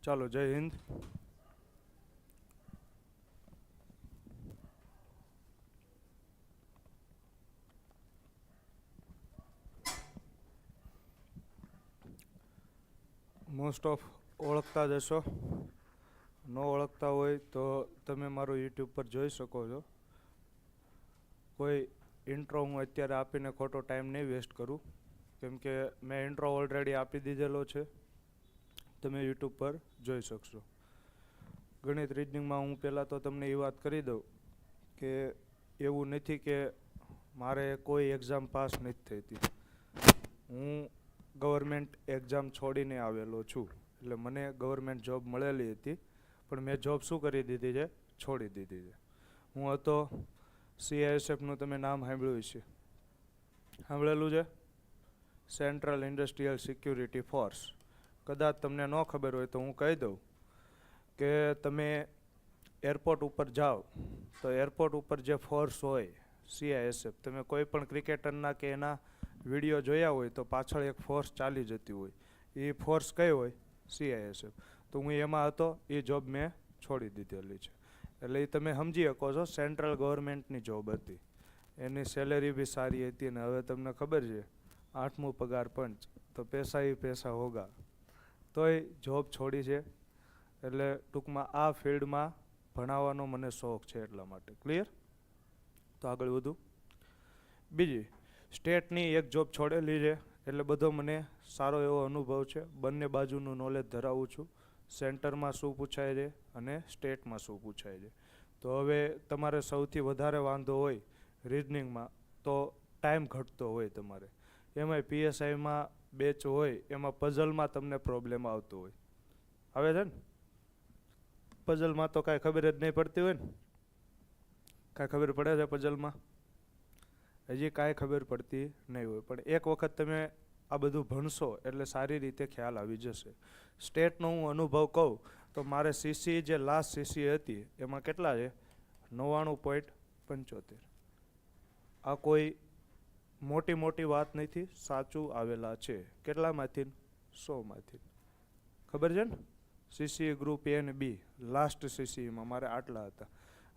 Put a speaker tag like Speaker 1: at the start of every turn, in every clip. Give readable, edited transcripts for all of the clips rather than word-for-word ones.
Speaker 1: ચાલો, જય Hind. Most of ઓળખતા જ હશો. ન ઓળખતા હોય તો તમે મારું યુટ્યુબ પર જોઈ શકો છો. કોઈ ઇન્ટ્રો હું અત્યારે આપીને ખોટો ટાઈમ નહીં વેસ્ટ કરું, કેમ કે મેં ઇન્ટ્રો ઓલરેડી આપી દીધેલો છે. તમે યુટ્યુબ પર જોઈ શકશો. ગણિત રીઝનિંગમાં હું પહેલાં તો તમને એ વાત કરી દઉં કે એવું નથી કે મારે કોઈ એક્ઝામ પાસ નથી થતી. હું ગવર્મેન્ટ એક્ઝામ છોડીને આવેલો છું. એટલે મને ગવર્મેન્ટ જોબ મળેલી હતી, પણ મેં જોબ શું કરી દીધી છે? છોડી દીધી છે. હું હતો CISFનું તમે નામ સાંભળ્યું છે? સાંભળેલું છે? Central industrial security force. કદાચ તમને ન ખબર હોય તો હું કહી દઉં કે તમે એરપોર્ટ ઉપર જાઓ તો એરપોર્ટ ઉપર જે ફોર્સ હોય CISF, તમે કોઈ પણ ક્રિકેટરના કે એના વિડીયો જોયા હોય તો પાછળ એક ફોર્સ ચાલી જતી હોય. એ ફોર્સ કઈ હોય? CISF. તો હું એમાં હતો. એ જોબ મેં છોડી દીધેલી છે. એટલે એ તમે સમજી શકો છો, સેન્ટ્રલ ગવર્મેન્ટની જોબ હતી. એની સેલેરી બી સારી હતી. ને હવે તમને ખબર છે 8મું પગાર પંચ, તો પૈસા ही પૈસા હોગા. તોય જોબ છોડી છે. એટલે ટૂંકમાં આ ફિલ્ડમાં ભણાવવાનો મને શોખ છે, એટલા માટે. ક્લિયર? તો આગળ વધું. બીજી, સ્ટેટની એક જોબ છોડેલી છે, એટલે બધો મને સારો એવો અનુભવ છે. બંને બાજુનું નોલેજ ધરાવું છું. સેન્ટરમાં શું પૂછાય છે અને સ્ટેટમાં શું પૂછાય છે. તો હવે તમારે સૌથી વધારે વાંધો હોય રિઝનિંગમાં તો ટાઈમ ઘટતો હોય તમારે. એમાંય PSIમાં બેચ હોય એમાં પઝલમાં તમને પ્રોબ્લેમ આવતો હોય. આવે છે ને? પઝલમાં તો કાંઈ ખબર જ નહીં પડતી હોય ને? કાંઈ ખબર પડે છે પઝલમાં? હજી કાંઈ ખબર પડતી નહીં હોય, પણ એક વખત તમે આ બધું ભણશો એટલે સારી રીતે ખ્યાલ આવી જશે. સ્ટેટનો હું અનુભવ કહું તો મારે CC જે લાસ્ટ CC હતી એમાં કેટલા છે? 99.75. આ કોઈ મોટી વાત નથી, સાચું આવેલા છે. કેટલામાંથી? 100માંથી. ખબર છે ને? CC ગ્રુપ A અને B લાસ્ટ CCમાં મારે આટલા હતા.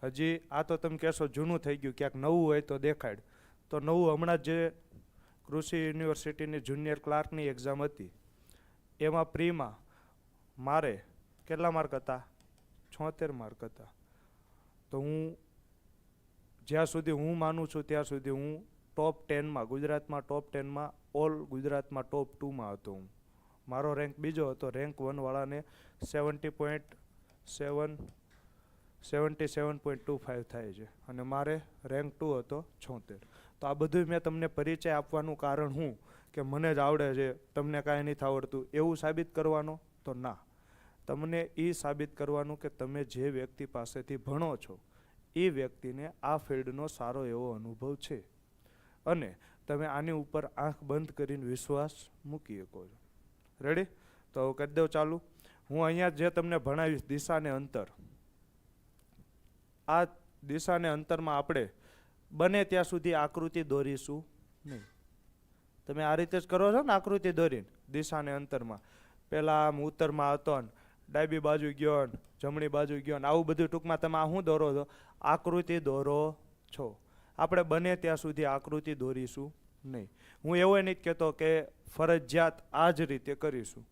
Speaker 1: હજી આ તો તમે કહેશો જૂનું થઈ ગયું, ક્યાંક નવું હોય તો દેખાડ. તો નવું હમણાં જે કૃષિ યુનિવર્સિટીની જુનિયર ક્લાર્કની એક્ઝામ હતી એમાં પ્રીમાં મારે કેટલા માર્ક હતા? 76 માર્ક હતા. તો હું જ્યાં સુધી હું માનું છું ત્યાં સુધી હું ટોપ 10માં, ગુજરાતમાં ટોપ 10માં, ઓલ ગુજરાતમાં ટોપ 2માં હતો હું. મારો રેન્ક બીજો હતો. રેન્ક 1 વાળાને 77.25 થાય છે અને મારે રેન્ક 2 હતો 76. તો આ બધું મેં તમને પરિચય આપવાનું કારણ હું કે મને જ આવડે છે, તમને કાંઈ નથી આવડતું એવું સાબિત કરવાનો? તો ના. તમને એ સાબિત કરવાનું કે તમે જે વ્યક્તિ પાસેથી ભણો છો એ વ્યક્તિને આ ફિલ્ડનો સારો એવો અનુભવ છે અને તમે આની ઉપર આંખ બંધ કરીને વિશ્વાસ મૂકી શકો છો. રેડી? તો કરી દઉં ચાલુ. હું અહીંયા જે તમને ભણાવીશ દિશાને અંતર, આ દિશાને અંતરમાં આપણે બને ત્યાં સુધી આકૃતિ દોરીશું નહીં. તમે આ રીતે જ કરો છો ને આકૃતિ દોરીને દિશાને અંતરમાં. પહેલાં આમ ઉત્તરમાં હતો ને ડાબી બાજુ ગયો ને જમણી બાજુ ગયો ને આવું બધું ટૂંકમાં તમે આ શું દોરો છો? આકૃતિ દોરો છો. આપણે બને ત્યાં સુધી આકૃતિ દોરીશું નહીં. હું એવો નથી કહેતો કે ફરજિયાત આ જ રીતે કરીશું.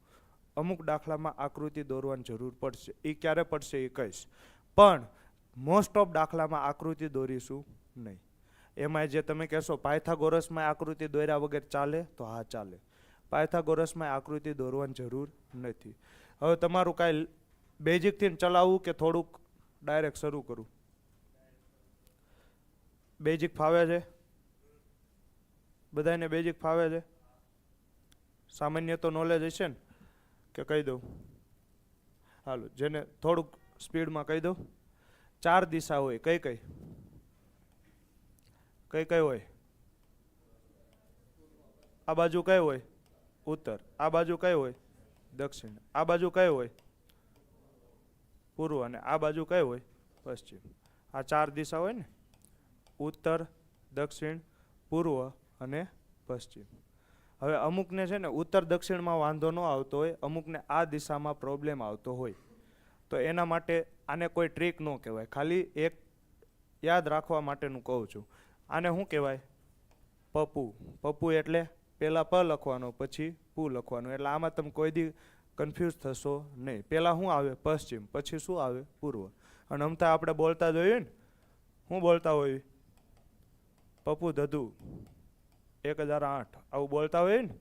Speaker 1: અમુક દાખલામાં આકૃતિ દોરવાની જરૂર પડશે. એ ક્યારે પડશે એ કહીશ, પણ મોસ્ટ ઓફ દાખલામાં આકૃતિ દોરીશું નહીં. એમાં જે તમે કહેશો પાયથાગોરસમાં આકૃતિ દોર્યા વગર ચાલે, તો હા ચાલે. પાયથાગોરસમાં આકૃતિ દોરવાની જરૂર નથી. હવે તમારું કાંઈ બેઝિકથી ચલાવવું કે થોડુંક ડાયરેક્ટ શરૂ કરું? બેઝિક ફાવે છે? બધાને બેઝિક ફાવે છે? સામાન્ય તો નોલેજ હશે ને? કે કહી દઉં? હાલો, જેને થોડુંક સ્પીડમાં કહી દઉં. 4 દિશા હોય. કઈ કઈ? કઈ કઈ હોય? આ બાજુ કઈ હોય? ઉત્તર. આ બાજુ કઈ હોય? દક્ષિણ. આ બાજુ કઈ હોય? પૂર્વ. અને આ બાજુ કઈ હોય? પશ્ચિમ. આ 4 દિશા હોય ને, ઉત્તર, દક્ષિણ, પૂર્વ અને પશ્ચિમ. હવે અમુકને છે ને ઉત્તર દક્ષિણમાં વાંધો ન આવતો હોય, અમુકને આ દિશામાં પ્રોબ્લેમ આવતો હોય, તો એના માટે આને કોઈ ટ્રીક ન કહેવાય, ખાલી એક યાદ રાખવા માટેનું કહું છું. આને શું કહેવાય? પપ્પુ. પપ્પુ એટલે પહેલાં પ લખવાનો પછી પુ લખવાનું, એટલે આમાં તમે કોઈ દી કન્ફ્યુઝ થશો નહીં. પહેલાં શું આવે? પશ્ચિમ, પછી શું આવે? પૂર્વ. અને અમથા આપણે બોલતા જોઈએ ને, શું બોલતા હોય? પપ્પુ ધધુ 1008 આવું બોલતા હોય ને.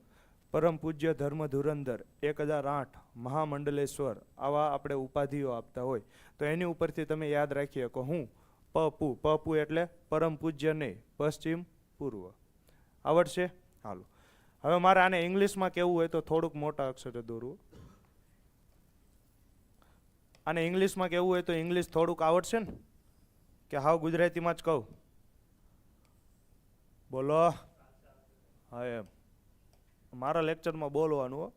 Speaker 1: પરમ પૂજ્ય ધર્મ ધુરંધર 1008 મહામંડલેશ્વર, આવા આપણે ઉપાધિઓ આપતા હોય, તો એની ઉપરથી તમે યાદ રાખી શકો હું પપુ. પપુ એટલે પરમ પૂજ્ય નહીં, પશ્ચિમ પૂર્વ. આવડશે? હાલો, હવે મારે આને ઇંગ્લિશમાં કહેવું હોય તો થોડુંક મોટા અક્ષરે દોરવું. આને ઇંગ્લિશમાં કહેવું હોય તો ઇંગ્લિશ થોડુંક આવડશે ને, કે હાવ ગુજરાતીમાં જ કહું? બોલો. હા, એમ મારા લેક્ચરમાં બોલવાનું હો,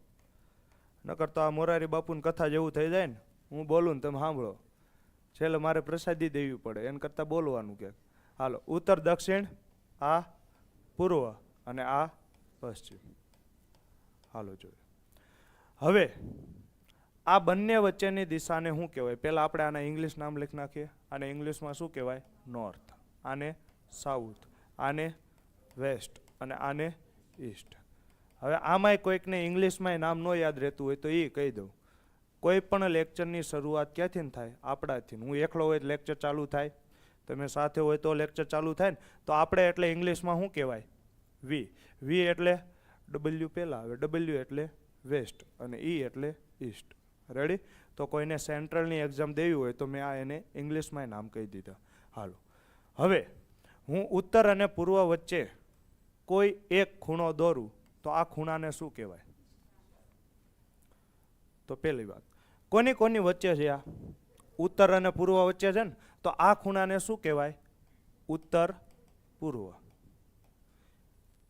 Speaker 1: નકર તો આ મોરારી બાપુની કથા જેવું થઈ જાય ને, હું બોલું ને તમે સાંભળો, છેલ્લે મારે પ્રસાદી દેવી પડે, એના કરતાં બોલવાનું કે. હાલો, ઉત્તર દક્ષિણ, આ પૂર્વ અને આ પશ્ચિમ. હાલો જોઈએ. હવે આ બંને વચ્ચેની દિશાને શું કહેવાય? પહેલાં આપણે આના ઇંગ્લિશ નામ લખી નાખીએ. આને ઇંગ્લિશમાં શું કહેવાય? નોર્થ. આને સાઉથ, આને વેસ્ટ અને આને ઈસ્ટ. હવે આમાંય કોઈકને ઇંગ્લિશમાંય નામ ન યાદ રહેતું હોય તો એ કહી દઉં. કોઈ પણ લેક્ચરની શરૂઆત ક્યાંથી થાય? આપણાથી. હું એકલો હોય તો લેક્ચર ચાલુ થાય, તમે સાથે હોય તો લેક્ચર ચાલુ થાય ને. તો આપણે એટલે ઇંગ્લિશમાં શું કહેવાય? વી. વી એટલે ડબલ્યુ પહેલાં આવે, ડબલ્યુ એટલે વેસ્ટ અને ઈ એટલે ઈસ્ટ. રેડી? તો કોઈને સેન્ટ્રલની એક્ઝામ દેવી હોય તો મેં આ એને ઇંગ્લિશમાં નામ કહી દીધા. હાલો, હવે હું ઉત્તર અને પૂર્વ વચ્ચે કોઈ એક ખૂણો દોરું તો આ ખૂણાને શું કહેવાય? તો પહેલી વાત, કોની કોની વચ્ચે છે આ? ઉત્તર અને પૂર્વ વચ્ચે છે ને, તો આ ખૂણાને શું કહેવાય? ઉત્તર પૂર્વ.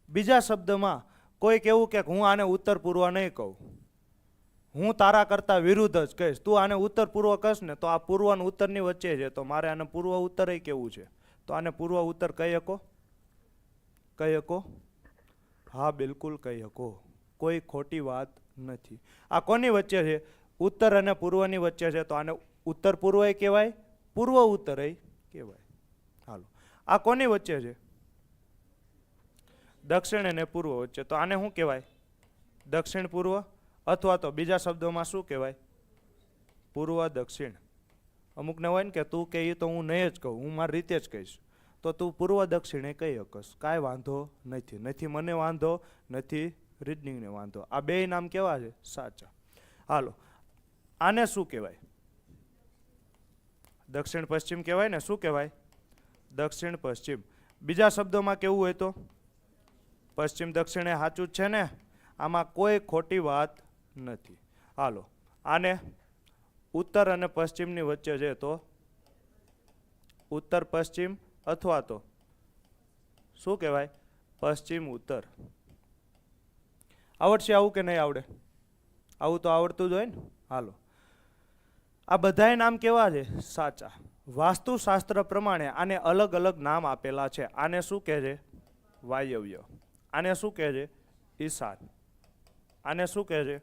Speaker 1: બીજા શબ્દમાં કોઈ કેવું કે હું આને ઉત્તર પૂર્વ નહીં કહું, હું તારા કરતા વિરુદ્ધ જ કહીશ, તું આને ઉત્તર પૂર્વ કહીશ ને તો આ પૂર્વ અને ઉત્તરની વચ્ચે છે, તો મારે આને પૂર્વ ઉત્તર કેવું છે, તો આને પૂર્વ ઉત્તર કહી શકો? કહી શકો? હા, બિલકુલ કહી શકો, કોઈ ખોટી વાત નથી. આ કોની વચ્ચે છે? ઉત્તર અને પૂર્વની વચ્ચે છે, તો આને ઉત્તર પૂર્વ કહેવાય, પૂર્વ ઉત્તર કહેવાય. હાલો, આ કોની વચ્ચે છે? દક્ષિણ અને પૂર્વ વચ્ચે, તો આને શું કહેવાય? દક્ષિણ પૂર્વ, અથવા તો બીજા શબ્દોમાં શું કહેવાય? પૂર્વ દક્ષિણ. અમુકને હોય ને કે તું કે એ તો હું નહીં જ કહું, હું મારી રીતે જ કહીશ, તો તું પૂર્વ દક્ષિણે કહી શકસ, કાંઈ વાંધો નથી. નથી મને વાંધો, નથી રીઝનિંગને વાંધો. આ બે નામ કેવા છે? સાચા. હાલો, આને શું કહેવાય? દક્ષિણ પશ્ચિમ કહેવાય ને. શું કહેવાય? દક્ષિણ પશ્ચિમ. બીજા શબ્દોમાં કેવું હોય તો પશ્ચિમ દક્ષિણ એ સાચું જ છે ને, આમાં કોઈ ખોટી વાત નથી. હાલો, આને ઉત્તર અને પશ્ચિમની વચ્ચે છે તો ઉત્તર પશ્ચિમ, અથવા તો શું કહેવાય? પશ્ચિમ ઉત્તર. આવડશે આવું કે નહીં આવડે? આવું તો આવડતું જ હોય ને. હાલો, આ બધાય નામ કેવા છે? સાચા. વાસ્તુશાસ્ત્ર પ્રમાણે આને અલગ અલગ નામ આપેલા છે. આને શું કહે છે? વાયવ્ય. આને શું કહે છે? ઈશાન. આને શું કહે છે?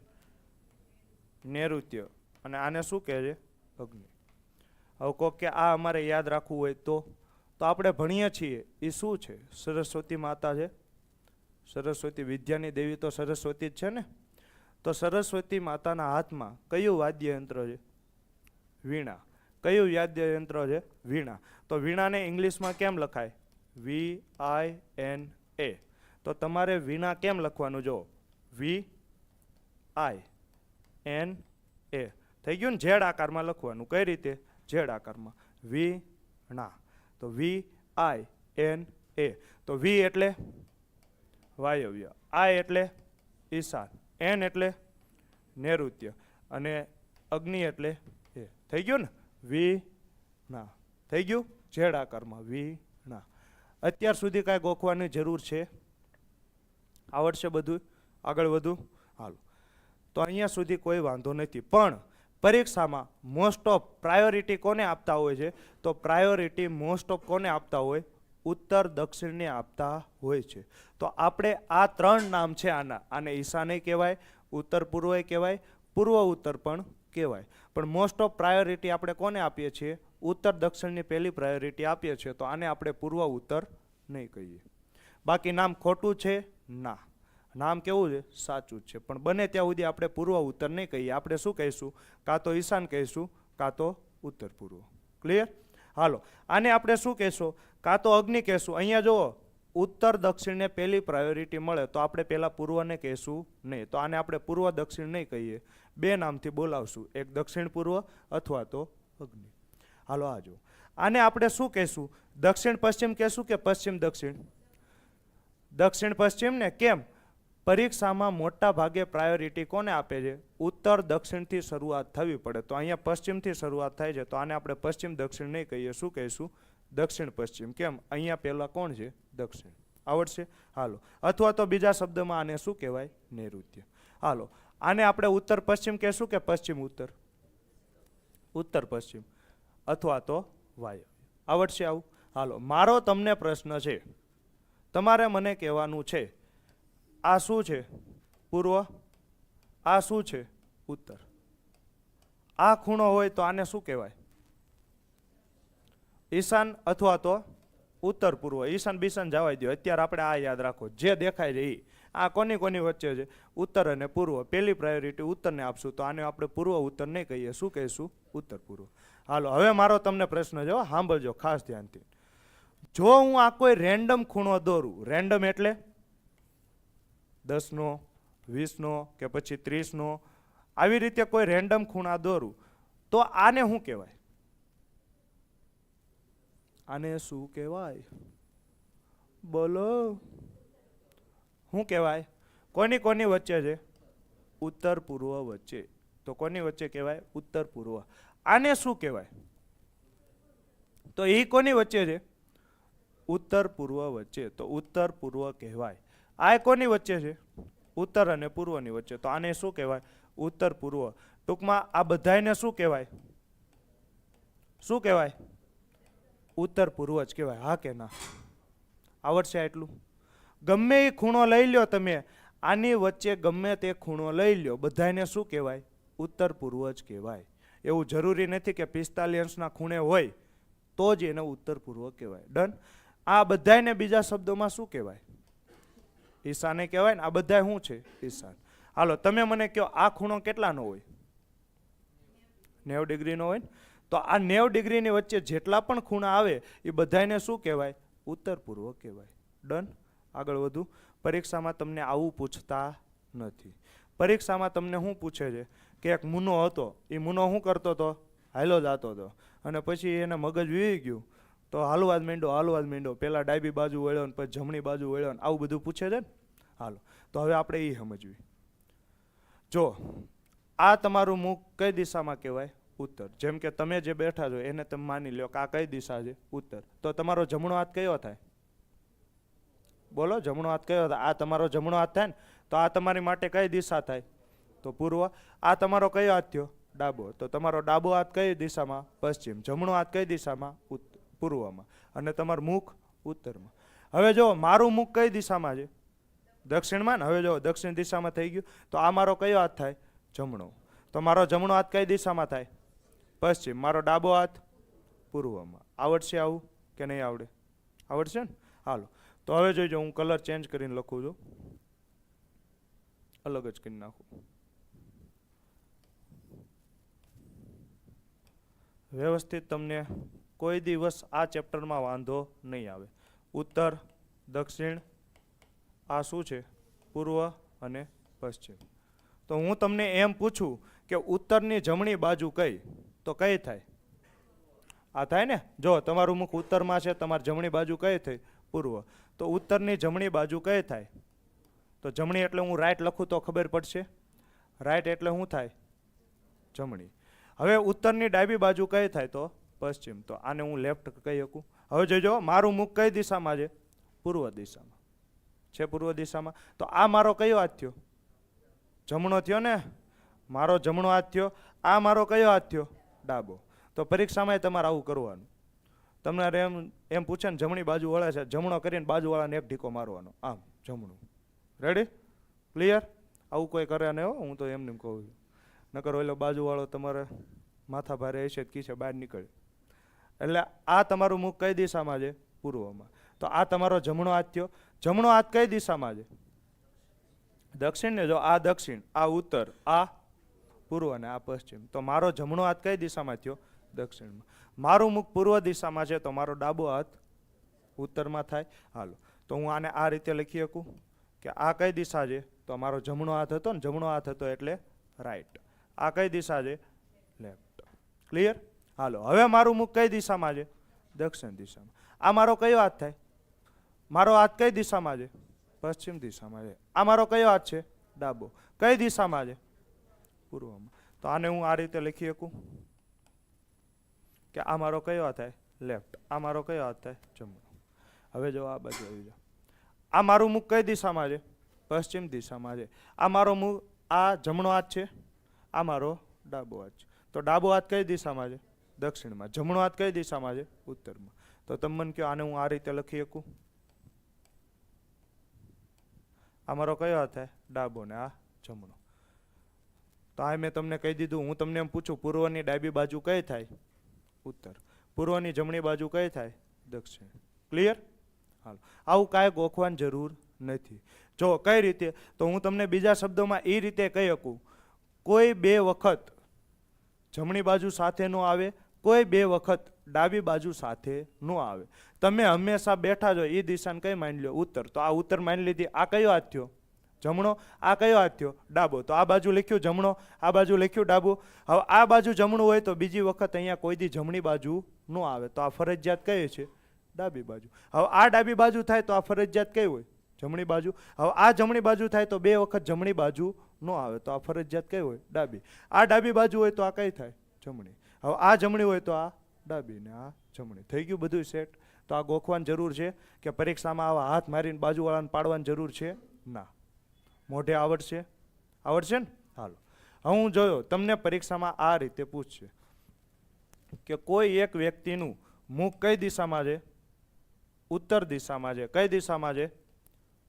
Speaker 1: નૈઋત્ય. અને આને શું કહે છે? અગ્નિ. હવે કોક કે આ અમારે યાદ રાખવું હોય તો આપણે ભણીએ છીએ એ શું છે? સરસ્વતી માતા છે. સરસ્વતી વિદ્યાની દેવી તો સરસ્વતી જ છે ને. તો સરસ્વતી માતાના હાથમાં કયું વાદ્યયંત્ર છે? વીણા. કયું વાદ્યયંત્ર છે? વીણા. તો વીણાને ઇંગ્લિશમાં કેમ લખાય? VINA. તો તમારે વીણા કેમ લખવાનું? જો VINA. થઈ ગયું ને? ઝેડ આકારમાં લખવાનું. કઈ રીતે? ઝેડ આકારમાં. વીણા. તો VINA. તો વી એટલે વાયવ્ય, I એટલે ઈશાન, N એટલે નૈઋત્ય અને અગ્નિ એટલે એ. થઈ ગયું ને? વીણા. થઈ ગયું? ઝેડ આકારમાં વીણા. અત્યાર સુધી કાંઈ ગોખવાની જરૂર છે? આવડશે બધું? આગળ વધુ? હાલો, તો અહીંયા સુધી કોઈ વાંધો નથી. પણ પરીક્ષામાં મોસ્ટ ઓફ પ્રાયોરિટી કોને આપતા હોય છે? તો પ્રાયોરિટી મોસ્ટ ઓફ કોને આપતા હોય? ઉત્તર દક્ષિણને આપતા હોય છે. તો આપણે આ 3 નામ છે આના, આને ઈશાનય કહેવાય, ઉત્તર પૂર્વય કહેવાય, પૂર્વ ઉત્તર પણ કહેવાય. પણ મોસ્ટ ઓફ પ્રાયોરિટી આપણે કોને આપીએ છીએ? ઉત્તર દક્ષિણની પહેલી પ્રાયોરિટી આપીએ છીએ. તો આને આપણે પૂર્વ ઉત્તર નહીં કહીએ. બાકી નામ ખોટું છે? ના, નામ કેવું છે? સાચું જ છે. પણ બને ત્યાં સુધી આપણે પૂર્વ ઉત્તર નહીં કહીએ. આપણે શું કહીશું? કાં તો ઈશાન કહીશું, કાં તો ઉત્તર પૂર્વ. ક્લિયર? હાલો, આને આપણે શું કહેશું? કાં તો અગ્નિ કહેશું. અહીંયા જુઓ, ઉત્તર દક્ષિણને પહેલી પ્રાયોરિટી મળે તો આપણે પહેલાં પૂર્વને કહેશું નહીં. તો આને આપણે પૂર્વ દક્ષિણ નહીં કહીએ, 2 નામથી બોલાવશું, એક દક્ષિણ પૂર્વ અથવા તો અગ્નિ. હાલો આ જુઓ, આને આપણે શું કહેશું? દક્ષિણ પશ્ચિમ કહેશું કે પશ્ચિમ દક્ષિણ? દક્ષિણ પશ્ચિમ ને. કેમ? પરીક્ષામાં મોટા ભાગે પ્રાયોરિટી કોને આપે છે? ઉત્તર દક્ષિણથી શરૂઆત થવી પડે. તો અહીંયા પશ્ચિમથી શરૂઆત થાય છે, તો આને આપણે પશ્ચિમ દક્ષિણ નહીં કહીએ. શું કહીશું? દક્ષિણ પશ્ચિમ. કેમ? અહીંયા પહેલા કોણ છે? દક્ષિણ. આવડશે? હાલો. અથવા તો બીજા શબ્દમાં આને શું કહેવાય? નૈઋત્ય. હાલો, આને આપણે ઉત્તર પશ્ચિમ કહેશું કે પશ્ચિમ ઉત્તર? ઉત્તર પશ્ચિમ અથવા તો વાયવ્ય. આવડશે આવું? હાલો, મારો તમને પ્રશ્ન છે, તમારે મને કહેવાનું છે આ શું છે? પૂર્વ. આ શું છે? ઉત્તર. આ ખૂણો હોય તો આને શું કહેવાય? ઈશાન અથવા તો ઉત્તર પૂર્વ. ઈશાન બીશાન જવા દો, અત્યારે આપણે આ યાદ રાખો, જે દેખાય છે એ. આ કોની વચ્ચે છે? ઉત્તર અને પૂર્વ. પહેલી પ્રાયોરિટી ઉત્તરને આપશું, તો આને આપણે પૂર્વ ઉત્તર નહીં કહીએ. શું કહીશું? ઉત્તર પૂર્વ. હાલો, હવે મારો તમને પ્રશ્ન છે, સાંભળજો ખાસ ધ્યાનથી. જો હું આ કોઈ રેન્ડમ ખૂણો દોરું, રેન્ડમ એટલે 10નો, 20નો કે પછી 30નો, આવી રીતે કોઈ રેન્ડમ ખૂણા દોરું, તો આને શું કહેવાય? આને શું કહેવાય? બોલો, શું કહેવાય? કોની વચ્ચે છે? ઉત્તર પૂર્વ વચ્ચે. તો કોની વચ્ચે કહેવાય? ઉત્તર પૂર્વ. આને શું કહેવાય? તો એ કોની વચ્ચે છે? ઉત્તર પૂર્વ વચ્ચે. તો ઉત્તર પૂર્વ કહેવાય. આ કોની વચ્ચે છે? ઉત્તર અને પૂર્વની વચ્ચે. તો આને શું કહેવાય? ઉત્તર પૂર્વ. ટૂંકમાં આ બધાને શું કહેવાય? શું કહેવાય? ઉત્તર પૂર્વ જ કહેવાય. હા કે ના? આવડશે એટલું? ગમે એ ખૂણો લઈ લ્યો તમે, આની વચ્ચે ગમે તે ખૂણો લઈ લ્યો, બધાને શું કહેવાય? ઉત્તર પૂર્વ જ કહેવાય. એવું જરૂરી નથી કે 45 અંશના ખૂણે હોય તો જ એને ઉત્તર પૂર્વ કહેવાય. ડન? આ બધાને બીજા શબ્દોમાં શું કહેવાય? ઈશાને કહેવાય ને. આ બધા શું છે? ઈશાન. હાલો, તમે મને કહો, આ ખૂણો કેટલાનો હોય? 90 ડિગ્રીનો હોય ને. તો આ 90 ડિગ્રીની વચ્ચે જેટલા પણ ખૂણા આવે એ બધાને શું કહેવાય? ઉત્તર પૂર્વ કહેવાય. ડન? આગળ વધુ. પરીક્ષામાં તમને આવું પૂછતા નથી. પરીક્ષામાં તમને શું પૂછે છે કે એક મુનો હતો, એ મુનો શું કરતો હતો? હાલો જતો હતો, અને પછી એને મગજ વીવી ગયું તો હાલવા જ માંડ્યો. પહેલાં ડાબી બાજુ વળ્યો ને પછી જમણી બાજુ વળ્યો ને, આવું બધું પૂછે છે ને. હાલો, તો હવે આપણે એ સમજવી. જો આ તમારું મુખ કઈ દિશામાં કહેવાય? ઉત્તર. જેમ કે તમે જે બેઠા છો એને તમે માની લો કે આ કઈ દિશા છે? ઉત્તર. તો તમારો જમણો હાથ કયો થાય? બોલો, જમણો હાથ કયો થાય? આ તમારો જમણો હાથ થાય ને. તો આ તમારી માટે કઈ દિશા થાય? તો પૂર્વ. આ તમારો કયો હાથ થયો? ડાબો. તો તમારો ડાબો હાથ કઈ દિશામાં? પશ્ચિમ. જમણો હાથ કઈ દિશામાં? પૂર્વમાં. અને તમારું મુખ ઉત્તરમાં. હવે જો મારું મુખ કઈ દિશામાં છે? દક્ષિણમાં ને. હવે જો દક્ષિણ દિશામાં થઈ ગયું, તો આ મારો કયો હાથ થાય? જમણો. તો મારો જમણો હાથ કઈ દિશામાં થાય? પશ્ચિમ. મારો ડાબો હાથ પૂર્વમાં. આવડશે આવું કે નહીં આવડે? આવડશે ને? હાલો, તો હવે જોઈજો, હું કલર ચેન્જ કરીને લખું છું, અલગ જ કરી નાખું. વ્યવસ્થિત તમને કોઈ દિવસ આ ચેપ્ટરમાં વાંધો નહીં આવે. ઉત્તર, દક્ષિણ, આ શું છે? પૂર્વ અને પશ્ચિમ. તો હું તમને એમ પૂછું કે ઉત્તરની જમણી બાજુ કઈ? તો કઈ થાય? આ થાય ને. જો તમારું મુખ ઉત્તરમાં છે, તમારી જમણી બાજુ કઈ થઈ? પૂર્વ. તો ઉત્તરની જમણી બાજુ કઈ થાય? તો જમણી એટલે હું રાઈટ લખું તો ખબર પડશે. રાઈટ એટલે શું થાય? જમણી. હવે ઉત્તરની ડાબી બાજુ કઈ થાય? તો પશ્ચિમ. તો આને હું લેફ્ટ કહી શકું. હવે જોજો, મારું મુખ કઈ દિશામાં છે? પૂર્વ દિશામાં છે. પૂર્વ દિશામાં. તો આ મારો કયો હાથ થયો? જમણો થયો ને. મારો જમણો હાથ થયો. આ મારો કયો હાથ થયો? ડાબો. તો પરીક્ષામાં તમારે આવું કરવાનું. તમને એમ પૂછે ને જમણી બાજુ વળે છે, જમણો કરીને બાજુવાળાને એક ઢીકો મારવાનો, આમ જમણું. રેડી? ક્લિયર? આવું કોઈ કરે ને હો, હું તો એમને કહું છું. નકર ઓલો બાજુવાળો તમારે માથા ભારે હશે કી છે બહાર નીકળે. એટલે આ તમારું મુખ કઈ દિશામાં છે? પૂર્વમાં. તો આ તમારો જમણો હાથ થયો. જમણો હાથ કઈ દિશામાં છે? દક્ષિણ ને. જો આ દક્ષિણ, આ ઉત્તર, આ પૂર્વ ને આ પશ્ચિમ. તો મારો જમણો હાથ કઈ દિશામાં થયો? દક્ષિણમાં. મારું મુખ પૂર્વ દિશામાં છે તો મારો ડાબો હાથ ઉત્તરમાં થાય. હાલો, તો હું આને આ રીતે લખી શકું કે આ કઈ દિશા છે? તો મારો જમણો હાથ હતો ને, જમણો હાથ હતો એટલે રાઈટ. આ કઈ દિશા છે? લેફ્ટ. ક્લિયર? હાલો, હવે મારું મુખ કઈ દિશામાં છે? દક્ષિણ દિશામાં. આ મારો કયો હાથ થાય? મારો હાથ કઈ દિશામાં છે? પશ્ચિમ દિશામાં છે. આ મારો કયો હાથ છે? ડાબો. કઈ દિશામાં છે? પૂર્વમાં. તો આને હું આ રીતે લખી શકું કે આ મારો કયો હાથ થાય? લેફ્ટ. આ મારો કયો હાથ થાય? જમણો. હવે જો આ બાજુ આવી જાઓ. આ મારું મુખ કઈ દિશામાં છે? પશ્ચિમ દિશામાં છે. આ મારો મુખ, આ જમણો હાથ છે, આ મારો ડાબો હાથ છે. તો ડાબો હાથ કઈ દિશામાં છે? દક્ષિણમાં. જમણો હાથ કઈ દિશામાં છે? ઉત્તરમાં. તો તમે મને કહો આને હું આ રીતે લખી શકું. આ મારો કયો હાથ થાય? ડાબો ને આ જમણો. તો આ મેં તમને કહી દીધું. હું તમને એમ પૂછું પૂર્વની ડાબી બાજુ કઈ થાય? ઉત્તર. પૂર્વની જમણી બાજુ કઈ થાય? દક્ષિણ. ક્લિયર? હાલો, આવું કાંઈ ગોખવાની જરૂર નથી. જો કઈ રીતે, તો હું તમને બીજા શબ્દોમાં એ રીતે કહી શકું, કોઈ બે વખત જમણી બાજુ સાથે ન આવે, કોઈ બે વખત ડાબી બાજુ સાથે ન આવે. તમે હંમેશા બેઠા જો એ દિશાને કઈ માની લો? ઉત્તર. તો આ ઉત્તર માની લીધી. આ કયો હાથ થયો? જમણો. આ કયો હાથ થયો? ડાબો. તો આ બાજુ લખ્યું જમણો, આ બાજુ લખ્યું ડાબો. હવે આ બાજુ જમણું હોય તો બીજી વખત અહીંયા કોઈ દી જમણી બાજુ ન આવે. તો આ ફરજિયાત કઈ છે? ડાબી બાજુ. હવે આ ડાબી બાજુ થાય તો આ ફરજિયાત કઈ હોય? જમણી બાજુ. હવે આ જમણી બાજુ થાય તો બે વખત જમણી બાજુ ન આવે. તો આ ફરજિયાત કઈ હોય? ડાબી. આ ડાબી બાજુ હોય તો આ કઈ થાય? જમણી. હવે આ જમણી હોય તો આ ડાબી ને આ જમણી. થઈ ગયું બધું સેટ? તો આ ગોખવાની જરૂર છે કે પરીક્ષામાં આવા હાથ મારીને બાજુવાળાને પાડવાની જરૂર છે? ના. મોઢે આવડશે? આવડશે ને? હાલો, હવે હું જોયો તમને પરીક્ષામાં આ રીતે પૂછશે કે કોઈ એક વ્યક્તિનું મુખ કઈ દિશામાં છે? ઉત્તર દિશામાં છે. કઈ દિશામાં છે?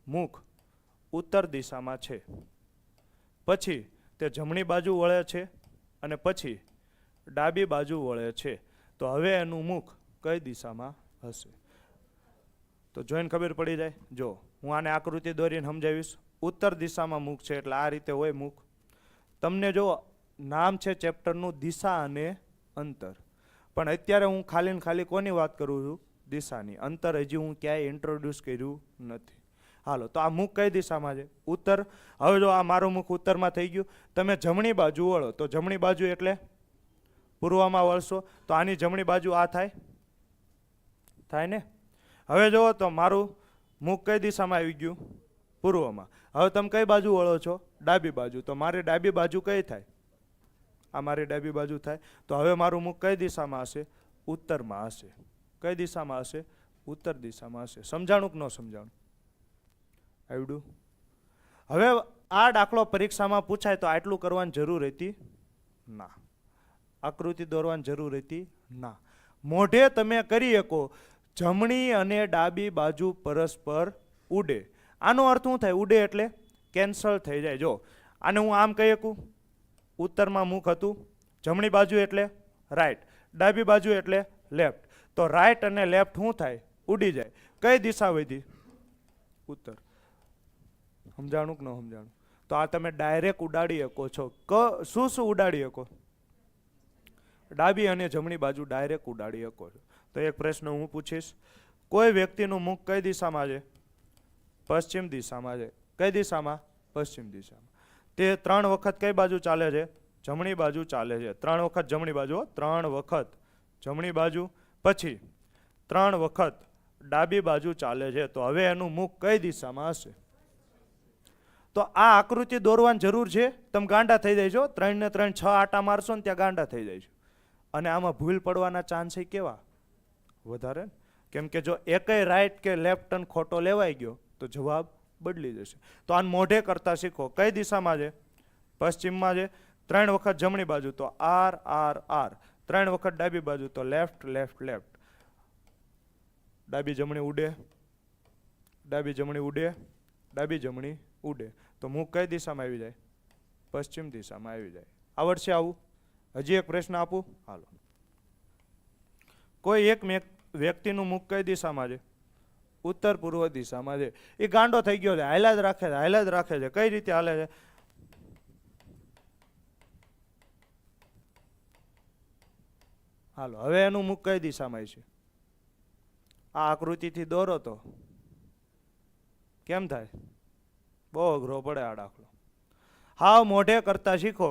Speaker 1: મુખ ઉત્તર દિશામાં છે. પછી તે જમણી બાજુ વળે છે અને પછી ડાબી બાજુ વળે છે. તો હવે એનું મુખ કઈ દિશામાં હશે? તો જોઈને ખબર પડી જાય. જો હું આને આકૃતિ દોરીને સમજાવીશ. ઉત્તર દિશામાં મુખ છે એટલે આ રીતે હોય મુખ. તમને જો નામ છે ચેપ્ટરનું દિશા અને અંતર, પણ અત્યારે હું ખાલી ને ખાલી કોની વાત કરું છું? દિશાની. અંતર હજી હું ક્યાંય ઇન્ટ્રોડ્યુસ કર્યું નથી. હાલો, તો આ મુખ કઈ દિશામાં છે? ઉત્તર. હવે જો આ મારું મુખ ઉત્તરમાં થઈ ગયું. તમે જમણી બાજુ વળો તો જમણી બાજુ એટલે પૂર્વમાં વળશો તો આની જમણી બાજુ આ થાય? થાય ને? હવે જુઓ તો મારું મુખ કઈ દિશામાં આવી ગયું? પૂર્વમાં. હવે તમે કઈ બાજુ વળો છો? ડાબી બાજુ. તો મારી ડાબી બાજુ કઈ થાય? આ મારી ડાબી બાજુ થાય. તો હવે મારું મુખ કઈ દિશામાં હશે? ઉત્તરમાં હશે. કઈ દિશામાં હશે? ઉત્તર દિશામાં હશે. સમજાણું કે ન સમજાણું? આવડ્યું? હવે આ દાખલો પરીક્ષામાં પૂછાય તો આટલું કરવાની જરૂર હતી ના. આકૃતિ દોરવાની જરૂર હતી ના. મોઢે તમે કરી શકો જમણી અને ડાબી બાજુ પરસ્પર ઉડે. આનો અર્થ શું થાય? ઉડે એટલે કેન્સલ થઈ જાય. જો આને હું આમ કહી શકું, ઉત્તરમાં મુખ હતું, જમણી બાજુ એટલે રાઈટ, ડાબી બાજુ એટલે લેફ્ટ. તો રાઈટ અને લેફ્ટ શું થાય? ઉડી જાય. કઈ દિશા વધી? ઉત્તર. સમજાણું કે ન સમજાણું? તો આ તમે ડાયરેક્ટ ઉડાડી શકો છો. શું શું ઉડાડી શકો? ડાબી અને જમણી બાજુ ડાયરેક્ટ ઉડાડી શકો છો. તો એક પ્રશ્ન હું પૂછીશ. કોઈ વ્યક્તિનું મુખ કઈ દિશામાં છે? પશ્ચિમ દિશામાં છે. કઈ દિશામાં? પશ્ચિમ દિશામાં. તે 3 વખત કઈ બાજુ ચાલે છે? જમણી બાજુ ચાલે છે. 3 વખત જમણી બાજુ. 3 વખત જમણી બાજુ, પછી 3 વખત ડાબી બાજુ ચાલે છે. તો હવે એનું મુખ કઈ દિશામાં હશે? તો આ આકૃતિ દોરવાની જરૂર છે? તમે ગાંડા થઈ જાય છો. 3 ને 3 6 આટા મારશો ને ત્યાં ગાંડા થઈ જાય છે. અને આમાં ભૂલ પડવાના ચાન્સ કેવા વધારે? કેમ કે જો એકય રાઈટ કે લેફ્ટ ટર્ન ખોટો લેવાઈ ગયો તો જવાબ બદલી જશે. તો આને મોઢે કરતા શીખો. કઈ દિશામાં છે? પશ્ચિમમાં છે. 3 વખત જમણી બાજુ તો આર આર આર. 3 વખત ડાબી બાજુ તો લેફ્ટ લેફ્ટ લેફ્ટ. ડાબી જમણી ઉડે, ડાબી જમણી ઉડે, ડાબી જમણી ઉડે. તો મુખ કઈ દિશામાં આવી જાય? પશ્ચિમ દિશામાં આવી જાય. આવડશે આવું? હજી એક પ્રશ્ન આપું, હાલો. કોઈ એક વ્યક્તિનું મુખ કઈ દિશામાં છે? ઉત્તર પૂર્વ દિશામાં છે. એ ગાંડો થઈ ગયો છે, હાલ્યા જ રાખે છે, હાલ્યા જ રાખે છે. કઈ રીતે હાલે છે? હાલો, હવે એનું મુખ કઈ દિશામાં છે? આ આકૃતિથી દોરો તો કેમ થાય? બહુ અઘરો પડે આ દાખલો. હાવ મોઢે કરતા શીખો.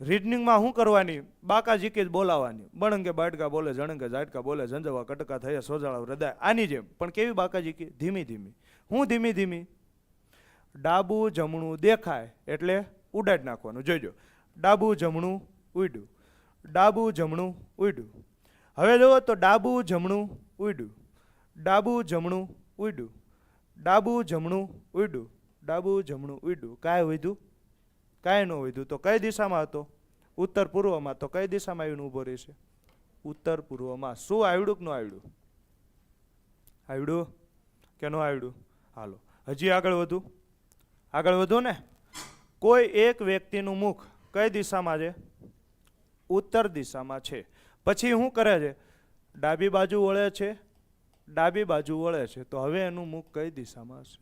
Speaker 1: રીઝનિંગમાં શું કરવાની? બાકા જીકી જ બોલાવાની. બણંગે બાટકા બોલે, જણંગે ઝાટકા બોલે, ઝંઝવા કટકા થયા, સોજાળા હૃદય. આની જેમ. પણ કેવી બાકા જીકી? ધીમી ધીમી. હું ધીમી ધીમી? ડાબું જમણું દેખાય એટલે ઉડાડી નાખવાનું. જોજો, ડાબું જમણું ઉડ્યું, ડાબું જમણું ઉડ્યું. હવે જુઓ તો ડાબું જમણું ઉડ્યું, ડાબું જમણું ઉડ્યું, ડાબું જમણું ઉડ્યું, ડાબું જમણું ઉડ્યું. કાંઈ વધ્યું? કાંઈ ન વધ્યું. તો કઈ દિશામાં હતો? ઉત્તર પૂર્વમાં. તો કઈ દિશામાં આવીને ઊભો રહેશે? ઉત્તર પૂર્વમાં. શું આવડ્યું કે ન આવડ્યું? આવડ્યું કે ન આવડ્યું? હાલો, હજી આગળ વધુ. આગળ વધુ ને. કોઈ એક વ્યક્તિનું મુખ કઈ દિશામાં છે? ઉત્તર દિશામાં છે. પછી શું કરે છે? ડાબી બાજુ વળે છે, ડાબી બાજુ વળે છે. તો હવે એનું મુખ કઈ દિશામાં હશે?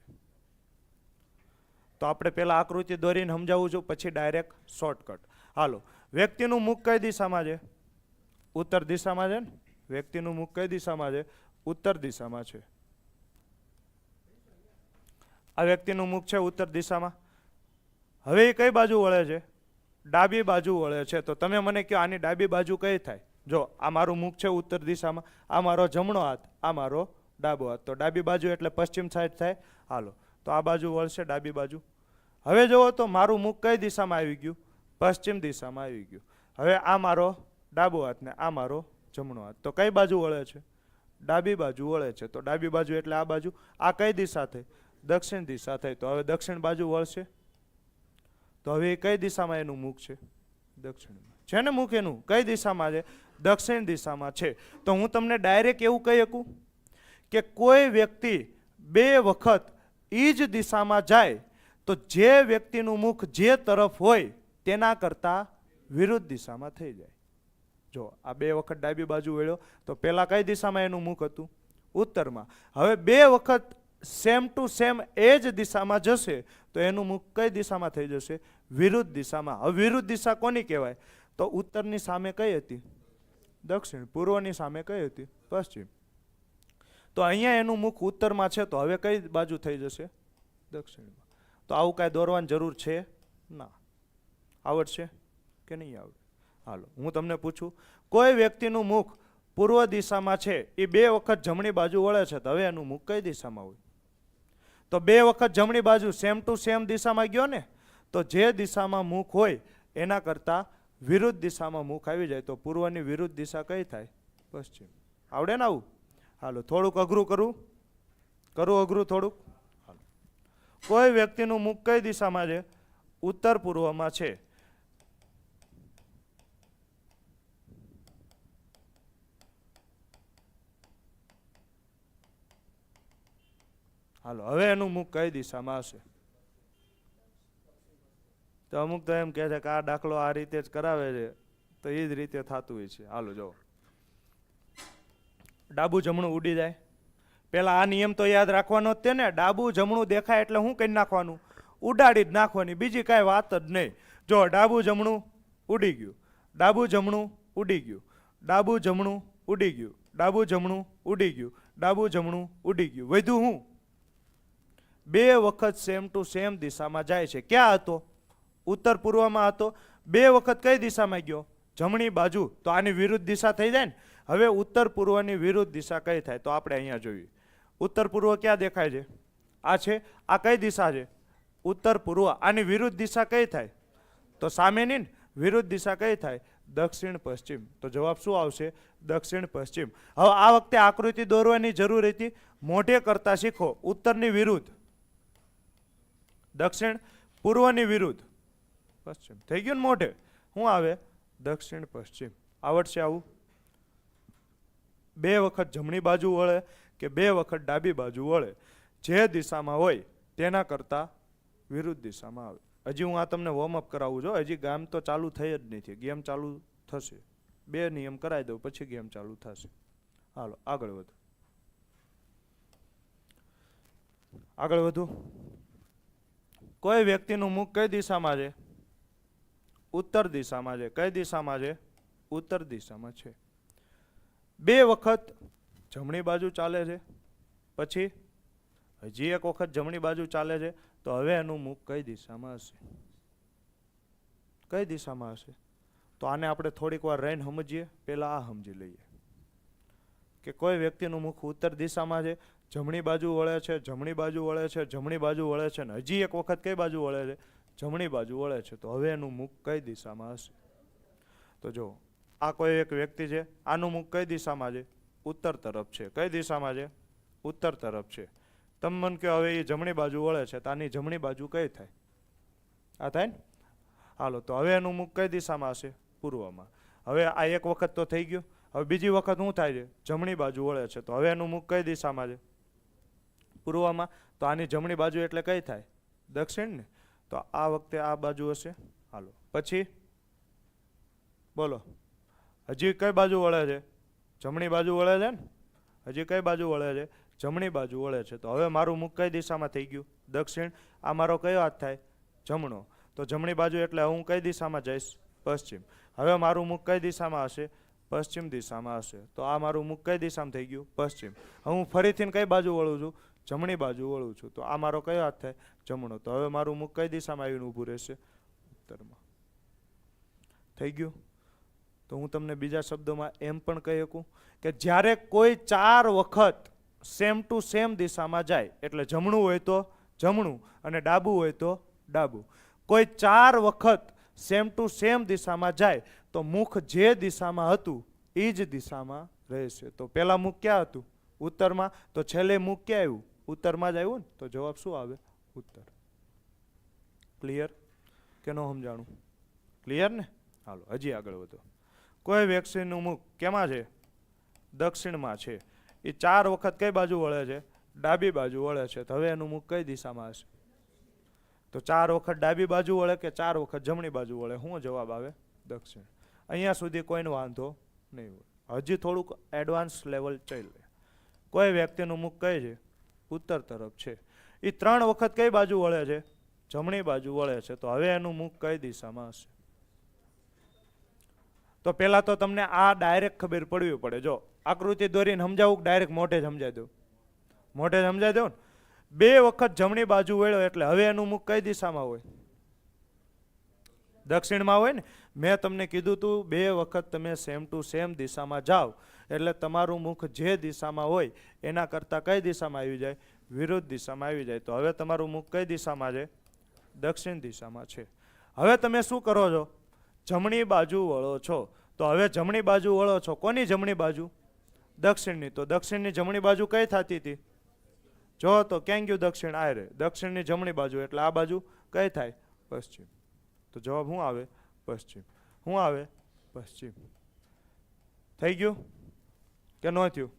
Speaker 1: તો આપણે પેલા આકૃતિ દોરીને સમજાવું છું, પછી ડાયરેક્ટ શોર્ટકટ. હાલો, વ્યક્તિનું મુખ કઈ દિશામાં છે? ઉત્તર દિશામાં છે ને. વ્યક્તિનું મુખ કઈ દિશામાં છે? ઉત્તર દિશામાં છે. આ વ્યક્તિનું મુખ છે ઉત્તર દિશામાં. હવે એ કઈ બાજુ વળે છે? ડાબી બાજુ વળે છે. તો તમે મને કહો આની ડાબી બાજુ કઈ થાય? જો આ મારું મુખ છે ઉત્તર દિશામાં, આ મારો જમણો હાથ, આ મારો ડાબો હાથ. તો ડાબી બાજુ એટલે પશ્ચિમ સાઈડ થાય. હાલો, તો આ બાજુ વળશે ડાબી બાજુ. હવે જુઓ તો મારું મુખ કઈ દિશામાં આવી ગયું? પશ્ચિમ દિશામાં આવી ગયું. હવે આ મારો ડાબો હાથ ને આ મારો જમણો હાથ. તો કઈ બાજુ વળે છે? ડાબી બાજુ વળે છે. તો ડાબી બાજુ એટલે આ બાજુ. આ કઈ દિશા થઈ? દક્ષિણ દિશા થઈ. તો હવે દક્ષિણ બાજુ વળશે. તો હવે કઈ દિશામાં એનું મુખ છે? દક્ષિણમાં છે ને મુખ એનું. કઈ દિશામાં છે? દક્ષિણ દિશામાં છે. તો હું તમને ડાયરેક્ટ એવું કહી શકું કે કોઈ વ્યક્તિ બે વખત એ જ દિશામાં જાય તો જે વ્યક્તિનું મુખ જે તરફ હોય તેના કરતાં વિરુદ્ધ દિશામાં થઈ જાય. જો આ બે વખત ડાબી બાજુ વળ્યો તો પેલા કઈ દિશામાં એનું મુખ હતું? ઉત્તરમાં. હવે બે વખત સેમ ટુ સેમ એ જ દિશામાં જશે તો એનું મુખ કઈ દિશામાં થઈ જશે? વિરુદ્ધ દિશામાં. હવે વિરુદ્ધ દિશા કોની કહેવાય? તો ઉત્તરની સામે કઈ હતી? દક્ષિણ. પૂર્વની સામે કઈ હતી? પશ્ચિમ. તો અહીંયા એનું મુખ ઉત્તરમાં છે તો હવે કઈ બાજુ થઈ જશે? દક્ષિણમાં. તો આવું કાંઈ દોરવાની જરૂર છે ના. આવડશે કે નહીં આવડે? હાલો, હું તમને પૂછું, કોઈ વ્યક્તિનું મુખ પૂર્વ દિશામાં છે, એ બે વખત જમણી બાજુ વળે છે, તો હવે એનું મુખ કઈ દિશામાં હોય? તો બે વખત જમણી બાજુ સેમ ટુ સેમ દિશામાં ગયો ને. તો જે દિશામાં મુખ હોય એના કરતાં વિરુદ્ધ દિશામાં મુખ આવી જાય તો પૂર્વની વિરુદ્ધ દિશા કઈ થાય? પશ્ચિમ. આવડે ને આવું? હાલો, થોડુંક અઘરું કરું અઘરું થોડુંક. હાલો, કોઈ વ્યક્તિનું મુખ કઈ દિશામાં છે? ઉત્તર પૂર્વમાં છે. હાલો, હવે એનું મુખ કઈ દિશામાં હશે? તો અમુક તો એમ કહે છે કે આ દાખલો આ રીતે જ કરાવે છે, તો એ જ રીતે થતું હોય છે. હાલો જો, ડાબું જમણું ઉડી જાય. પેલા આ નિયમ તો યાદ રાખવાનો જ તે ને. ડાબું જમણું દેખાય એટલે શું કરી નાખવાનું? ઉડાડી જ નાખવાની, બીજી કાંઈ વાત જ નહીં. જો ડાબું જમણું ઉડી ગયું, ડાબું જમણું ઉડી ગયું, ડાબું જમણું ઉડી ગયું, ડાબું જમણું ઉડી ગયું, ડાબું જમણું ઉડી ગયું. વધ્યું હું? બે વખત સેમ ટુ સેમ દિશામાં જાય છે. ક્યાં હતો? ઉત્તર પૂર્વમાં હતો. બે વખત કઈ દિશામાં ગયો? જમણી બાજુ. તો આની વિરુદ્ધ દિશા થઈ જાય ને. હવે ઉત્તર પૂર્વની વિરુદ્ધ દિશા કઈ થાય? તો આપણે અહીંયા જોઈએ. ઉત્તર પૂર્વ ક્યાં દેખાય છે? આ છે. આ કઈ દિશા છે? ઉત્તર પૂર્વ. આની વિરુદ્ધ દિશા કઈ થાય? તો સામેની વિરુદ્ધ દિશા કઈ થાય? દક્ષિણ પશ્ચિમ. તો જવાબ શું આવશે? દક્ષિણ પશ્ચિમ. હવે આ વખતે આકૃતિ દોરવાની જરૂર હતી. મોઢે કરતા શીખો. ઉત્તરની વિરુદ્ધ દક્ષિણ, પૂર્વની વિરુદ્ધ પશ્ચિમ. થઈ ગયું ને મોઢે? શું આવે? દક્ષિણ પશ્ચિમ. આવડશે આવું? બે વખત જમણી બાજુ વળે કે 2 વખત ડાબી બાજુ વળે, જે દિશામાં હોય તેના કરતાં વિરુદ્ધ દિશામાં આવે. હજી હું આ તમને વોર્મઅપ કરાવું છું, હજી ગેમ તો ચાલુ થઈ જ નથી, ગેમ ચાલુ થશે. 2 નિયમ કરાવી દઉં પછી ગેમ ચાલુ થશે. હાલો આગળ વધો, આગળ વધુ. કોઈ વ્યક્તિનું મુખ કઈ દિશામાં છે? ઉત્તર દિશામાં છે. કઈ દિશામાં છે? ઉત્તર દિશામાં છે. 2 વખત જમણી બાજુ ચાલે છે, પછી હજી 1 વખત જમણી બાજુ ચાલે છે, તો હવે એનું મુખ કઈ દિશામાં હશે? કઈ દિશામાં હશે? તો આને આપણે થોડીક વાર રહીને સમજીએ. પહેલા આ સમજી લઈએ કે કોઈ વ્યક્તિનું મુખ ઉત્તર દિશામાં છે, જમણી બાજુ વળે છે, જમણી બાજુ વળે છે, જમણી બાજુ વળે છે, ને હજી 1 વખત કઈ બાજુ વળે છે? જમણી બાજુ વળે છે. તો હવે એનું મુખ કઈ દિશામાં હશે? તો જો આ કોઈ એક વ્યક્તિ છે, આનું મુખ કઈ દિશામાં છે? ઉત્તર તરફ છે. કઈ દિશામાં છે? ઉત્તર તરફ છે. તમે મને કહો હવે એ જમણી બાજુ વળે છે, તો આની જમણી બાજુ કઈ થાય? આ થાય ને? હાલો, તો હવે એનું મુખ કઈ દિશામાં હશે? પૂર્વમાં. હવે આ 1 વખત તો થઈ ગયો. હવે બીજી વખત શું થાય છે? જમણી બાજુ વળે છે, તો હવે એનું મુખ કઈ દિશામાં છે? પૂર્વમાં. તો આની જમણી બાજુ એટલે કઈ થાય? દક્ષિણ ને. તો આ વખતે આ બાજુ હશે. હાલો પછી બોલો, હજી કઈ બાજુ વળે છે? જમણી બાજુ વળે છે ને. હજી કઈ બાજુ વળે છે? જમણી બાજુ વળે છે. તો હવે મારું મુખ કઈ દિશામાં થઈ ગયું? દક્ષિણ. આ મારો કયો હાથ થાય? જમણો. તો જમણી બાજુ એટલે હું કઈ દિશામાં જઈશ? પશ્ચિમ. હવે મારું મુખ કઈ દિશામાં હશે? પશ્ચિમ દિશામાં હશે. તો આ મારું મુખ કઈ દિશામાં થઈ ગયું? પશ્ચિમ. હું ફરીથી કઈ બાજુ વળું છું? જમણી બાજુ વળું છું. તો આ મારો કયો હાથ થાય? જમણો. તો હવે મારું મુખ કઈ દિશામાં આવીને ઊભું રહેશે? ઉત્તરમાં. થઈ ગયું? તો હું તમને બીજા શબ્દોમાં એમ પણ કહી શકું કે જ્યારે કોઈ 4 વખત સેમ ટુ સેમ દિશામાં જાય, એટલે જમણું હોય તો જમણું અને ડાબું હોય તો ડાબું. કોઈ 4 વખત સેમ ટુ સેમ દિશામાં જાય તો મુખ જે દિશામાં હતું એ જ દિશામાં રહેશે. તો પહેલા મુખ ક્યાં હતું? ઉત્તરમાં. તો છેલ્લે મુખ ક્યાં આવ્યું? ઉત્તરમાં જ આવ્યું ને. તો જવાબ શું આવે? ઉત્તર. ક્લિયર કે ન સમજાણું? ક્લિયર ને. હાલો હજી આગળ વધો. કોઈ વ્યક્તિનું મુખ કેમાં છે? દક્ષિણમાં છે. એ 4 વખત કઈ બાજુ વળે છે? ડાબી બાજુ વળે છે. તો હવે એનું મુખ કઈ દિશામાં હશે? તો 4 વખત ડાબી બાજુ વળે કે 4 વખત જમણી બાજુ વળે? શું જવાબ આવે? દક્ષિણ. અહીંયા સુધી કોઈનો વાંધો નહીં હોય. હજી થોડુંક એડવાન્સ લેવલ ચાલે. કોઈ વ્યક્તિનું મુખ કઈ છે? ઉત્તર તરફ છે. એ 3 વખત કઈ બાજુ વળે છે? જમણી બાજુ વળે છે. તો હવે એનું મુખ કઈ દિશામાં હશે? તો પહેલા તો તમને આ ડાયરેક્ટ ખબર પડવી પડે. જો આકૃતિ દોરીને સમજાવું કે ડાયરેક્ટ મોઢે જ સમજાવી દઉં? મોઢે જ સમજાવી દઉં ને. 2 વખત જમણી બાજુ વળ્યો એટલે હવે એનું મુખ કઈ દિશામાં હોય? દક્ષિણમાં હોય ને. મેં તમને કીધું તું 2 વખત તમે સેમ ટુ સેમ દિશામાં જાઓ એટલે તમારું મુખ જે દિશામાં હોય એના કરતાં કઈ દિશામાં આવી જાય? વિરુદ્ધ દિશામાં આવી જાય. તો હવે તમારું મુખ કઈ દિશામાં છે? દક્ષિણ દિશામાં છે. હવે તમે શું કરો છો? જમણી બાજુ વળો છો. તો હવે જમણી બાજુ વળો છો. કોની જમણી બાજુ? દક્ષિણની. તો દક્ષિણની જમણી બાજુ કઈ થતી હતી? જો તો ક્યાં ગયું દક્ષિણ? આ રે. દક્ષિણની જમણી બાજુ એટલે આ બાજુ કઈ થાય? પશ્ચિમ. તો જવાબ શું આવે? પશ્ચિમ. શું આવે? પશ્ચિમ. થઈ ગયું કે ન થયું?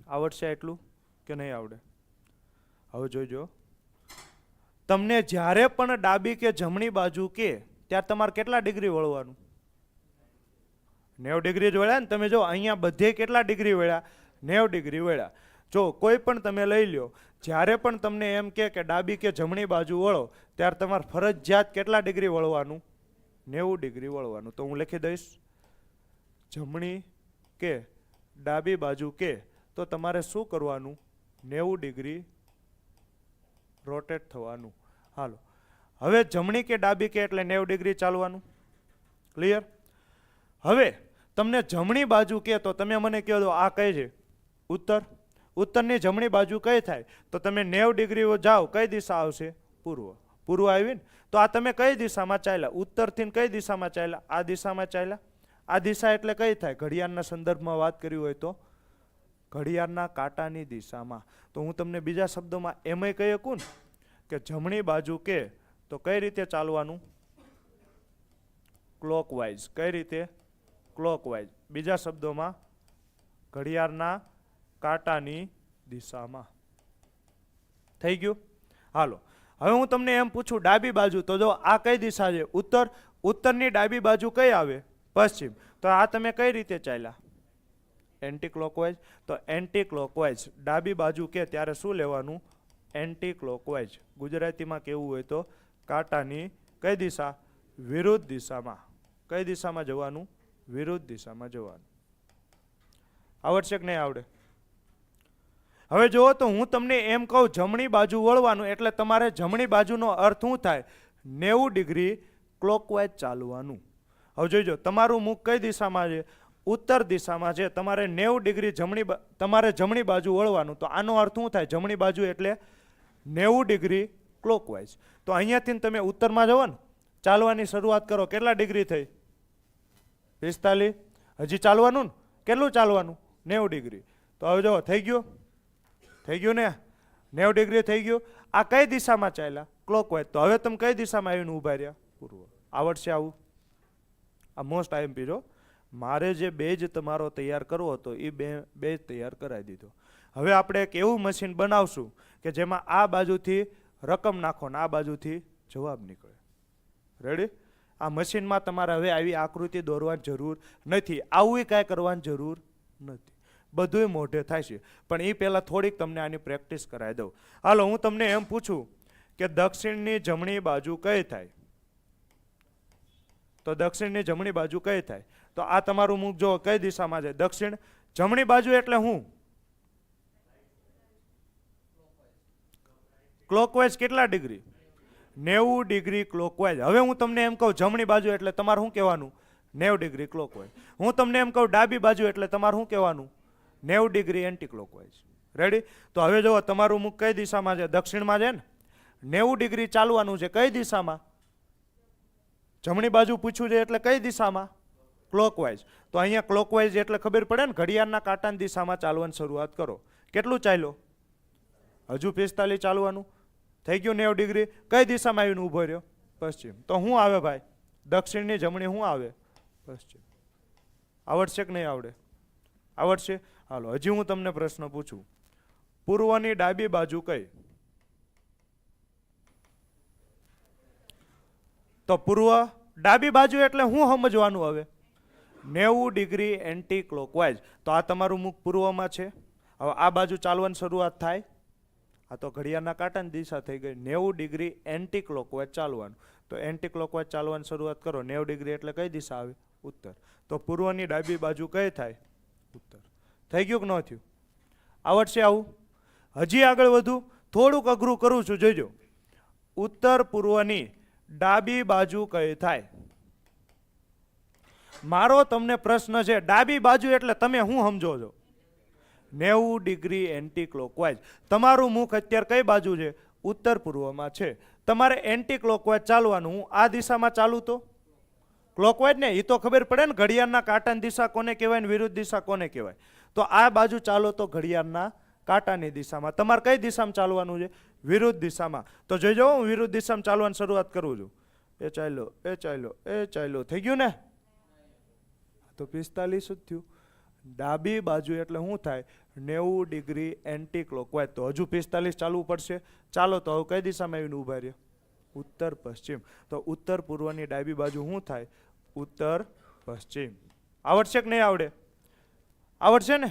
Speaker 1: આવડશે એટલું કે નહીં આવડે? હવે જોઈજો, તમને જ્યારે પણ ડાબી કે જમણી બાજુ કે ત્યારે તમારે કેટલા ડિગ્રી વળવાનું? 90 ડિગ્રી જ વળ્યા ને. તમે જો અહીંયા બધે કેટલા ડિગ્રી વળ્યા? 90 ડિગ્રી વળ્યા. જો કોઈ પણ તમે લઈ લ્યો, જ્યારે પણ તમને એમ કે ડાબી કે જમણી બાજુ વળો ત્યારે તમારે ફરજિયાત કેટલા ડિગ્રી વળવાનું? 90 ડિગ્રી વળવાનું. તો હું લખી દઈશ જમણી કે ડાબી બાજુ કે તો તમારે શું કરવાનું? 90 ડિગ્રી રોટેટ થવાનું. હાલો હવે જમણી કે ડાબી કે એટલે 90 ડિગ્રી ચાલવાનું. ક્લિયર? હવે તમને જમણી બાજુ કે તો તમે મને કહો દો આ કઈ છે? ઉત્તર. ઉત્તરની જમણી બાજુ કઈ થાય? તો તમે 90 ડિગ્રી જાઓ કઈ દિશા આવશે? પૂર્વ. પૂર્વ આવી ને. તો આ તમે કઈ દિશામાં ચાલ્યા? ઉત્તરથી કઈ દિશામાં ચાલ્યા? આ દિશામાં ચાલ્યા. આ દિશા એટલે કઈ થાય? ઘડિયાળના સંદર્ભમાં વાત કરી હોય તો ઘડિયાળના કાંટાની દિશામાં. તો હું તમને બીજા શબ્દોમાં એમય કહી શકું ને કે જમણી બાજુ કે તો કઈ રીતે ચાલવાનું? ક્લોકવાઇઝ. કઈ રીતે? ક્લોકવાઇઝ. બીજા શબ્દોમાં ઘડિયાળના કાંટાની દિશામાં. થઈ ગયું? હાલો, હવે હું તમને એમ પૂછું ડાબી બાજુ, તો જો આ કઈ દિશા છે? ઉત્તર. ઉત્તરની ડાબી બાજુ કઈ આવે? પશ્ચિમ. તો આ તમે કઈ રીતે ચાલ્યા? Anti clockwise. તો એન્ટી ક્લોકવાઇઝ ડાબી બાજુ કે ત્યારે શું લેવાનું? Anti clockwise. ગુજરાતીમાં કેવું હોય તો કાંટાની કઈ દિશા? વિરુદ્ધ દિશામાં. કઈ દિશામાં જવાનું? વિરુદ્ધ દિશામાં જવાનું. આવડશે કે નહીં આવડે? હવે જુઓ તો હું તમને એમ કહું જમણી બાજુ વળવાનું, એટલે તમારે જમણી બાજુનો અર્થ શું થાય? 90 ડિગ્રી ક્લોકવાઇઝ ચાલવાનું. હવે જોઈજો, તમારું મુખ કઈ દિશામાં છે? ઉત્તર દિશામાં છે. તમારે 90 ડિગ્રી તમારે જમણી બાજુ વળવાનું. તો આનો અર્થ શું થાય? જમણી બાજુ એટલે 90 ડિગ્રી ક્લોકવાઇઝ. તો અહીંયાથી તમે ઉત્તરમાં જાઓ ને, ચાલવાની શરૂઆત કરો. કેટલા ડિગ્રી થઈ? 45. હજી ચાલવાનું ને? કેટલું ચાલવાનું? 90 ડિગ્રી. તો હવે જો થઈ ગયું? થઈ ગયું ને? 90 ડિગ્રી થઈ ગયું. આ કઈ દિશામાં ચાલ્યા? ક્લોકવાઇઝ. તો હવે તમે કઈ દિશામાં આવીને ઊભા રહ્યા? પૂર્વ. આવડશે આવું? આ મોસ્ટ આઈએમપી જો. મારે જે બેજ તમારો તૈયાર કરવો હતો એ બેજ તૈયાર કરાવી દીધો. હવે આપણે એક એવું મશીન બનાવશું કે જેમાં આ બાજુથી રકમ નાખો ને આ બાજુથી જવાબ નીકળે. રેડી? આ મશીનમાં તમારે હવે આવી આકૃતિ દોરવાની જરૂર નથી. આવું કાંઈ કરવાની જરૂર નથી. બધું મોઢે થાય છે. પણ એ પહેલાં થોડીક તમને આની પ્રેક્ટિસ કરાવી દઉં. હાલો, હું તમને એમ પૂછું કે દક્ષિણની જમણી બાજુ કઈ થાય? તો દક્ષિણની જમણી બાજુ કઈ થાય? તો આ તમારું મુખ જો કઈ દિશામાં છે? દક્ષિણ. જમણી બાજુ એટલે હું? ક્લોકવાઇઝ. કેટલા ડિગ્રી? 90 degree clockwise. હવે હું તમને એમ કહું જમણી બાજુ એટલે તમારે શું કહેવાનું? 90 ડિગ્રી ક્લોકવાઇઝ. હું તમને એમ કહું ડાબી બાજુ એટલે તમારે શું કહેવાનું? 90 ડિગ્રી એન્ટી ક્લોકવાઇઝ. રેડી? તો હવે જુઓ, તમારું મુખ કઈ દિશામાં છે? દક્ષિણમાં છે ને? 90 ડિગ્રી ચાલવાનું છે. કઈ દિશામાં? જમણી બાજુ પૂછ્યું છે એટલે કઈ દિશામાં? ક્લોકવાઇઝ. તો અહીંયા ક્લોકવાઇઝ એટલે ખબર પડે ને, ઘડિયાળના કાંટાની દિશામાં ચાલવાની શરૂઆત કરો. કેટલું ચાલ્યો? હજુ 45 ચાલવાનું. થઈ ગયું 90 ડિગ્રી. કઈ દિશામાં આવીને ઊભો રહ્યો? પશ્ચિમ. તો શું આવે ભાઈ? દક્ષિણની જમણી શું આવે? પશ્ચિમ. આવડશે કે નહીં આવડે? આવડશે? હાલો, હજી હું તમને પ્રશ્ન પૂછું. પૂર્વની ડાબી બાજુ કઈ? તો પૂર્વ ડાબી બાજુ એટલે શું સમજવાનું હવે? 90 ડિગ્રી એન્ટી ક્લોકવાઇઝ. તો આ તમારું મુખ પૂર્વમાં છે. હવે આ બાજુ ચાલવાની શરૂઆત થાય. આ તો ઘડિયાળના કાંટાની દિશા થઈ ગઈ. 90 ડિગ્રી એન્ટી ક્લોકવાઇઝ ચાલવાનું. તો એન્ટી ક્લોકવાઇઝ ચાલવાની શરૂઆત કરો. 90 ડિગ્રી એટલે કઈ દિશા આવે? ઉત્તર. તો પૂર્વની ડાબી બાજુ કઈ થાય? ઉત્તર. થઈ ગયું કે ન થયું? આવડશે આવું? હજી આગળ વધુ, થોડુંક અઘરું કરું છું, જોઈજો. ઉત્તર પૂર્વની ડાબી બાજુ કઈ થાય? મારો તમને પ્રશ્ન છે, ડાબી બાજુ એટલે તમે શું સમજો છો? 90 ડિગ્રી એન્ટી ક્લોકવાઇઝ. તમારું મુખ અત્યારે કઈ બાજુ છે? ઉત્તર પૂર્વમાં છે. તમારે એન્ટી ક્લોકવાઇઝ ચાલવાનું. હું આ દિશામાં ચાલું તો ક્લોકવાઇઝ ને? એ તો ખબર પડે ને ઘડિયાળના કાંટાની દિશા કોને કહેવાય ને વિરુદ્ધ દિશા કોને કહેવાય. તો આ બાજુ ચાલો તો ઘડિયાળના કાંટાની દિશામાં. તમારે કઈ દિશામાં ચાલવાનું છે? વિરુદ્ધ દિશામાં. તો જોઈજો, હું વિરુદ્ધ દિશામાં ચાલવાની શરૂઆત કરું છું. એ ચાલ્યો, એ ચાલ્યો, એ ચાલ્યો. થઈ ગયું ને? તો 45 જ થયું. ડાબી બાજુ એટલે શું થાય? 90 ડિગ્રી એન્ટી ક્લોકવાઇઝ. તો હજુ 45 ચાલવું પડશે. ચાલો, તો હવે કઈ દિશામાં આવીને ઊભા રહ્યા? ઉત્તર પશ્ચિમ. તો ઉત્તર પૂર્વની ડાબી બાજુ શું થાય? ઉત્તર પશ્ચિમ. આવડશે કે નહીં આવડે? આવડશે ને?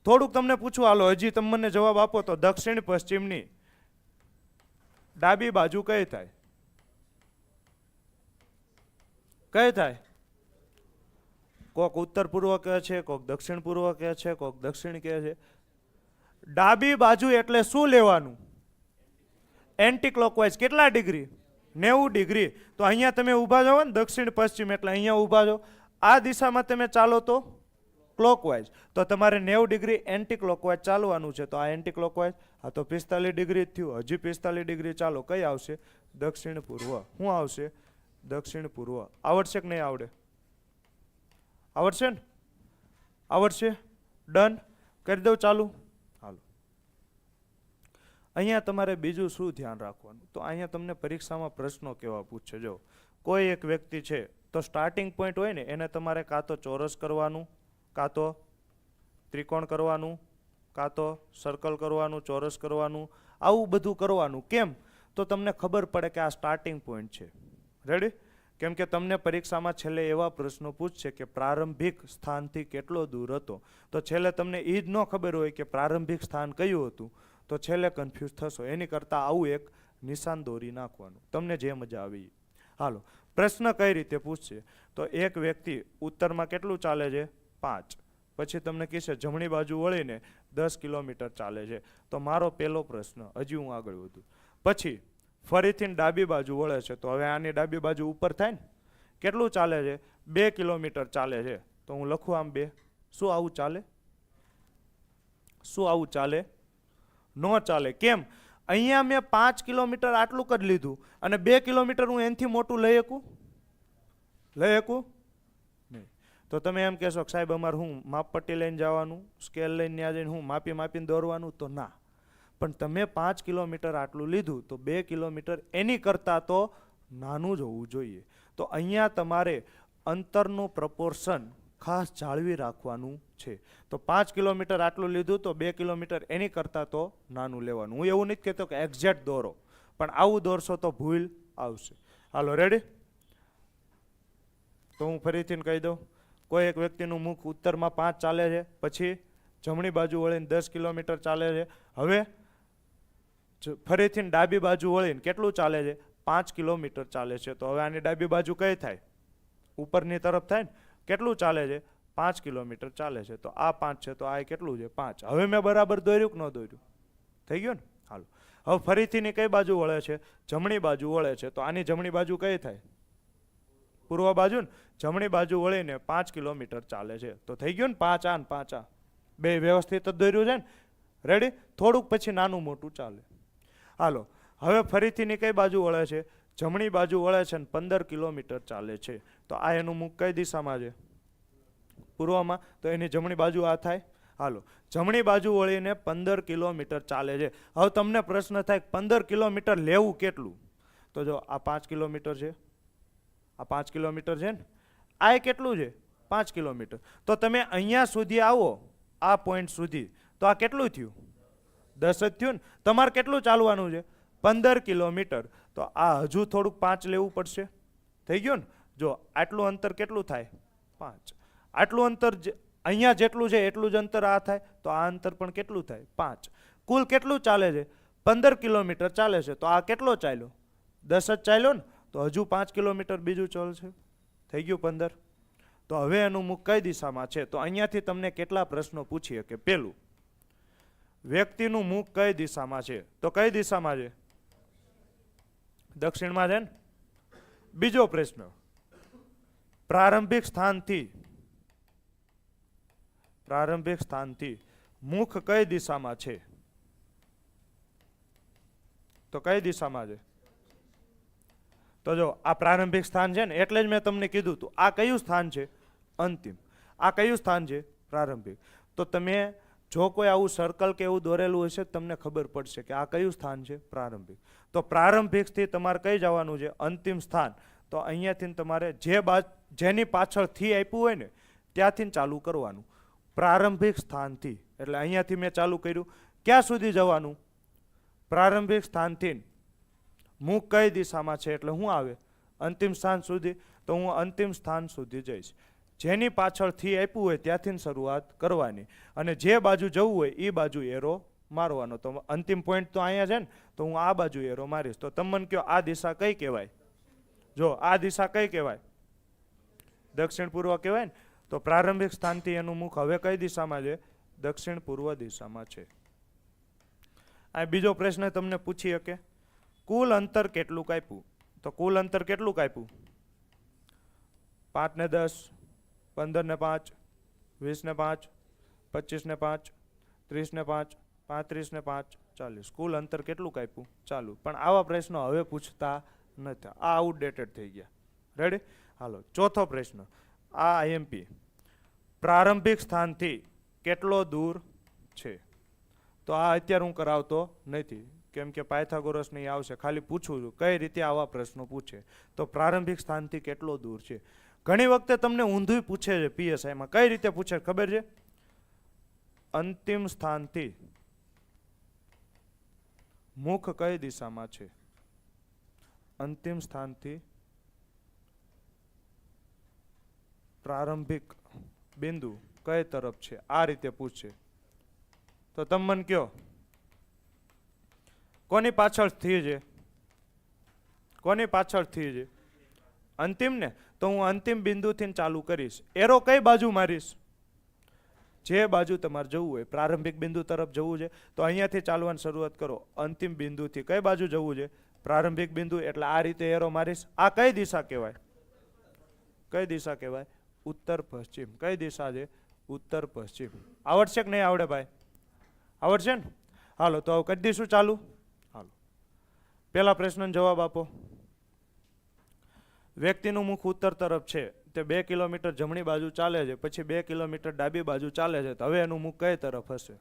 Speaker 1: થોડુંક તમને પૂછું, હાલો હજી તમે મને જવાબ આપો તો દક્ષિણ પશ્ચિમની ડાબી બાજુ કઈ થાય? કઈ થાય? કોક ઉત્તર પૂર્વ કહે છે, કોક દક્ષિણ પૂર્વ કહે છે, કોક દક્ષિણ કહે છે. ડાબી બાજુ એટલે શું લેવાનું? Anti clockwise. કેટલા ડિગ્રી? 90 ડિગ્રી. તો અહીંયા તમે ઊભા જાઓ ને દક્ષિણ પશ્ચિમ એટલે અહીંયા ઊભા જાઓ. આ દિશામાં તમે ચાલો તો ક્લોકવાઇઝ. તો તમારે 90 ડિગ્રી એન્ટી ક્લોકવાઇઝ ચાલવાનું છે. તો આ એન્ટી ક્લોકવાઇઝ. આ તો 45 ડિગ્રી થયું. હજી 45 ડિગ્રી ચાલો. કઈ આવશે? દક્ષિણ પૂર્વ. શું આવશે? દક્ષિણ પૂર્વ. આવડશે કે નહીં આવડે? આવડશે ને? આવડશે? ડન કરી દઉં ચાલુ? હાલો, અહીંયા તમારે બીજું શું ધ્યાન રાખવાનું? તો અહીંયા તમને પરીક્ષામાં પ્રશ્નો કેવા પૂછે. જો કોઈ એક વ્યક્તિ છે તો સ્ટાર્ટિંગ પોઈન્ટ હોય ને એને તમારે કાં તો ચોરસ કરવાનું, કાં તો ત્રિકોણ કરવાનું, કાં તો સર્કલ કરવાનું, ચોરસ કરવાનું, આવું બધું કરવાનું. કેમ? તો તમને ખબર પડે કે આ સ્ટાર્ટિંગ પોઈન્ટ છે. રેડી? કેમ કે તમને પરીક્ષામાં છેલ્લે એવા પ્રશ્નો પૂછશે કે પ્રારંભિક સ્થાનથી કેટલો દૂર હતો. તો છેલ્લે તમને એ જ ન ખબર હોય કે પ્રારંભિક સ્થાન કયું હતું, તો છેલ્લે કન્ફ્યુઝ થશો. એની કરતાં આવું એક નિશાન દોરી નાખવાનું, તમને જે મજા આવી. હાલો, પ્રશ્ન કઈ રીતે પૂછશે? તો એક વ્યક્તિ ઉત્તરમાં કેટલું ચાલે છે? 5. પછી તમને કહેશે જમણી બાજુ વળીને 10 કિલોમીટર ચાલે છે. તો મારો પહેલો પ્રશ્ન, હજી હું આગળ વધું. પછી ફરીથી ડાબી બાજુ વળે છે, તો હવે આની ડાબી બાજુ ઉપર થાય ને, કેટલું ચાલે છે? 2 કિલોમીટર ચાલે છે. તો હું લખું આમ 2. શું આવું ચાલે? શું આવું ચાલે? ન ચાલે. કેમ? અહીંયા મેં 5 કિલોમીટર આટલું જ લીધું અને 2 કિલોમીટર હું એનાથી મોટું લઈ શકું? લઈ શકું નહીં. તો તમે એમ કહેશો કે સાહેબ અમારે હું માપપટ્ટી લઈને જવાનું, સ્કેલ લઈને ત્યાં જઈને હું માપીને દોરવાનું? તો ના. પણ તમે 5 કિલોમીટર આટલું લીધું તો 2 કિલોમીટર એની કરતાં તો નાનું જ હોવું જોઈએ. તો અહીંયા તમારે અંતરનું પ્રપોર્શન ખાસ જાળવી રાખવાનું છે. તો 5 કિલોમીટર આટલું લીધું તો 2 કિલોમીટર એની કરતાં તો નાનું લેવાનું. હું એવું નથી કહેતો કે એક્ઝેક્ટ દોરો, પણ આવું દોરશો તો ભૂલ આવશે. હાલો, રેડી? તો હું ફરીથી કહી દઉં. કોઈ એક વ્યક્તિનું મુખ ઉત્તરમાં 5 ચાલે છે, પછી જમણી બાજુ વળીને 10 કિલોમીટર ચાલે છે. હવે ફરીથી ડાબી બાજુ વળીને કેટલું ચાલે છે? 5 કિલોમીટર ચાલે છે. તો હવે આની ડાબી બાજુ કઈ થાય? ઉપરની તરફ થાય ને. કેટલું ચાલે છે? 5 કિલોમીટર ચાલે છે. તો આ 5 છે, તો આ કેટલું છે? 5. હવે મેં બરાબર દોર્યું કે ન દોર્યું? થઈ ગયું ને? હાલો, હવે ફરીથી કઈ બાજુ વળે છે? જમણી બાજુ વળે છે. તો આની જમણી બાજુ કઈ થાય? પૂર્વ બાજુ ને. જમણી બાજુ વળીને 5 કિલોમીટર ચાલે છે. તો થઈ ગયું ને? 5 આ ને 5 આ, બે વ્યવસ્થિત જ દોર્યું છે ને. રેડી? થોડુંક પછી નાનું મોટું ચાલે. હાલો, હવે ફરીથી કઈ બાજુ વળે છે? જમણી બાજુ વળે છે ને 15 કિલોમીટર ચાલે છે. તો આ એનું મુખ કઈ દિશામાં છે? પૂર્વમાં. તો એની જમણી બાજુ આ થાય. હાલો, જમણી બાજુ વળીને 15 કિલોમીટર ચાલે છે. હવે તમને પ્રશ્ન થાય 15 કિલોમીટર લેવું કેટલું? તો જો આ 5 કિલોમીટર છે, આ 5 કિલોમીટર છે ને, આ કેટલું છે? 5 કિલોમીટર. તો તમે અહીંયા સુધી આવો, આ પોઈન્ટ સુધી, તો આ કેટલું થયું? 10 જ થયું ને. તમારે કેટલું ચાલવાનું છે? 15 કિલોમીટર. તો આ હજુ થોડુંક 5 લેવું પડશે. થઈ ગયું ને? જો આટલું અંતર કેટલું થાય? 5. આટલું અંતર અહીંયા જેટલું છે એટલું જ અંતર આ થાય. તો આ અંતર પણ કેટલું થાય? 5. કુલ કેટલું ચાલે છે? 15 કિલોમીટર ચાલે છે. તો આ કેટલો ચાલ્યો? 10 જ ચાલ્યો ને. તો હજુ 5 કિલોમીટર બીજું ચાલશે. થઈ ગયું 15. તો હવે એનું મુખ કઈ દિશામાં છે? તો અહીંયાથી તમને કેટલા પ્રશ્નો પૂછી શકે. પેલું, વ્યક્તિનું મુખ કઈ દિશામાં છે? તો કઈ દિશામાં છે? દક્ષિણમાં છે ને. બીજો પ્રશ્ન, પ્રારંભિક સ્થાનથી મુખ કઈ દિશામાં છે? તો કઈ દિશામાં છે? તો જો આ પ્રારંભિક સ્થાન છે ને, એટલે જ મેં તમને કીધું હતું આ કયું સ્થાન છે? અંતિમ. આ કયું સ્થાન છે? પ્રારંભિક. તો તમે જો કોઈ આવું સર્કલ કે એવું દોરેલું હશે તમને ખબર પડશે કે આ કયું સ્થાન છે? પ્રારંભિક. તો પ્રારંભિકથી તમારે કઈ જવાનું છે? અંતિમ સ્થાન. તો અહીંયાથી તમારે જેની પાછળ થી આપ્યું હોય ને ત્યાંથી ચાલુ કરવાનું. પ્રારંભિક સ્થાનથી, એટલે અહીંયાથી મેં ચાલુ કર્યું. ક્યાં સુધી જવાનું? પ્રારંભિક સ્થાનથી મુખ કઈ દિશામાં છે એટલે હું આવે? અંતિમ સ્થાન સુધી. તો હું અંતિમ સ્થાન સુધી જઈશ. જેની પાછળથી આપ્યું હોય ત્યાંથી શરૂઆત કરવાની, અને જે બાજુ જવું હોય એ બાજુ એરો મારવાનો. તો અંતિમ પોઈન્ટ તો અહીંયા છે ને, તો હું આ બાજુ એરો મારીશ. તો તમે મને કહો આ દિશા કઈ કહેવાય? જો આ દિશા કઈ કહેવાય? દક્ષિણ પૂર્વ કહેવાય ને. તો પ્રારંભિક સ્થાનથી એનું મુખ હવે કઈ દિશામાં છે? દક્ષિણ પૂર્વ દિશામાં છે. આ બીજો પ્રશ્ન તમને પૂછી શકે, કુલ અંતર કેટલું કાપ્યું? તો કુલ અંતર કેટલું કાપ્યું? 5 ને 10, 15 ને 5, 20 ને 5, 25 ને 5, 30 ને 5, 35 ને 5, 40. કુલ અંતર કેટલું કાપ્યું? ચાલુ. પણ આવા પ્રશ્નો હવે પૂછતા નથી, આ આઉટડેટેડ થઈ ગયા. રેડી? હાલો, ચોથો પ્રશ્ન, આ આઈએમપી, પ્રારંભિક સ્થાનથી કેટલો દૂર છે? તો આ અત્યારે હું કરાવતો નથી, કેમ કે પાયથાગોરસ નહીં આવશે. ખાલી પૂછું છું કઈ રીતે આવા પ્રશ્નો પૂછે. તો પ્રારંભિક સ્થાનથી કેટલો દૂર છે? ઘણી વખતે તમને ઊંધું પૂછે છે પીએસઆઈમાં. કઈ રીતે પૂછે ખબર છે? અંતિમ સ્થાનથી મુખ કઈ દિશામાં છે? અંતિમ સ્થાનથી પ્રારંભિક બિંદુ કઈ તરફ છે? આ રીતે પૂછે તો તમે મને કયો કોની પાછળથી છે? કોની પાછળથી છે? અંતિમ ને. તો હું અંતિમ બિંદુથી ચાલુ કરીશ. એરો કઈ બાજુ મારીશ? જે બાજુ તમારે જવું હોય. પ્રારંભિક બિંદુ તરફ જવું છે તો અહીંયાથી ચાલવાની શરૂઆત કરો. અંતિમ બિંદુથી કઈ બાજુ જવું છે? પ્રારંભિક બિંદુ. એટલે આ રીતે એરો મારીશ. આ કઈ દિશા કહેવાય? કઈ દિશા કહેવાય? ઉત્તર પશ્ચિમ. કઈ દિશા છે? ઉત્તર પશ્ચિમ. આવડશે કે નહીં આવડે ભાઈ? આવડશે ને? હાલો તો હવે કરી દઈશું ચાલુ. હાલો પેલા પ્રશ્નનો જવાબ આપો. વ્યક્તિનું મુખ ઉત્તર તરફ છે. તે 2 કિલોમીટર જમણી બાજુ ચાલે છે, પછી 2 કિલોમીટર ડાબી બાજુ ચાલે છે. તો હવે એનું મુખ કઈ તરફ હશે?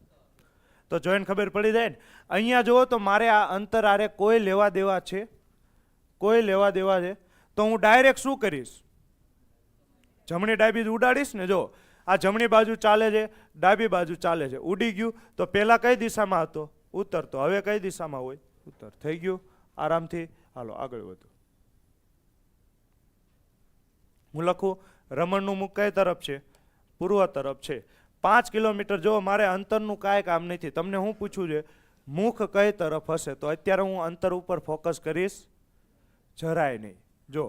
Speaker 1: તો જોઈને ખબર પડી જાય ને. અહીંયા જુઓ તો મારે આ અંતર આરે કોઈ લેવા દેવા છે? કોઈ લેવા દેવા છે? તો હું ડાયરેક્ટ શું કરીશ? જમણી ડાબી ઉડાડીશ ને. જો આ જમણી બાજુ ચાલે છે, ડાબી બાજુ ચાલે છે. ઉડી ગયું તો પહેલા કઈ દિશામાં હતો? ઉત્તર. તો હવે કઈ દિશામાં હોય? ઉત્તર. થઈ ગયું આરામથી. હાલો આગળ વધો. હું લખું રમણનું મુખ કઈ તરફ છે? પૂર્વ તરફ છે. 5 કિલોમીટર જો મારે અંતરનું કાંઈ કામ નથી. તમને હું પૂછું છે મુખ કઈ તરફ હશે? તો અત્યારે હું અંતર ઉપર ફોકસ કરીશ જરાય નહીં. જો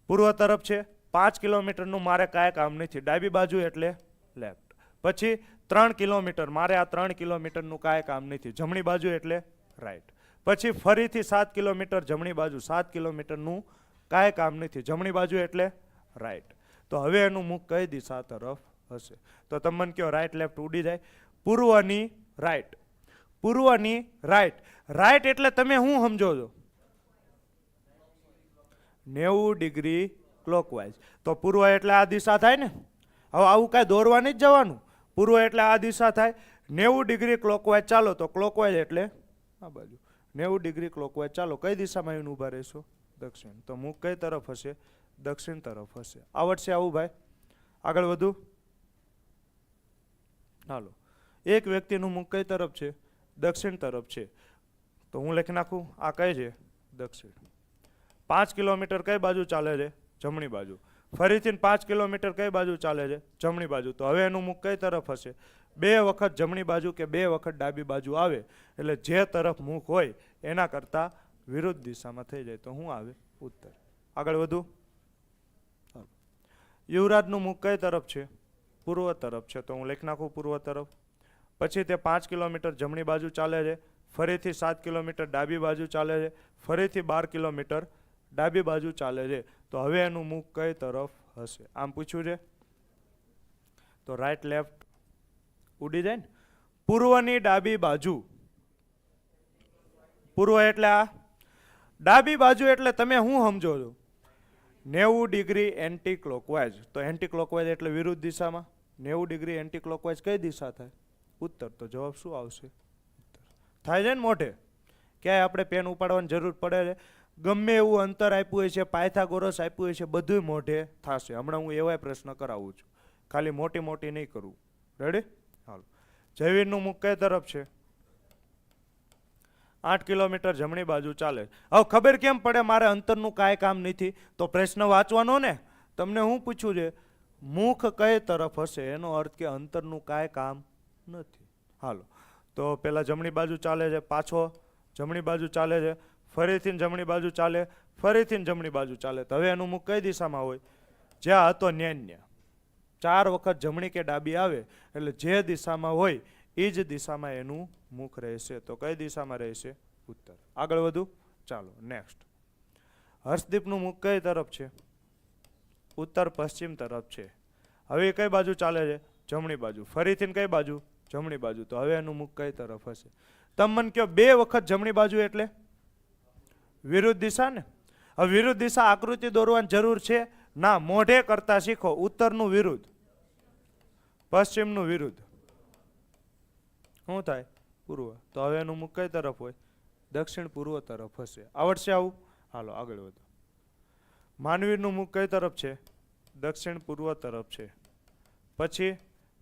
Speaker 1: પૂર્વ તરફ છે, 5 કિલોમીટરનું મારે કાંઈ કામ નથી. ડાબી બાજુ એટલે લેફ્ટ. પછી 3 કિલોમીટર મારે આ 3 કિલોમીટરનું કાંઈ કામ નથી. જમણી બાજુ એટલે રાઈટ. પછી ફરીથી 7 કિલોમીટર જમણી બાજુ. 7 કિલોમીટરનું કાંઈ કામ નથી. જમણી બાજુ એટલે રાઈટ. તો હવે એનું મુખ કઈ દિશા તરફ હશે? તો તમે મને કહો રાઈટ લેફ્ટ ઉડી જાય. પૂર્વની રાઈટ. પૂર્વની રાઈટ. રાઈટ એટલે તમે શું સમજો છો? 90 ડિગ્રી ક્લોકવાઇઝ. તો પૂર્વ એટલે આ દિશા થાય ને. હવે આવું કાંઈ દોરવા નહીં જ જવાનું. પૂર્વ એટલે આ દિશા થાય. 90 ડિગ્રી ક્લોકવાઇઝ ચાલો. તો ક્લોકવાઇઝ એટલે આ બાજુ. 90 ડિગ્રી ક્લોકવાઇઝ ચાલો. કઈ દિશામાં આવીને ઊભા રહેશો? દક્ષિણ. તો મુખ કઈ તરફ હશે? દક્ષિણ તરફ હશે. આવડશે આવું ભાઈ? આગળ વધુ. હાલો. એક વ્યક્તિનું મુખ કઈ તરફ છે? દક્ષિણ તરફ છે. તો હું લખી નાખું આ કઈ છે? દક્ષિણ. 5 કિલોમીટર કઈ બાજુ ચાલે છે? જમણી બાજુ. ફરીથી 5 કિલોમીટર કઈ બાજુ ચાલે છે? જમણી બાજુ. તો હવે એનું મુખ કઈ તરફ હશે? 2 વખત જમણી બાજુ કે 2 વખત ડાબી બાજુ આવે એટલે જે તરફ મુખ હોય એના કરતાં વિરુદ્ધ દિશામાં થઈ જાય. તો શું આવે? ઉત્તર. આગળ વધુ. યુવરાજનું મુખ કઈ તરફ છે? પૂર્વ તરફ છે. તો હું લખી નાખું પૂર્વ તરફ. પછી તે 5 કિલોમીટર જમણી બાજુ ચાલે છે. ફરીથી 7 કિલોમીટર ડાબી બાજુ ચાલે છે. ફરીથી 12 કિલોમીટર ડાબી બાજુ ચાલે છે. તો હવે એનું મુખ કઈ તરફ હશે? આમ પૂછ્યું છે તો રાઈટ લેફ્ટ ઉડી જાય ને. પૂર્વની ડાબી બાજુ. પૂર્વ એટલે આ. ડાબી બાજુ એટલે તમે શું સમજો છો? 90 ડિગ્રી એન્ટી ક્લોકવાઇઝ. તો એન્ટી ક્લોકવાઇઝ એટલે વિરુદ્ધ દિશામાં. 90 ડિગ્રી એન્ટી ક્લોકવાઇઝ કઈ દિશા થાય? ઉત્તર. તો જવાબ શું આવશે? ઉત્તર. થાય છે ને મોઢે? ક્યાંય આપણે પેન ઉપાડવાની જરૂર પડે છે? ગમે એવું અંતર આપ્યું હોય છે, પાયથાગોરસ આપ્યું હોય છે, બધું મોઢે થશે. હમણાં હું એવા પ્રશ્ન કરાવું છું. ખાલી મોટી મોટી નહીં કરવું. રેડી? હાલો. જયવીરનું મુખ કઈ તરફ છે? 8 કિલોમીટર જમણી બાજુ ચાલે. હવે ખબર કેમ પડે મારે અંતરનું કાંઈ કામ નથી? તો પ્રશ્ન વાંચવાનો ને. તમને હું પૂછ્યું છે મુખ કઈ તરફ હશે? એનો અર્થ કે અંતરનું કાંઈ કામ નથી. હાલો. તો પેલા જમણી બાજુ ચાલે છે, પાછો જમણી બાજુ ચાલે છે, ફરીથી જમણી બાજુ ચાલે, ફરીથી જમણી બાજુ ચાલે. તો હવે એનું મુખ કઈ દિશામાં હોય? જ્યાં હતો ન્યા. 4 વખત જમણી કે ડાબી આવે એટલે જે દિશામાં હોય એ જ દિશામાં એનું મુખ રહેશે. તો કઈ દિશામાં રહેશે? ઉત્તર. આગળ વધુ. ચાલો નેક્સ્ટ. હર્ષદીપનું મુખ કઈ તરફ છે? ઉત્તર પશ્ચિમ તરફ છે. હવે કઈ બાજુ ચાલે છે? જમણી બાજુ. ફરીથી કઈ બાજુ? જમણી બાજુ. તો હવે એનું મુખ કઈ તરફ હશે? તમે મને કહો 2 વખત જમણી બાજુ એટલે વિરુદ્ધ દિશા ને. હવે વિરુદ્ધ દિશા આકૃતિ દોરવાની જરૂર છે ના. મોઢે કરતા શીખો. ઉત્તરનું વિરુદ્ધ, પશ્ચિમનું વિરુદ્ધ. શું થાય? પૂર્વ. તો હવે એનું મુખ કઈ તરફ હોય? દક્ષિણ પૂર્વ તરફ હશે. આવડશે આવું? હાલો આગળ વધો. માનવીનું મુખ કઈ તરફ છે? દક્ષિણ પૂર્વ તરફ છે. પછી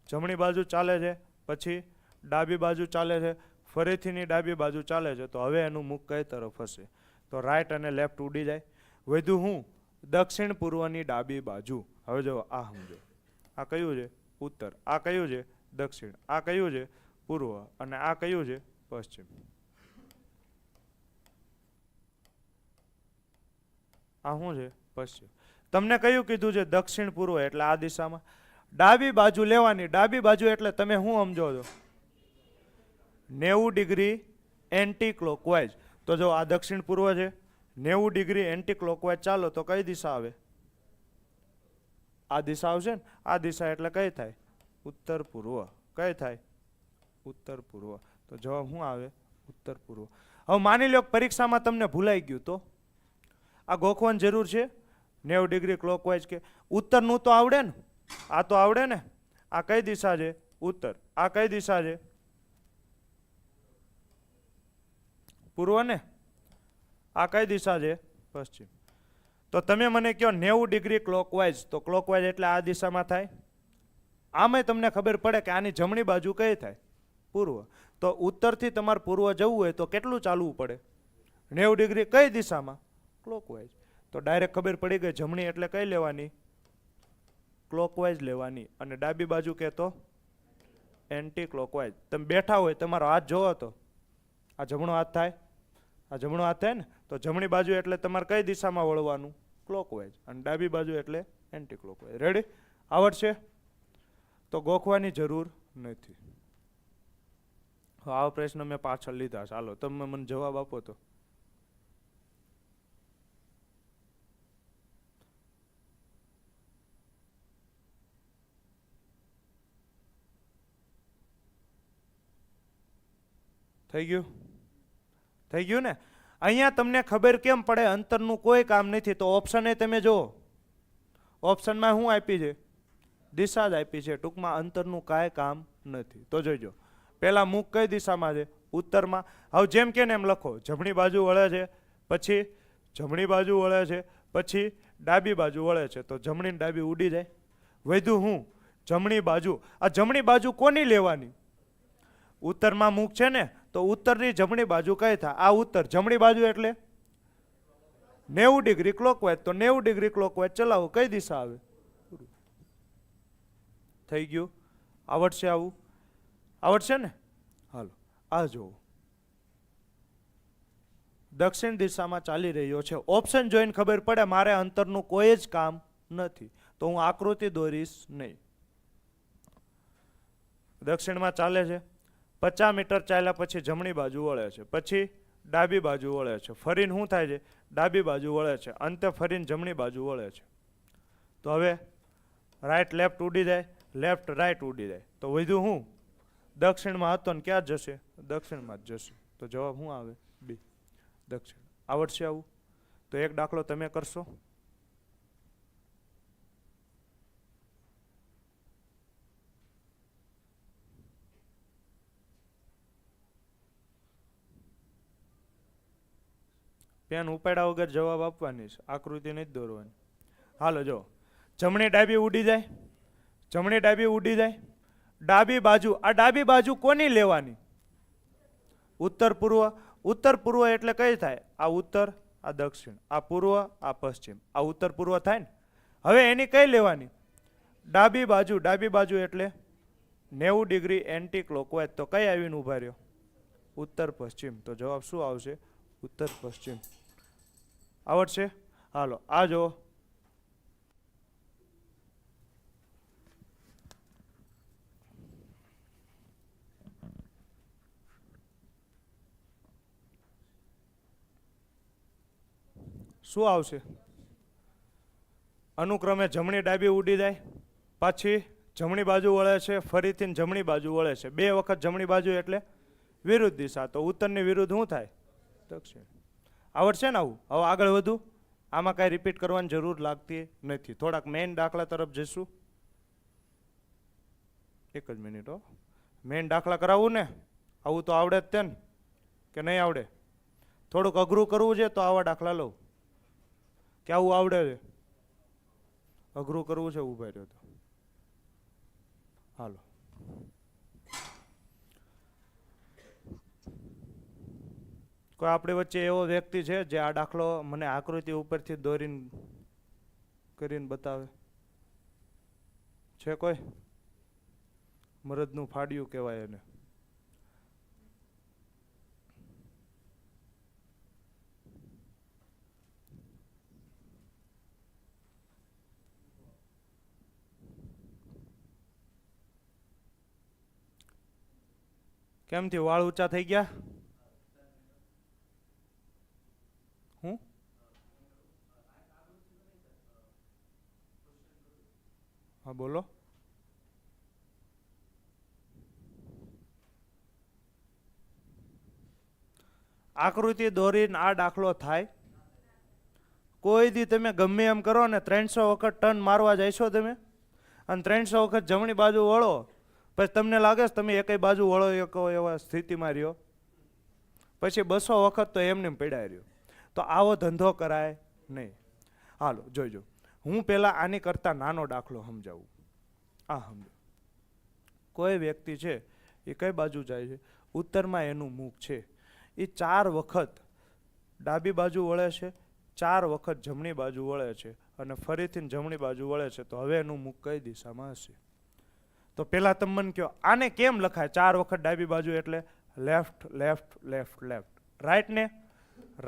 Speaker 1: જમણી બાજુ ચાલે છે, પછી ડાબી બાજુ ચાલે છે, ફરીથીની ડાબી બાજુ ચાલે છે, તો હવે એનું મુખ કઈ તરફ હશે? તો રાઈટ અને લેફ્ટ ઉડી જાય. વધ્યું હું? દક્ષિણ પૂર્વની ડાબી બાજુ. હવે જો આ સમજો, આ કયું છે? ઉત્તર. આ કયું છે? દક્ષિણ. આ કયું છે? પૂર્વ. અને આ કયું છે? પશ્ચિમ. આ શું છે? પશ્ચિમ. તમને કયું કીધું છે? દક્ષિણ પૂર્વ. એટલે આ દિશામાં ડાબી બાજુ લેવાની. ડાબી બાજુ એટલે તમે શું સમજો છો? 90 ડિગ્રી એન્ટી ક્લોકવાઇઝ. તો જો આ દક્ષિણ પૂર્વ છે, 90 ડિગ્રી એન્ટી ક્લોકવાઇઝ ચાલો તો કઈ દિશા આવે? આ દિશા આવશે ને. આ દિશા એટલે કઈ થાય? ઉત્તર પૂર્વ. કઈ થાય? ઉત્તર પૂર્વ. તો જવાબ શું આવે? ઉત્તર પૂર્વ. હવે માની લો પરીક્ષામાં તમને ભૂલાઈ ગયું, તો આ ગોખવાની જરૂર છે? 90 ડિગ્રી ક્લોકવાઇઝ કે ઉત્તરનું તો આવડે ને? આ તો આવડે ને? આ કઈ દિશા છે? ઉત્તર. આ કઈ દિશા છે? પૂર્વ ને. આ કઈ દિશા છે? પશ્ચિમ. તો તમે મને કહો 90 ડિગ્રી ક્લોકવાઇઝ, તો ક્લોકવાઇઝ એટલે આ દિશામાં થાય. આમાંય તમને ખબર પડે કે આની જમણી બાજુ કઈ થાય? પૂર્વ. તો ઉત્તરથી તમારે પૂર્વ જવું હોય તો કેટલું ચાલવું પડે? 90 ડિગ્રી કઈ દિશામાં? ક્લોકવાઇઝ. તો ડાયરેક્ટ ખબર પડી ગઈ, જમણી એટલે કઈ લેવાની? ક્લોકવાઇઝ લેવાની. અને ડાબી બાજુ કે તો એન્ટી ક્લોકવાઇઝ. તમે બેઠા હોય, તમારો હાથ જોવો તો આ જમણો હાથ થાય, આ જમણો હાથ થાય ને. તો જમણી બાજુ એટલે તમારે કઈ દિશામાં વળવાનું? ક્લોકવાઇઝ. અને ડાબી બાજુ એટલે એન્ટી ક્લોકવાઇઝ. રેડી? આવડશે? તો ગોખવાની જરૂર નથી. આવા પ્રશ્ન મેં પાછળ લીધા. ચાલો તમે મને જવાબ આપો તો. થઈ ગયું? થઈ ગયું ને? અહીંયા તમને ખબર કેમ પડે? અંતરનું કોઈ કામ નથી. તો ઓપ્શન એ તમે જુઓ, ઓપ્શનમાં શું આપી છે? દિશા જ આપી છે. ટૂંકમાં અંતરનું કાંઈ કામ નથી. તો જોઈજો, પહેલા મુખ કઈ દિશામાં છે? ઉત્તરમાં. હવે જેમ કે ને એમ લખો. જમણી બાજુ વળે છે, પછી જમણી બાજુ વળે છે, પછી ડાબી બાજુ વળે છે. તો જમણી ડાબી ઉડી જાય. વધ્યું હું? જમણી બાજુ. આ જમણી બાજુ કોની લેવાની? ઉત્તરમાં મુખ છે ને, તો ઉત્તરની જમણી બાજુ કઈ થાય? આ ઉત્તર. જમણી બાજુ એટલે 90 ડિગ્રી ક્લોકવાઇઝ. તો 90 ડિગ્રી ક્લોકવાઇઝ ચલાવો, કઈ દિશા આવે? થઈ ગયું? આવડશે આવું? આવડશે ને? હાલો આ જુઓ, દક્ષિણ દિશામાં ચાલી રહ્યો છે. ઓપ્શન જોઈને ખબર પડે મારે અંતરનું કોઈ જ કામ નથી, તો હું આકૃતિ દોરીશ નહીં. દક્ષિણમાં ચાલે છે, 50 મીટર ચાલ્યા પછી જમણી બાજુ વળે છે, પછી ડાબી બાજુ વળે છે, ફરીને શું થાય છે? ડાબી બાજુ વળે છે, અંતે ફરીને જમણી બાજુ વળે છે. તો હવે રાઈટ લેફ્ટ ઉડી જાય, લેફ્ટ રાઈટ ઉડી જાય. તો વધ્યું હું? દક્ષિણમાં હતો ને ક્યાં જશે? દક્ષિણમાં જ જશે. તો જવાબ શું આવે? બી, દક્ષિણ. આવડશે આવું? તો એક દાખલો તમે કરશો. પેન ઉપાડ્યા વગર જવાબ આપવાની છે, આકૃતિ નથી દોરવાની. હાલો જો, જમણી ડાબી ઉડી જાય, જમણી ડાબી ઉડી જાય. ડાબી બાજુ, આ ડાબી બાજુ કોની લેવાની? ઉત્તર પૂર્વ. ઉત્તર પૂર્વ એટલે કઈ થાય? આ ઉત્તર, આ દક્ષિણ, આ પૂર્વ, આ પશ્ચિમ. આ ઉત્તર પૂર્વ થાય ને. હવે એની કઈ લેવાની? ડાબી બાજુ. ડાબી બાજુ એટલે 90 ડિગ્રી એન્ટી ક્લોકવાઇઝ. તો કઈ આવીને ઉભા રહ્યો? ઉત્તર પશ્ચિમ. તો જવાબ શું આવશે? ઉત્તર પશ્ચિમ. આવડશે? હાલો આ જો, શું આવશે? અનુક્રમે જમણી ડાબી ઉડી જાય, પાછી જમણી બાજુ વળે છે, ફરીથી જમણી બાજુ વળે છે. 2 વખત જમણી બાજુ એટલે વિરુદ્ધ દિશા. તો ઉત્તરની વિરુદ્ધ શું થાય? દક્ષિણ. આવડશે ને આવું? હવે આગળ વધુ. આમાં કાંઈ રિપીટ કરવાની જરૂર લાગતી નથી. થોડાક મેઇન દાખલા તરફ જઈશું. એક જ મિનિટ હો. મેઇન દાખલા કરાવવું ને? આવું તો આવડે જ તે ને, કે નહીં આવડે? થોડુંક અઘરું કરવું છે તો આવા દાખલા લઉં. કે આવું આવડે છે? અઘરું કરવું છે? ઉભા રહ્યો તો હાલો. કોઈ આપણી વચ્ચે એવો વ્યક્તિ છે જે આ દાખલો મને આકૃતિ ઉપરથી દોરીને કરીને બતાવે? છે કોઈ? મરદનું ફાડ્યું કહેવાય એને. કેમ થયું? વાળ ઊંચા થઈ ગયા? હું હા બોલો. આકૃતિ દોરીને આ દાખલો થાય? કોઈ દી તમે ગમે એમ કરો ને 300 વખત ટર્ન મારવા જઈશો તમે અને 300 વખત જમણી બાજુ વળો, પછી તમને લાગે છે તમે એકેય બાજુ વળો એકો એવા સ્થિતિમાં રહ્યો, પછી 200 વખત તો એમને પડ્યા રહ્યો. તો આવો ધંધો કરાય નહીં. હાલો જોઈજો, હું પહેલાં આની કરતાં નાનો દાખલો સમજાવું. આ સમજો, કોઈ વ્યક્તિ છે એ કઈ બાજુ જાય છે? ઉત્તરમાં એનું મુખ છે. એ 4 વખત ડાબી બાજુ વળે છે, 4 વખત જમણી બાજુ વળે છે અને ફરીથી જમણી બાજુ વળે છે. તો હવે એનું મુખ કઈ દિશામાં હશે? તો પહેલાં તમે મને કહો, આને કેમ લખાય? 4 વખત ડાબી બાજુ એટલે left left left left. Right ને?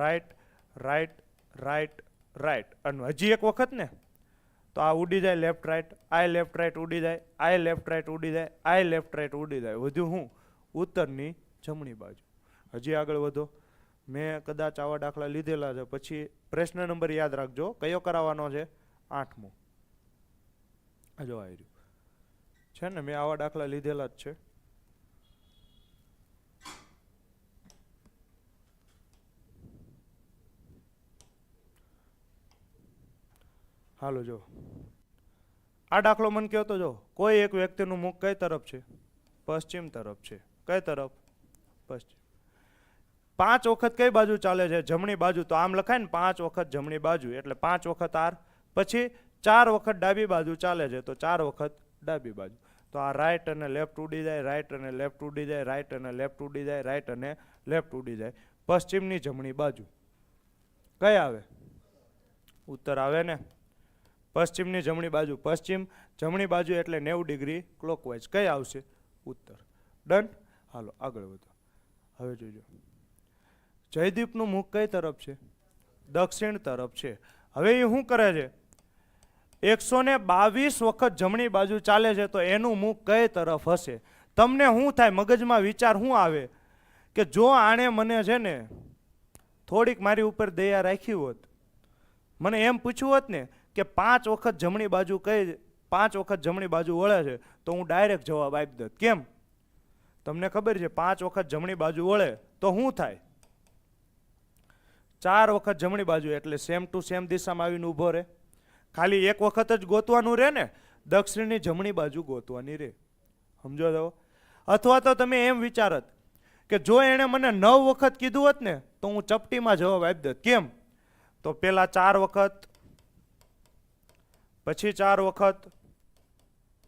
Speaker 1: Right right right right. અને હજી એક વખત ને તો આ ઉડી જાય લેફ્ટ રાઈટ, આ લેફ્ટ રાઈટ ઉડી જાય, આ લેફ્ટ રાઈટ ઉડી જાય, આ લેફ્ટ રાઈટ ઉડી જાય. વધ્યું હું? ઉત્તરની જમણી બાજુ. હજી આગળ વધો. મેં કદાચ આવા દાખલા લીધેલા છે. પછી પ્રશ્ન નંબર યાદ રાખજો, કયો કરાવવાનો છે? 8મો. જો આવી રહ્યું છે ને, મેં આવા દાખલા લીધેલા જ છે. હાલો જો, આ દાખલો મને કહો તો જો, કોઈ એક વ્યક્તિનું મુખ કઈ તરફ છે? પશ્ચિમ તરફ છે. કઈ તરફ? પશ્ચિમ. 5 વખત કઈ બાજુ ચાલે છે? જમણી બાજુ. તો આમ લખાય ને 5 વખત જમણી બાજુ એટલે 5 વખત આર. પછી 4 વખત ડાબી બાજુ ચાલે છે તો 4 વખત ડાબી બાજુ. તો આ રાઈટ અને લેફ્ટ ઉડી જાય, રાઈટ અને લેફ્ટ ઉડી જાય, રાઈટ અને લેફ્ટ ઉડી જાય, રાઈટ અને લેફ્ટ ઉડી જાય. પશ્ચિમની જમણી બાજુ કઈ આવે? ઉત્તર આવે ને. પશ્ચિમની જમણી બાજુ, પશ્ચિમ જમણી બાજુ એટલે 90 ડિગ્રી ક્લોકવાઇઝ. કઈ આવશે? ઉત્તર. ડન. હાલો આગળ વધો. હવે જોજો, જયદીપનું મુખ કઈ તરફ છે? દક્ષિણ તરફ છે. હવે એ શું કરે છે? 122 વખત જમણી બાજુ ચાલે છે તો એનું મુખ કઈ તરફ હશે? તમને શું થાય? મગજમાં વિચાર શું આવે કે જો આણે મને છે ને થોડીક મારી ઉપર દયા રાખી હોત, મને એમ પૂછ્યું હોત ને કે 5 વખત જમણી બાજુ કઈ 5 વખત જમણી બાજુ વળે છે, તો હું ડાયરેક્ટ જવાબ આપી દઉં. કેમ? તમને ખબર છે 5 વખત જમણી બાજુ વળે તો શું થાય? 4 વખત જમણી બાજુ એટલે સેમ ટુ સેમ દિશામાં આવીને ઊભો રહે. ખાલી એક વખત જ ગોતવાનું રહે ને, દક્ષિણની જમણી બાજુ ગોતવાની રહે. સમજો તો? અથવા તો તમે એમ વિચારત કે જો એણે મને 9 વખત કીધું હોત ને તો હું ચપટીમાં જવાબ આપી દઉં. કેમ? તો પેલા 4 વખત, પછી 4 વખત,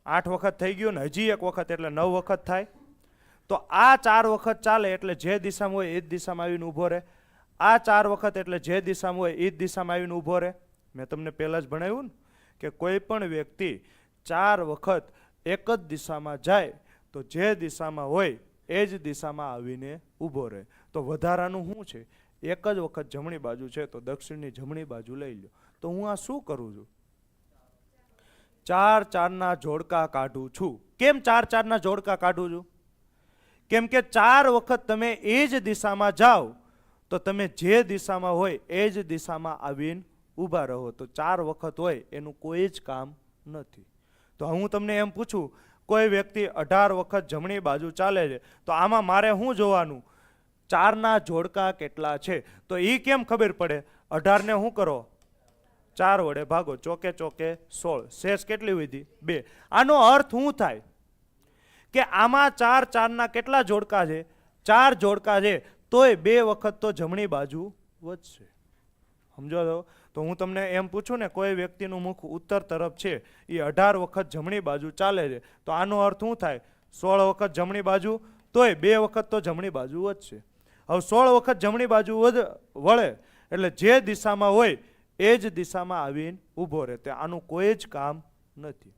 Speaker 1: 8 વખત થઈ ગયું ને, હજી એક વખત એટલે 9 વખત થાય. તો આ 4 વખત ચાલે એટલે જે દિશામાં હોય એ જ દિશામાં આવીને ઊભો રહે. આ 4 વખત એટલે જે દિશામાં હોય એ જ દિશામાં આવીને ઊભો રહે. મેં તમને પહેલાં જ ભણાવ્યું ને કે કોઈ પણ વ્યક્તિ 4 વખત એક જ દિશામાં જાય તો જે દિશામાં હોય એ જ દિશામાં આવીને ઊભો રહે. તો વધારાનું શું છે? એક જ વખત જમણી બાજુ છે તો દક્ષિણની જમણી બાજુ લઈ લો. તો હું આ શું કરું છું? 4 4ના જોડકા કાઢું છું. કેમ 4 4ના જોડકા કાઢું છું? કેમ કે 4 વખત તમે એ જ દિશામાં જાઓ તો તમે જે દિશામાં હોય એ જ દિશામાં આવીને ઊભા રહો. તો 4 વખત હોય એનું કોઈ જ કામ નથી. તો હું તમને એમ પૂછું, કોઈ વ્યક્તિ 18 વખત જમણી બાજુ ચાલે છે તો આમાં મારે શું જોવાનું? 4ના જોડકા કેટલા છે? તો એ કેમ ખબર પડે? 18ને શું કરો? 4 વડે ભાગો, ચોકે ચોકે 16. શેષ કેટલી વધી? 2. આનો અર્થ શું થાય? કે આમાં 4 4ના કેટલા જોડકા છે? 4 જોડકા છે તોય 2 વખત તો જમણી બાજુ વધશે. સમજો તો હું તમને એમ પૂછું ને, કોઈ વ્યક્તિનું મુખ ઉત્તર તરફ છે, એ 18 વખત જમણી બાજુ ચાલે છે તો આનો અર્થ શું થાય? 16 વખત જમણી બાજુ તોય 2 વખત તો જમણી બાજુ વધશે. હવે 16 વખત જમણી બાજુ વળે એટલે જે દિશામાં હોય એ જ દિશામાં આવીને ઊભો રહે. તે આનું કોઈ જ કામ નથી.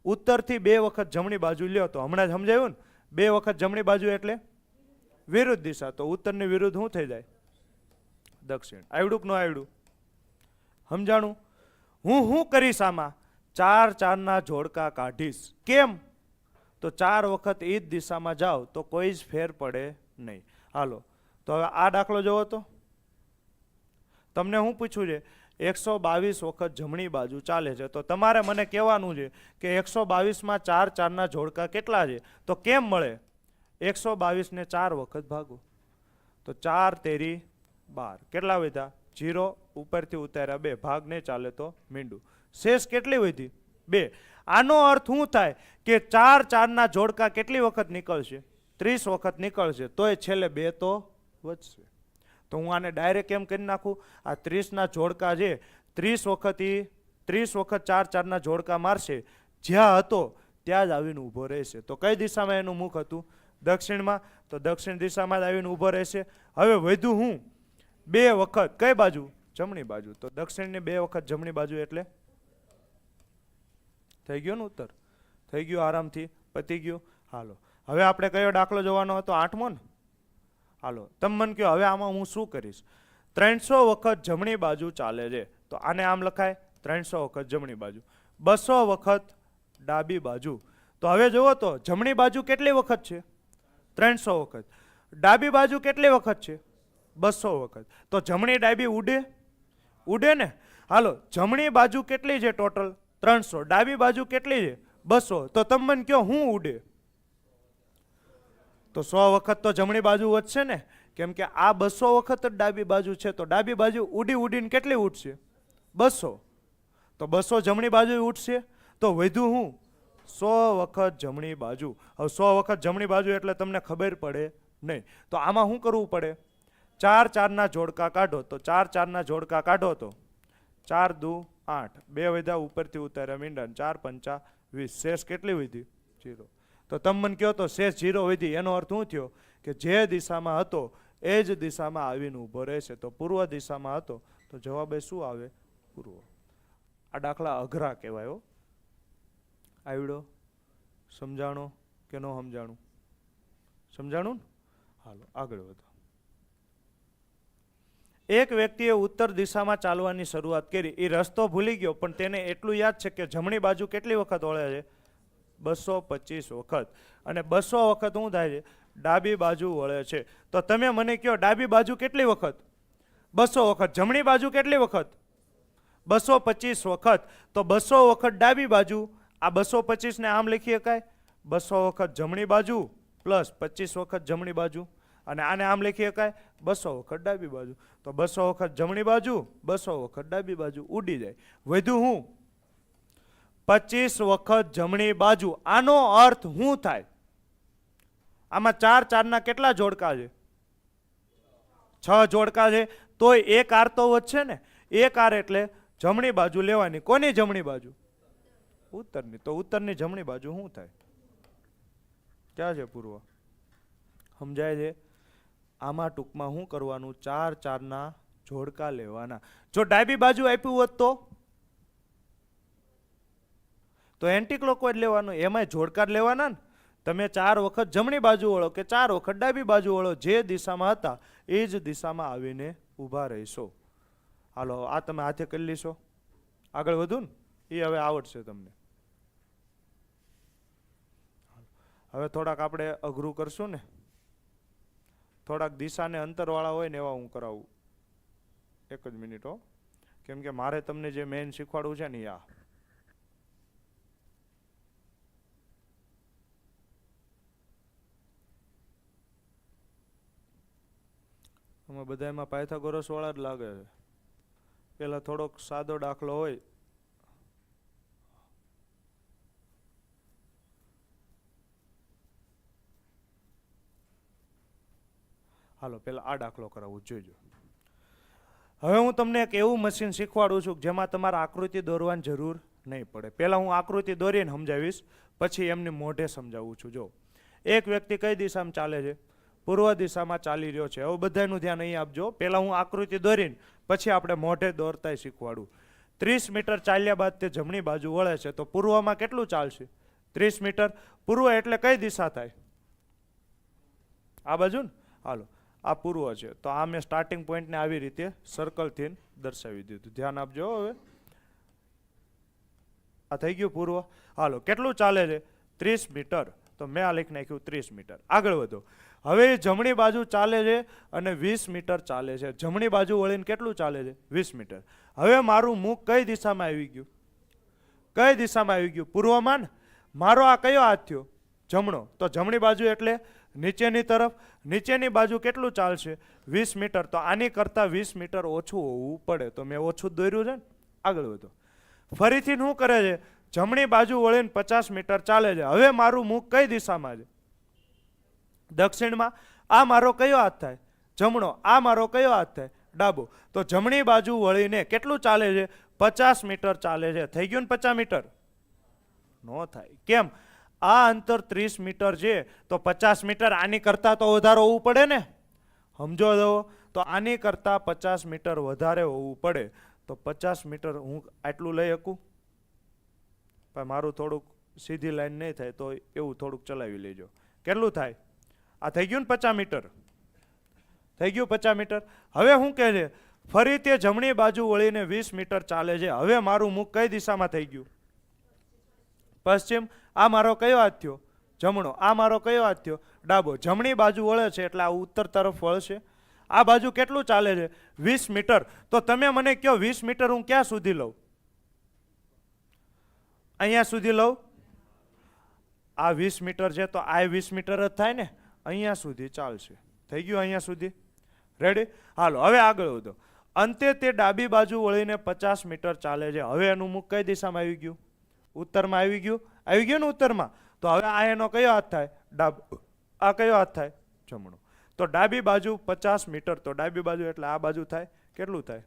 Speaker 1: ઉત્તરથી 2 વખત જમણી બાજુ લ્યો તો હમણાં જ સમજાયું ને, 2 વખત જમણી બાજુ એટલે વિરુદ્ધ દિશા. તો ઉત્તરની વિરુદ્ધ શું થઈ જાય? દક્ષિણ. આવડું કે ન આવડું? સમજાણું? હું કરીશ આમાં 4 4ના જોડકા કાઢીશ. કેમ? તો 4 વખત એ જ દિશામાં જાઓ તો કોઈ જ ફેર પડે નહીં. હાલો તો હવે આ દાખલો જોવો તો તમને હું પૂછ્યું છે 122 વખત જમણી બાજુ ચાલે છે. તો તમારે મને કહેવાનું છે કે 122માં 4 4ના જોડકા કેટલા છે? તો કેમ મળે? 122 ને 4 વખત ભાગો તો 4 તેરી 12. કેટલા વધ્યા? 0. ઉપરથી ઉતાર્યા 2. ભાગ નહીં ચાલે તો મીંડું. શેષ કેટલી વધી? 2. આનો અર્થ શું થાય કે 4 4ના જોડકા કેટલી વખત નીકળશે? 30 વખત નીકળશે. તોય છેલ્લે 2 તો વધશે. તો હું આને ડાયરેક્ટ એમ કરી નાખું, આ 30ના જોડકા છે 30 વખત 4 4ના જોડકા મારશે, જ્યાં હતો ત્યાં જ આવીને ઊભો રહેશે. તો કઈ દિશામાં એનું મુખ હતું? દક્ષિણમાં. તો દક્ષિણ દિશામાં જ આવીને ઊભો રહેશે. હવે વધ્યું હું 2 વખત કઈ બાજુ? જમણી બાજુ. તો દક્ષિણની 2 વખત જમણી બાજુ એટલે થઈ ગયો ને ઉત્તર? થઈ ગયું, આરામથી પતી ગયું. હાલો હવે આપણે કયો દાખલો જોવાનો હતો? 8મો ને? હાલો તમે મને કહો હવે આમાં હું શું કરીશ? 300 વખત જમણી બાજુ ચાલે છે તો આને આમ લખાય 300 વખત જમણી બાજુ, 200 વખત ડાબી બાજુ. તો હવે જુઓ તો જમણી બાજુ કેટલી વખત છે? 300 વખત. ડાબી બાજુ કેટલી વખત છે? 200 વખત. તો જમણી ડાબી ઉડે ને? હાલો જમણી બાજુ કેટલી છે ટોટલ? 300. ડાબી બાજુ કેટલી છે? 200. તો તમે મને કહો હું ઉડે? તો 100 વખત તો જમણી બાજુ વધશે ને, કેમ કે આ 200 વખત જ ડાબી બાજુ છે. તો ડાબી બાજુ ઉડીને કેટલી ઉઠશે? 200. તો 200 જમણી બાજુ ઉઠશે. તો વધ્યું હું 100 વખત જમણી બાજુ. હવે 100 વખત જમણી બાજુ એટલે તમને ખબર પડે નહીં. તો આમાં શું કરવું પડે? 4 4ના જોડકા કાઢો. તો 4 4ના જોડકા કાઢો તો 4 દુ 8. 2 વધ્યા ઉપરથી ઉતાર્યા મીંડા. 4 5 20. શેષ કેટલી વધી? 0. તો તમે મને કહો તો શેષ 0 વધી એનો અર્થ શું થયો? કે જે દિશામાં હતો એ જ દિશામાં આવીને ઊભો રહેશે. તો પૂર્વ દિશામાં હતો તો જવાબ એ શું આવે? પૂર્વ. આ દાખલા અઘરા કહેવાય. આવડો? સમજાણો કે ન સમજાણું? સમજાણું ને? હાલો આગળ વધો. એક વ્યક્તિએ ઉત્તર દિશામાં ચાલવાની શરૂઆત કરી. એ રસ્તો ભૂલી ગયો પણ તેને એટલું યાદ છે કે જમણી બાજુ કેટલી વખત વળે છે? 225 વખત. અને 200 વખત શું થાય છે? ડાબી બાજુ વળે છે. તો તમે મને કહો ડાબી બાજુ કેટલી વખત? 200 વખત. જમણી બાજુ કેટલી વખત? 225 વખત. તો 200 વખત ડાબી બાજુ. આ 225 ને આમ લખી શકાય 200 વખત જમણી બાજુ પ્લસ 25 વખત જમણી બાજુ. અને આને આમ લખી શકાય 200 વખત ડાબી બાજુ. તો 200 વખત જમણી બાજુ 200 વખત ડાબી બાજુ ઉડી જાય. વધ્યું હું 25 વખત જમણી બાજુ. આનો અર્થ શું થાય? આમાં 4 4ના કેટલા જોડકા છે? 6 જોડકા છે. તોય એક આર તો વધશે ને. એક આર એટલે જમણી બાજુ લેવાની. કોની જમણી બાજુ? ઉત્તરની. તો ઉત્તરની જમણી બાજુ શું થાય? ક્યાં છે પૂર્વ? સમજાય છે? આમાં ટૂંકમાં શું કરવાનું? 4 4ના જોડકા લેવાના. જો ડાબી બાજુ આપ્યું હોત તો એન્ટી ક્લોકવાઇઝ લેવાનું. એમાંય જોડકા લેવાના ને. તમે 4 વખત જમણી બાજુ વળો કે 4 વખત ડાબી બાજુ વળો, જે દિશામાં હતા એ જ દિશામાં આવીને ઊભા રહીશો. હાલો આ તમે હાથે કરી લેશો. આગળ વધુ ને એ હવે આવડશે તમને. હવે થોડાક આપણે અઘરું કરશું ને. થોડાક દિશાને અંતરવાળા હોય ને એવા હું કરાવું. એક જ મિનિટ હો, કેમ કે મારે તમને જે મેઇન શીખવાડવું છે ને આ અમે બધા એમાં પાયથાગોરસ વાળા જ લાગે છે. પેલા થોડોક સાદો દાખલો હોય. હાલો પેલા આ દાખલો કરાવું જોઈજો. હવે હું તમને એક એવું મશીન શીખવાડું છું જેમાં તમારે આકૃતિ દોરવાની જરૂર નહીં પડે. પહેલા હું આકૃતિ દોરીને સમજાવીશ, પછી એમને મોઢે સમજાવું છું. જો એક વ્યક્તિ કઈ દિશામાં ચાલે છે? પૂર્વ દિશામાં ચાલી રહ્યો છે. હવે બધાનું ધ્યાન અહીં આપજો. પહેલા હું આકૃતિ દોરીને પછી આપણે મોઢે દોરતાય શીખવાડું. 30 મીટર ચાલ્યા બાદ તે જમણી બાજુ વળે છે, તો પૂર્વમાં કેટલું ચાલશે? 30 મીટર. પૂર્વ એટલે કઈ દિશા થાય? આ બાજુ ને. હાલો, આ પૂર્વ છે, તો આ મેં સ્ટાર્ટિંગ પોઈન્ટને આવી રીતે સર્કલથી દર્શાવી દીધું. ધ્યાન આપજો. હવે આ થઈ ગયું પૂર્વ. હાલો, કેટલું ચાલે છે? 30 મીટર. તો મેં આ લખી નાખ્યું 30 મીટર. આગળ વધો. હવે જમણી બાજુ ચાલે છે અને 20 મીટર ચાલે છે. જમણી બાજુ વળીને કેટલું ચાલે છે? 20 મીટર. હવે મારું મુખ કઈ દિશામાં આવી ગયું? કઈ દિશામાં આવી ગયું? પૂર્વમાં ને. મારો આ કયો હાથ થયો? જમણો. તો જમણી બાજુ એટલે નીચેની તરફ. નીચેની બાજુ કેટલું ચાલશે? 20 મીટર. તો આની કરતાં 20 મીટર ઓછું હોવું પડે. તો મેં ઓછું જ દોર્યું છે ને. આગળ વધો. ફરીથી શું કરે છે? જમણી બાજુ વળીને 50 મીટર ચાલે છે. હવે મારું મુખ કઈ દિશામાં છે? દક્ષિણમાં. આ મારો કયો હાથ થાય? જમણો. આ મારો કયો હાથ થાય? ડાબો. તો જમણી બાજુ વળીને કેટલું ચાલે છે? 50 મીટર ચાલે છે. થઈ ગયું ને 50 મીટર? નો થાય. કેમ? આ અંતર 30 મીટર છે, તો 50 મીટર આની કરતાં તો વધારે હોવું પડે ને. સમજો દો. તો આની કરતાં 50 મીટર વધારે હોવું પડે. તો 50 મીટર હું આટલું લઈ શકું? પણ મારું થોડુંક સીધી લાઈન નહીં થાય, તો એવું થોડુંક ચલાવી લેજો. કેટલું થાય? આ થઈ ગયું ને 50 મીટર. થઈ ગયું 50 મીટર. હવે શું કહે છે? ફરી તે જમણી બાજુ વળીને 20 મીટર ચાલે છે. હવે મારું મુખ કઈ દિશામાં થઈ ગયું? પશ્ચિમ. આ મારો કયો હાથ થયો? જમણો. આ મારો કયો હાથ થયો? ડાબો. જમણી બાજુ વળે છે એટલે આ ઉત્તર તરફ વળશે. આ બાજુ કેટલું ચાલે છે? 20 મીટર. તો તમે મને કહો 20 મીટર હું ક્યાં સુધી લઉં? અહીંયા સુધી લઉં. આ 20 મીટર છે, તો આ 20 મીટર જ થાય ને. અહીંયા સુધી ચાલશે. થઈ ગયું અહીંયા સુધી? રેડી? હાલો, હવે આગળ વધો. અંતે તે ડાબી બાજુ વળીને 50 મીટર ચાલે છે. હવે એનું મુખ કઈ દિશામાં આવી ગયું? ઉત્તરમાં આવી ગયું. આવી ગયું ને ઉત્તરમાં. તો હવે આ એનો કયો હાથ થાય? ડાબો. આ કયો હાથ થાય? જમણો. તો ડાબી બાજુ 50 મીટર. તો ડાબી બાજુ એટલે આ બાજુ થાય. કેટલું થાય?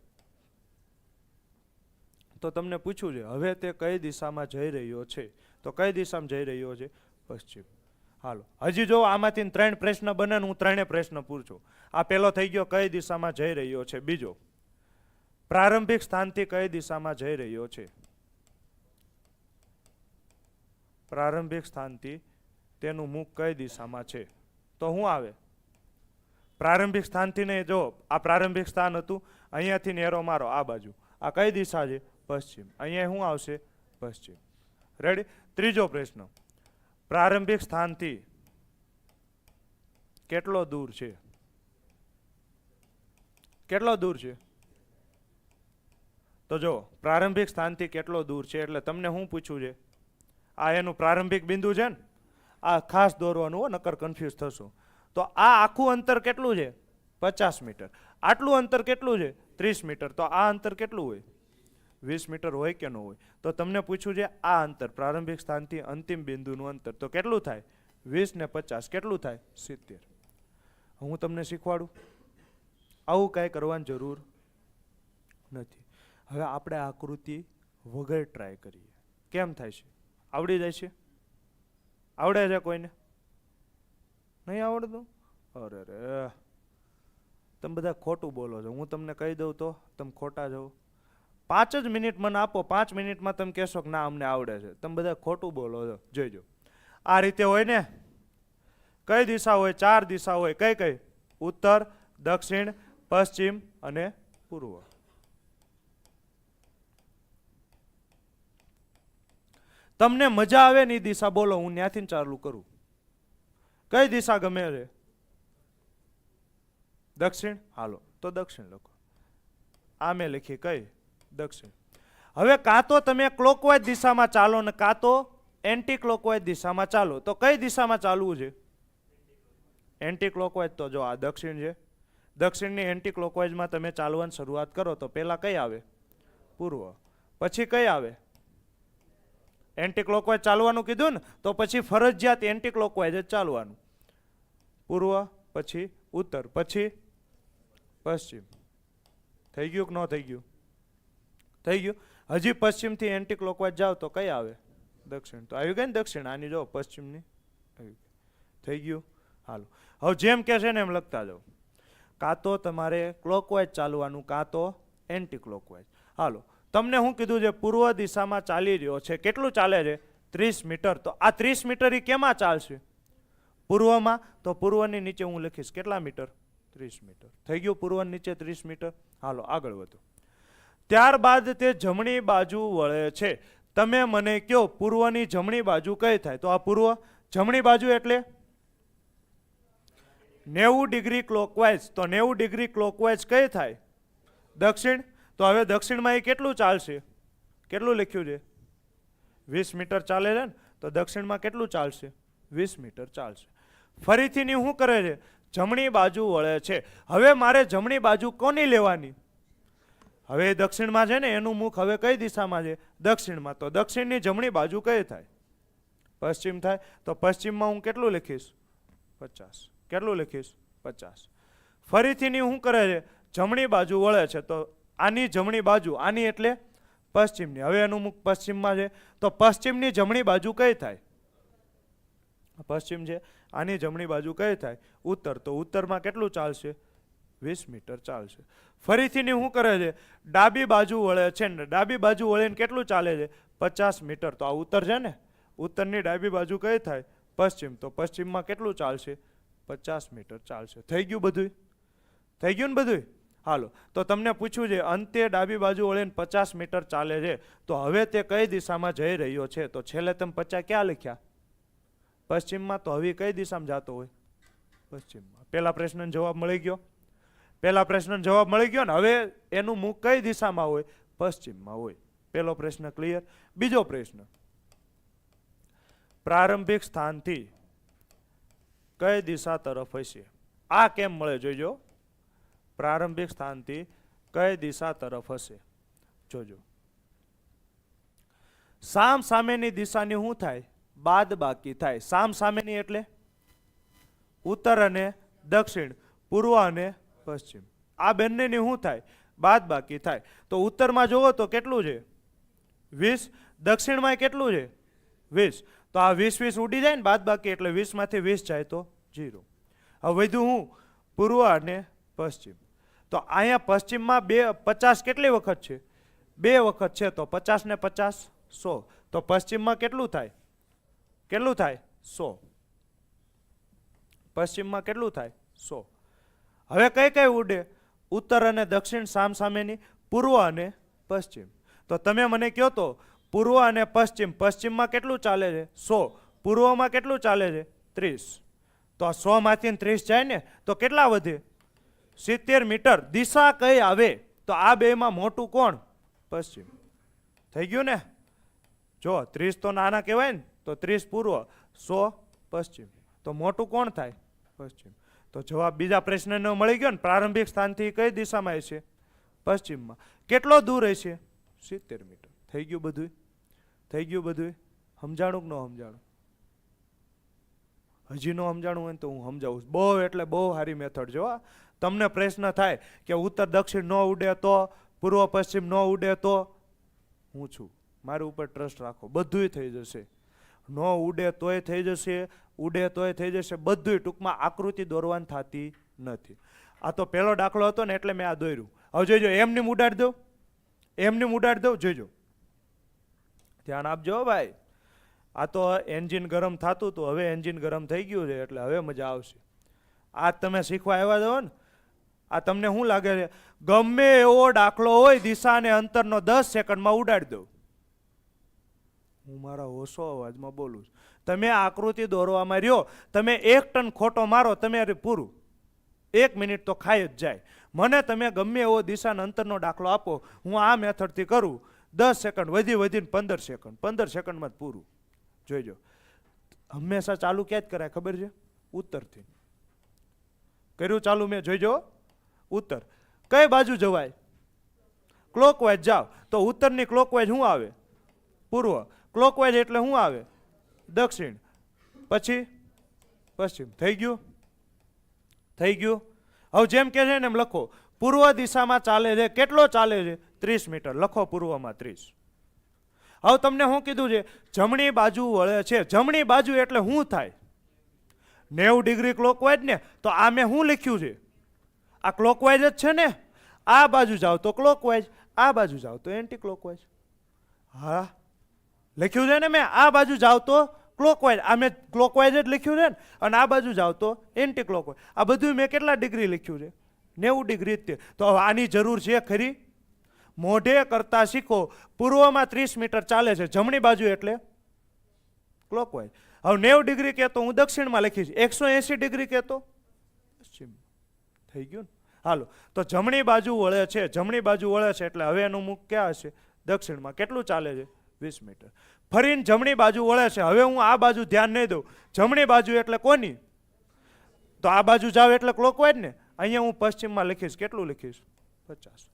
Speaker 1: તો તમને પૂછ્યું છે હવે તે કઈ દિશામાં જઈ રહ્યો છે? તો કઈ દિશામાં જઈ રહ્યો છે? પશ્ચિમ. હાલો, હજી જો આમાંથી 3 પ્રશ્ન બને, હું 3 પ્રશ્ન પૂછું. આ પહેલો થઈ ગયો કઈ દિશામાં જઈ રહ્યો છે. બીજો, પ્રારંભિક સ્થાનથી કઈ દિશામાં જઈ રહ્યો છે? પ્રારંભિક સ્થાનથી તેનું મુખ કઈ દિશામાં છે? તો શું આવે? પ્રારંભિક સ્થાનથી ને. જો આ પ્રારંભિક સ્થાન હતું, અહીંયાથી નેરો મારો આ બાજુ. આ કઈ દિશા છે? પશ્ચિમ. અહીંયા શું આવશે? પશ્ચિમ. રેડી? ત્રીજો પ્રશ્ન, પ્રારંભિક સ્થાનથી કેટલો દૂર છે? કેટલો દૂર છે? તો જો પ્રારંભિક સ્થાનથી કેટલો દૂર છે એટલે તમને શું પૂછ્યું છે? આ એનું પ્રારંભિક બિંદુ છે ને. આ ખાસ દોરવાનું હો, નકર કન્ફ્યુઝ થશો. તો આ આખું અંતર કેટલું છે? 50 મીટર. આટલું અંતર કેટલું છે? 30 મીટર. તો આ અંતર કેટલું હોય? 20 મીટર હોય કે ન હોય? તો તમને પૂછ્યું છે આ અંતર પ્રારંભિક સ્થાનથી અંતિમ બિંદુનું અંતર. તો કેટલું થાય? 20 ને 50 કેટલું થાય? 70. હું તમને શીખવાડું. આવું કાંઈ કરવાની જરૂર નથી. હવે આપણે આકૃતિ વગર ટ્રાય કરીએ. કેમ થાય છે? આવડી જાય છે? આવડે છે કોઈને? નહીં આવડતું? અરે રે, તમે બધા ખોટું બોલો છો. હું તમને કહી દઉં તો તમે ખોટા જાઓ. 5 જ મિનિટ મને આપો, 5 મિનિટમાં તમે કહેશો કે ના અમને આવડે છે. તમે બધા ખોટું બોલો છો. જોઈજો. આ રીતે હોય ને. કઈ દિશા હોય? 4 દિશા હોય. કઈ કઈ? ઉત્તર, દક્ષિણ, પશ્ચિમ અને પૂર્વ. તમને મજા આવે ને એ દિશા બોલો, હું ત્યાંથી ચાલુ કરું. કઈ દિશા ગમે છે? દક્ષિણ. હાલો, તો દક્ષિણ લખો. આ મેં લખી કઈ? દક્ષિણ. હવે કાં તો તમે ક્લોકવાઇઝ દિશામાં ચાલો ને કાં તો એન્ટી ક્લોકવાઇઝ દિશામાં ચાલો. તો કઈ દિશામાં ચાલવું છે? Anti clockwise. તો જો આ દક્ષિણ છે. દક્ષિણની એન્ટી ક્લોકવાઇઝમાં તમે ચાલવાની શરૂઆત કરો તો પહેલા કઈ આવે? પૂર્વ. પછી કઈ આવે? એન્ટી ક્લોકવાઇઝ ચાલવાનું કીધું ને, તો પછી ફરજિયાત એન્ટી ક્લોકવાઇઝ જ ચાલવાનું. પૂર્વ, પછી ઉત્તર, પછી પશ્ચિમ. થઈ ગયું કે ન થઈ ગયું? થઈ ગયું. હજી પશ્ચિમથી એન્ટી ક્લોકવાઇઝ જાઓ તો કઈ આવે? દક્ષિણ. તો આવી ગઈ ને દક્ષિણ. આની જો પશ્ચિમની. થઈ ગયું. હાલો, હવે જેમ કે છે ને એમ લખતા જાઓ. કાં તો તમારે ક્લોકવાઇઝ ચાલવાનું, કાં તો એન્ટી ક્લોકવાઇઝ. હાલો, તમને શું કીધું છે? પૂર્વ દિશામાં ચાલી રહ્યો છે. કેટલું ચાલે છે? 30 મીટર. તો આ 30 મીટર એ કેમાં ચાલશે? પૂર્વમાં. તો પૂર્વની નીચે હું લખીશ કેટલા મીટર? 30 મીટર. થઈ ગયું? પૂર્વની નીચે 30 મીટર. હાલો આગળ વધો. ત્યારબાદ તે જમણી બાજુ વળે છે. તમે મને કહો પૂર્વની જમણી બાજુ કઈ થાય? તો આ પૂર્વ. જમણી બાજુ એટલે 90 ડિગ્રી ક્લોકવાઇઝ. તો 90 ડિગ્રી ક્લોકવાઇઝ કઈ થાય? દક્ષિણ. તો હવે દક્ષિણમાં એ કેટલું ચાલશે? કેટલું લખ્યું છે? 20 મીટર ચાલે છે ને, તો દક્ષિણમાં કેટલું ચાલશે? 20 મીટર ચાલશે. ફરીથી ની શું કરે છે? જમણી બાજુ વળે છે. હવે મારે જમણી બાજુ કોની લેવાની? હવે દક્ષિણમાં છે ને, એનું મુખ હવે કઈ દિશામાં છે? દક્ષિણમાં. તો દક્ષિણની જમણી બાજુ કઈ થાય? પશ્ચિમ થાય. તો પશ્ચિમમાં હું કેટલું લખીશ? 50. કેટલું લખીશ? 50. ફરીથી ની શું કરે છે? જમણી બાજુ વળે છે. તો આની જમણી બાજુ, આની એટલે પશ્ચિમની. હવે એનું મુખ પશ્ચિમમાં છે. તો પશ્ચિમની જમણી બાજુ કઈ થાય? પશ્ચિમ છે. આની જમણી બાજુ કઈ થાય? ઉત્તર. તો ઉત્તરમાં કેટલું ચાલશે? 20 મીટર ચાલશે. ફરીથી ની શું કરે છે? ડાબી બાજુ વળે છે ને, ડાબી બાજુ વળીને કેટલું ચાલે છે? 50 મીટર. તો આ ઉત્તર છે ને, ઉત્તરની ડાબી બાજુ કઈ થાય? પશ્ચિમ. તો પશ્ચિમમાં કેટલું ચાલશે? 50 મીટર ચાલશે. થઈ ગયું બધું? થઈ ગયું ને બધું? હાલો, તો તમને પૂછ્યું છે અંતે ડાબી બાજુ વળીને 50 મીટર ચાલે છે. તો હવે તે કઈ દિશામાં જઈ રહ્યો છે? તો છેલ્લે તમે 50 ક્યાં લખ્યા? પશ્ચિમમાં. તો હવે કઈ દિશામાં જતો હોય? પશ્ચિમમાં. પેલા પ્રશ્નનો જવાબ મળી ગયો. પેલા પ્રશ્નનો જવાબ મળી ગયો ને. હવે એનું મુખ કઈ દિશામાં હોય? પશ્ચિમમાં હોય. પેલો પ્રશ્ન ક્લિયર. બીજો પ્રશ્ન, પ્રારંભિક સ્થાનથી કઈ દિશા તરફ હશે? આ કેમ મળે જોજો. પ્રારંભિક સ્થાનથી કઈ દિશા તરફ હશે? જોજો. સામ સામેની દિશાની શું થાય? બાદ બાકી થાય. સામ સામેની એટલે ઉત્તર અને દક્ષિણ, પૂર્વ અને પશ્ચિમ. આ બંનેની શું થાય? બાદ બાકી થાય. તો ઉત્તરમાં જોવો તો કેટલું છે? 20. દક્ષિણમાં કેટલું છે? 20. તો આ 20 ઉડી જાય ને બાદ બાકી, એટલે 20 માંથી 20 જાય તો 0. હવે વધ્યું હું? પૂર્વ અને પશ્ચિમ. તો અહીંયા પશ્ચિમમાં 50 કેટલી વખત છે? 2 વખત છે. તો 50 ને 50 100. તો પશ્ચિમમાં કેટલું થાય? કેટલું થાય? 100. પશ્ચિમમાં કેટલું થાય? 100. હવે કઈ કઈ ઉડે? ઉત્તર અને દક્ષિણ સામ સામેની, પૂર્વ અને પશ્ચિમ. તો તમે મને કહો તો પૂર્વ અને પશ્ચિમ. પશ્ચિમમાં કેટલું ચાલે છે? 100. પૂર્વમાં કેટલું ચાલે છે? 30. તો આ 100 માંથી 30 જાય ને, તો કેટલા વધે? 70 મીટર. દિશા કઈ આવે? તો આ બેમાં મોટું કોણ? પશ્ચિમ. થઈ ગયું ને? જો 30 તો નાના કહેવાય ને, તો 30 પૂર્વ, 100 પશ્ચિમ. તો મોટું કોણ થાય? પશ્ચિમ. તો જવાબ બીજા પ્રશ્નનો મળી ગયો ને. પ્રારંભિક સ્થાનથી કઈ દિશામાં હશે? પશ્ચિમમાં. કેટલો દૂર હશે? 70 મીટર. થઈ ગયું બધું? થઈ ગયું બધું? સમજાણું કે ન સમજાણું? હજી ન સમજાણું હોય તો હું સમજાવું. બહુ એટલે બહુ સારી મેથડ જો. તમને પ્રશ્ન થાય કે ઉત્તર દક્ષિણ ન ઉડે તો, પૂર્વ પશ્ચિમ ન ઉડે તો, હું છું, મારી ઉપર ટ્રસ્ટ રાખો, બધુંય થઈ જશે. ન ઉડે તોય થઈ જશે, ઉડે તોય થઈ જશે, બધુંય. ટૂંકમાં આકૃતિ દોરવાની થતી નથી. આ તો પહેલો દાખલો હતો ને એટલે મેં આ દોર્યું. હવે જોઈજો, એમની ઉડાડી દઉં, એમની ઉડાડી દઉં. જોઈજો, ધ્યાન આપજો ભાઈ. આ તો એન્જિન ગરમ થતું હતું, હવે એન્જિન ગરમ થઈ ગયું છે, એટલે હવે મજા આવશે. આ તમે શીખવા આવ્યા છો ને, આ તમને શું લાગે છે? ગમે એવો દાખલો હોય, દિશા અને અંતરનો 10 સેકન્ડમાં ઉડાડી દઉં. હું મારા હોશો અવાજમાં બોલું છું. તમે આકૃતિ દોરવામાં રહ્યો, તમે 1 ટન ખોટો મારો, તમે પૂરું 1 મિનિટ તો ખાઈ જ જાય. મને તમે ગમે એવો દિશાના અંતરનો દાખલો આપો, હું આ મેથડથી કરું, 10 સેકન્ડ વધીને 15 સેકન્ડ, 15 સેકન્ડમાં જ પૂરું. જોઈજો, હંમેશા ચાલુ ક્યાં જ કરાય ખબર છે? ઉત્તરથી કર્યું ચાલુ મેં. જોઈજો, ઉત્તર. કઈ બાજુ જવાય? ક્લોકવાઇઝ જાવ. તો ઉત્તરની ક્લોકવાઇઝ શું આવે? પૂર્વ. ક્લોકવાઇઝ એટલે શું આવે? દક્ષિણ. પછી પશ્ચિમ. થઈ ગયું? થઈ ગયું? હવે જેમ કે છે ને એમ લખો. પૂર્વ દિશામાં ચાલે છે. કેટલો ચાલે છે? 30 મીટર. લખો પૂર્વમાં 30. હવે તમને શું કીધું છે? જમણી બાજુ વળે છે. જમણી બાજુ એટલે શું થાય? 90 ડિગ્રી ક્લોકવાઇઝ ને, તો આ મેં શું લખ્યું છે? આ ક્લોકવાઇઝ જ છે ને. આ બાજુ જાઓ તો ક્લોકવાઇઝ, આ બાજુ જાઓ તો એન્ટી ક્લોકવાઇઝ. હા લખ્યું છે ને મેં, આ બાજુ જાઓ તો ક્લોકવાઇઝ, આ મેં ક્લોકવાઇઝ જ લખ્યું છે ને, અને આ બાજુ જાઓ તો એન્ટી ક્લોકવાઇઝ. આ બધું મેં કેટલા ડિગ્રી લખ્યું છે? 90 ડિગ્રી જ તે. તો હવે આની જરૂર છે ખરી? મોઢે કરતા શીખો. પૂર્વમાં 30 મીટર ચાલે છે, જમણી બાજુ એટલે ક્લોકવાઇઝ. હવે 90 ડિગ્રી કહેતો હું દક્ષિણમાં લખીશ, 180 ડિગ્રી કહેતો પશ્ચિમ. થઈ ગયું ને? હાલો, તો જમણી બાજુ વળે છે, જમણી બાજુ વળે છે એટલે હવે એનું મુખ ક્યાં હશે? દક્ષિણમાં. કેટલું ચાલે છે? 20 મીટર. ફરીને જમણી બાજુ વળે છે. હવે હું આ બાજુ ધ્યાન નહીં દઉં. જમણી બાજુ એટલે કોની? તો આ બાજુ જાવ એટલે ક્લોકવાઇઝ ને. અહીંયા હું પશ્ચિમમાં લખીશ. કેટલું લખીશ? 50.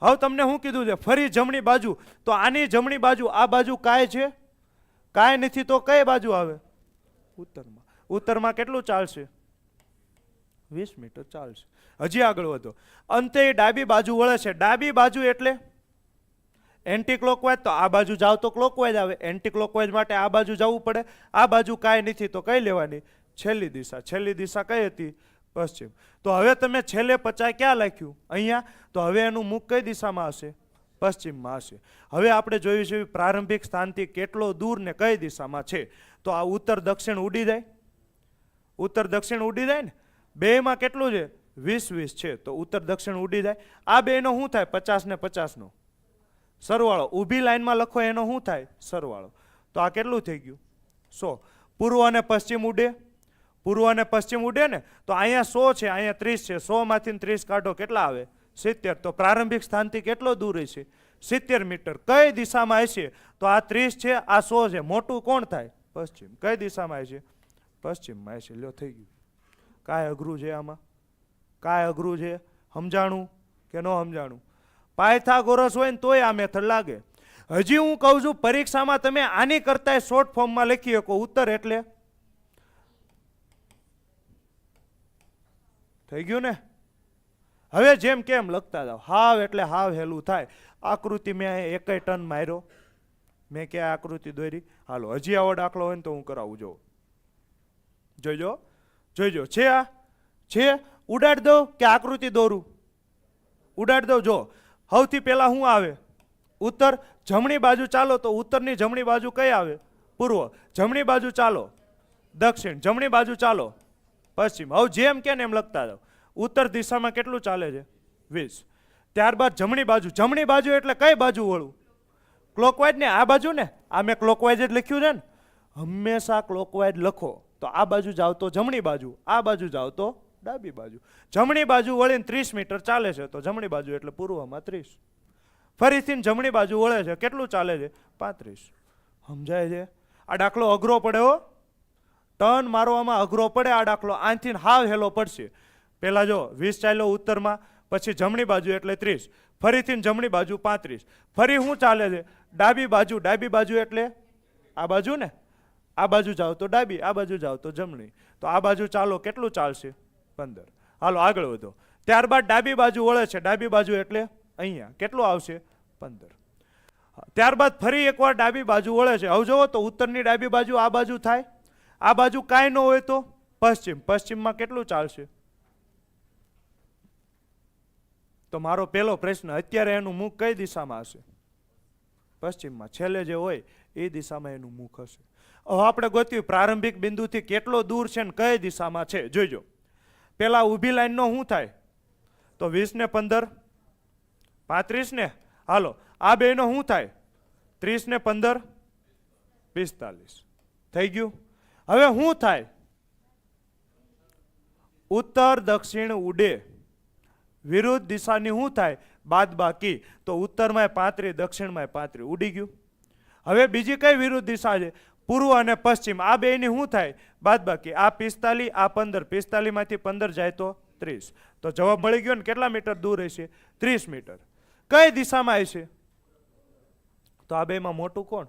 Speaker 1: હવે તમને શું કીધું છે? ફરી જમણી બાજુ. તો આની જમણી બાજુ, આ બાજુ કાંઈ છે? કાંઈ નથી. તો કઈ બાજુ આવે? ઉત્તરમાં. ઉત્તરમાં કેટલું ચાલશે? 20 મીટર ચાલશે. હજી આગળ વધો. અંતે ડાબી બાજુ વળે છે. ડાબી બાજુ એટલે એન્ટી ક્લોકવાઇઝ. તો આ બાજુ જાવ તો ક્લોકવાઇઝ આવે. એન્ટી ક્લોકવાઇઝ માટે આ બાજુ જવું પડે. આ બાજુ કાંઈ નથી તો કઈ લેવાની? છેલ્લી દિશા. છેલ્લી દિશા કઈ હતી? પશ્ચિમ. તો હવે તમે છેલ્લે 50 ક્યાં લખ્યું? અહીંયા. તો હવે એનું મુખ કઈ દિશામાં હશે? પશ્ચિમમાં હશે. હવે આપણે જોયું છે પ્રારંભિક સ્થાનથી કેટલો દૂર ને કઈ દિશામાં છે. તો આ ઉત્તર દક્ષિણ ઉડી જાય. ઉત્તર દક્ષિણ ઉડી જાય ને. બેમાં કેટલું છે? 20-20 છે. તો ઉત્તર દક્ષિણ ઉડી જાય. આ બેનો શું થાય? 50 ને 50 નો સરવાળો. ઊભી લાઈનમાં લખો એનો શું થાય? સરવાળો. તો આ કેટલું થઈ ગયું? 100. પૂર્વ અને પશ્ચિમ ઉડે. પૂર્વ અને પશ્ચિમ ઉડે ને. તો અહીંયા 100 છે, અહીંયા 30 છે. 100 માંથી 30 કાઢો, કેટલા આવે? 70. તો પ્રારંભિક સ્થાનથી કેટલો દૂર હશે? 70 મીટર. કઈ દિશામાં હશે? તો આ 30 છે, આ 100 છે. મોટું કોણ થાય? પશ્ચિમ. કઈ દિશામાં હશે? પશ્ચિમમાં હશે. લ્યો થઈ ગયું. કાંઈ અઘરું છે આમાં? કાંઈ અઘરું છે? સમજાણું કે ન સમજાણું? પાયથાગોરસ હોય ને તોય આ મેથડ લાગે. હજી હું કહું છું પરીક્ષામાં તમે આની કરતા શોર્ટ ફોર્મમાં લખી શકો. ઉત્તર એટલે થઈ ગયું ને. હવે જેમ કેમ લખતા જાઓ. હાવ એટલે હાવ હેલું થાય. આકૃતિ મેં એકેય ટન માર્યો? મેં ક્યાં આકૃતિ દોરી? હાલો હજી આવો દાખલો હોય ને તો હું કરાવું. જોઉં, જોઈજો, જોઈજો. છે આ? છે? ઉડાડ દઉં કે આકૃતિ દોરું? ઉડાડ દઉં. જો સૌથી પહેલા શું આવે? ઉત્તર. જમણી બાજુ ચાલો તો ઉત્તરની જમણી બાજુ કઈ આવે? પૂર્વ. જમણી બાજુ ચાલો દક્ષિણ. જમણી બાજુ ચાલો પશ્ચિમ. હવે જેમ કે એમ લખતા જાઓ. ઉત્તર દિશામાં કેટલું ચાલે છે? 20. ત્યારબાદ જમણી બાજુ. જમણી બાજુ એટલે કઈ બાજુ વળું? ક્લોકવાઇઝ ને. આ બાજુ ને. આ મેં ક્લોકવાઇઝ જ લખ્યું છે ને. હંમેશા ક્લોકવાઇઝ લખો. તો આ બાજુ જાઓ તો જમણી બાજુ, આ બાજુ જાઓ તો ડાબી બાજુ. જમણી બાજુ વળીને 30 મીટર ચાલે છે તો જમણી બાજુ એટલે પૂર્વમાં 30. ફરીથી જમણી બાજુ વળે છે, કેટલું ચાલે છે? 35. સમજાય છે? આ દાખલો અઘરો પડે હો. ટર્ન મારવામાં અઘરો પડે આ દાખલો. આથી હાવ હેલો પડશે. પહેલા જો 20 ચાલ્યો ઉત્તરમાં, પછી જમણી બાજુ એટલે 30, ફરીથી જમણી બાજુ 35. ફરી શું ચાલે છે? ડાબી બાજુ. ડાબી બાજુ એટલે આ બાજુ ને. આ બાજુ જાઓ તો ડાબી, આ બાજુ જાઓ તો જમણી. તો આ બાજુ ચાલો, કેટલું ચાલશે? 15. હાલો આગળ વધો. ત્યારબાદ ડાબી બાજુ વળે છે. ડાબી બાજુ એટલે અહીંયા કેટલું આવશે? 15. ત્યારબાદ ફરી એકવાર ડાબી બાજુ વળે છે. હવે જોવો તો ઉત્તરની ડાબી બાજુ આ બાજુ થાય. આ બાજુ કાંઈ ન હોય તો પશ્ચિમ. પશ્ચિમમાં કેટલું ચાલશે? તો મારો પહેલો પ્રશ્ન, અત્યારે એનું મુખ કઈ દિશામાં હશે? પશ્ચિમમાં. છેલ્લે જે હોય એ દિશામાં એનું મુખ હશે. હવે આપણે ગોત્યું પ્રારંભિક બિંદુથી કેટલો દૂર છે ને કઈ દિશામાં છે. જોઈજો. પેલા ઊભી લાઈનનો શું થાય? તો 20 ને 15 35 ને. હાલો આ બેનો શું થાય? 30 ને 15 45. થઈ ગયું. હવે શું થાય? ઉત્તર દક્ષિણ ઉડે. વિરુદ્ધ દિશાની શું થાય? બાદ બાકી. તો ઉત્તરમાં 35, દક્ષિણમાં 35. ઉડી ગયું. હવે બીજી કઈ વિરુદ્ધ દિશા છે? પૂર્વ અને પશ્ચિમ. આ બેની શું થાય? બાદ બાકી. આ 45, આ 15. 45 માંથી 15 જાય તો 30. તો જવાબ મળી ગયો ને. કેટલા મીટર દૂર હશે? 30 મીટર. કઈ દિશામાં હશે? તો આ બેમાં મોટું કોણ?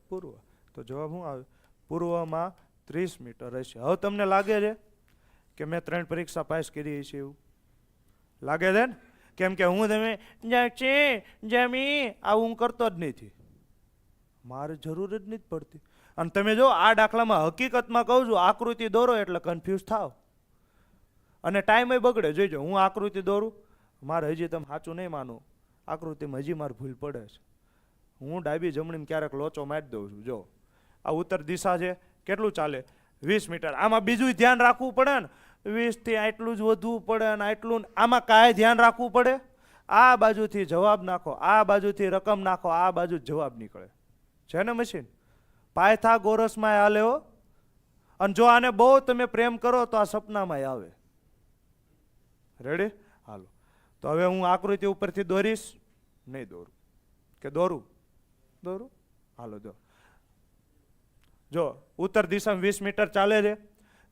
Speaker 1: પૂર્વ. તો જવાબ શું આવે? પૂર્વમાં 30 મીટર હશે. હવે તમને લાગે છે કે મેં 3 પરીક્ષા પાસ કરી છે એવું લાગે છે ને? કેમ કે હું તમે જમી આવું હું કરતો જ નથી. મારે જરૂર જ નથી પડતી. અને તમે જો આ દાખલામાં હકીકતમાં કહું છું, આકૃતિ દોરો એટલે કન્ફ્યુઝ થાવ અને ટાઈમે બગડે. જોઈજો, હું આકૃતિ દોરું, મારે હજી તમે સાચું નહીં માનો, આકૃતિમાં હજી મારે ભૂલ પડે છે. હું ડાબી જમણી ક્યારેક લોચો મારી દઉં છું. જો આ ઉત્તર દિશા છે, કેટલું ચાલે 20 મીટર. આમાં બીજું ધ્યાન રાખવું પડે ને, 20 થી આટલું જ વધવું પડે ને આટલું, આમાં કાંઈ ધ્યાન રાખવું પડે? આ બાજુથી જવાબ નાખો, આ બાજુથી રકમ નાખો, આ બાજુ જવાબ નીકળે છે ને મશીન. પાયથાગોરસમાં હાલે હો. અને જો આને બહુ તમે પ્રેમ કરો તો આ સપનામાં આવે. રેડી? હાલો, તો હવે હું આકૃતિ ઉપરથી દોરીશ? નહીં દોરું. કે દોરું? દોરું. હાલો દો. જો ઉત્તર દિશામાં 20 મીટર ચાલે છે,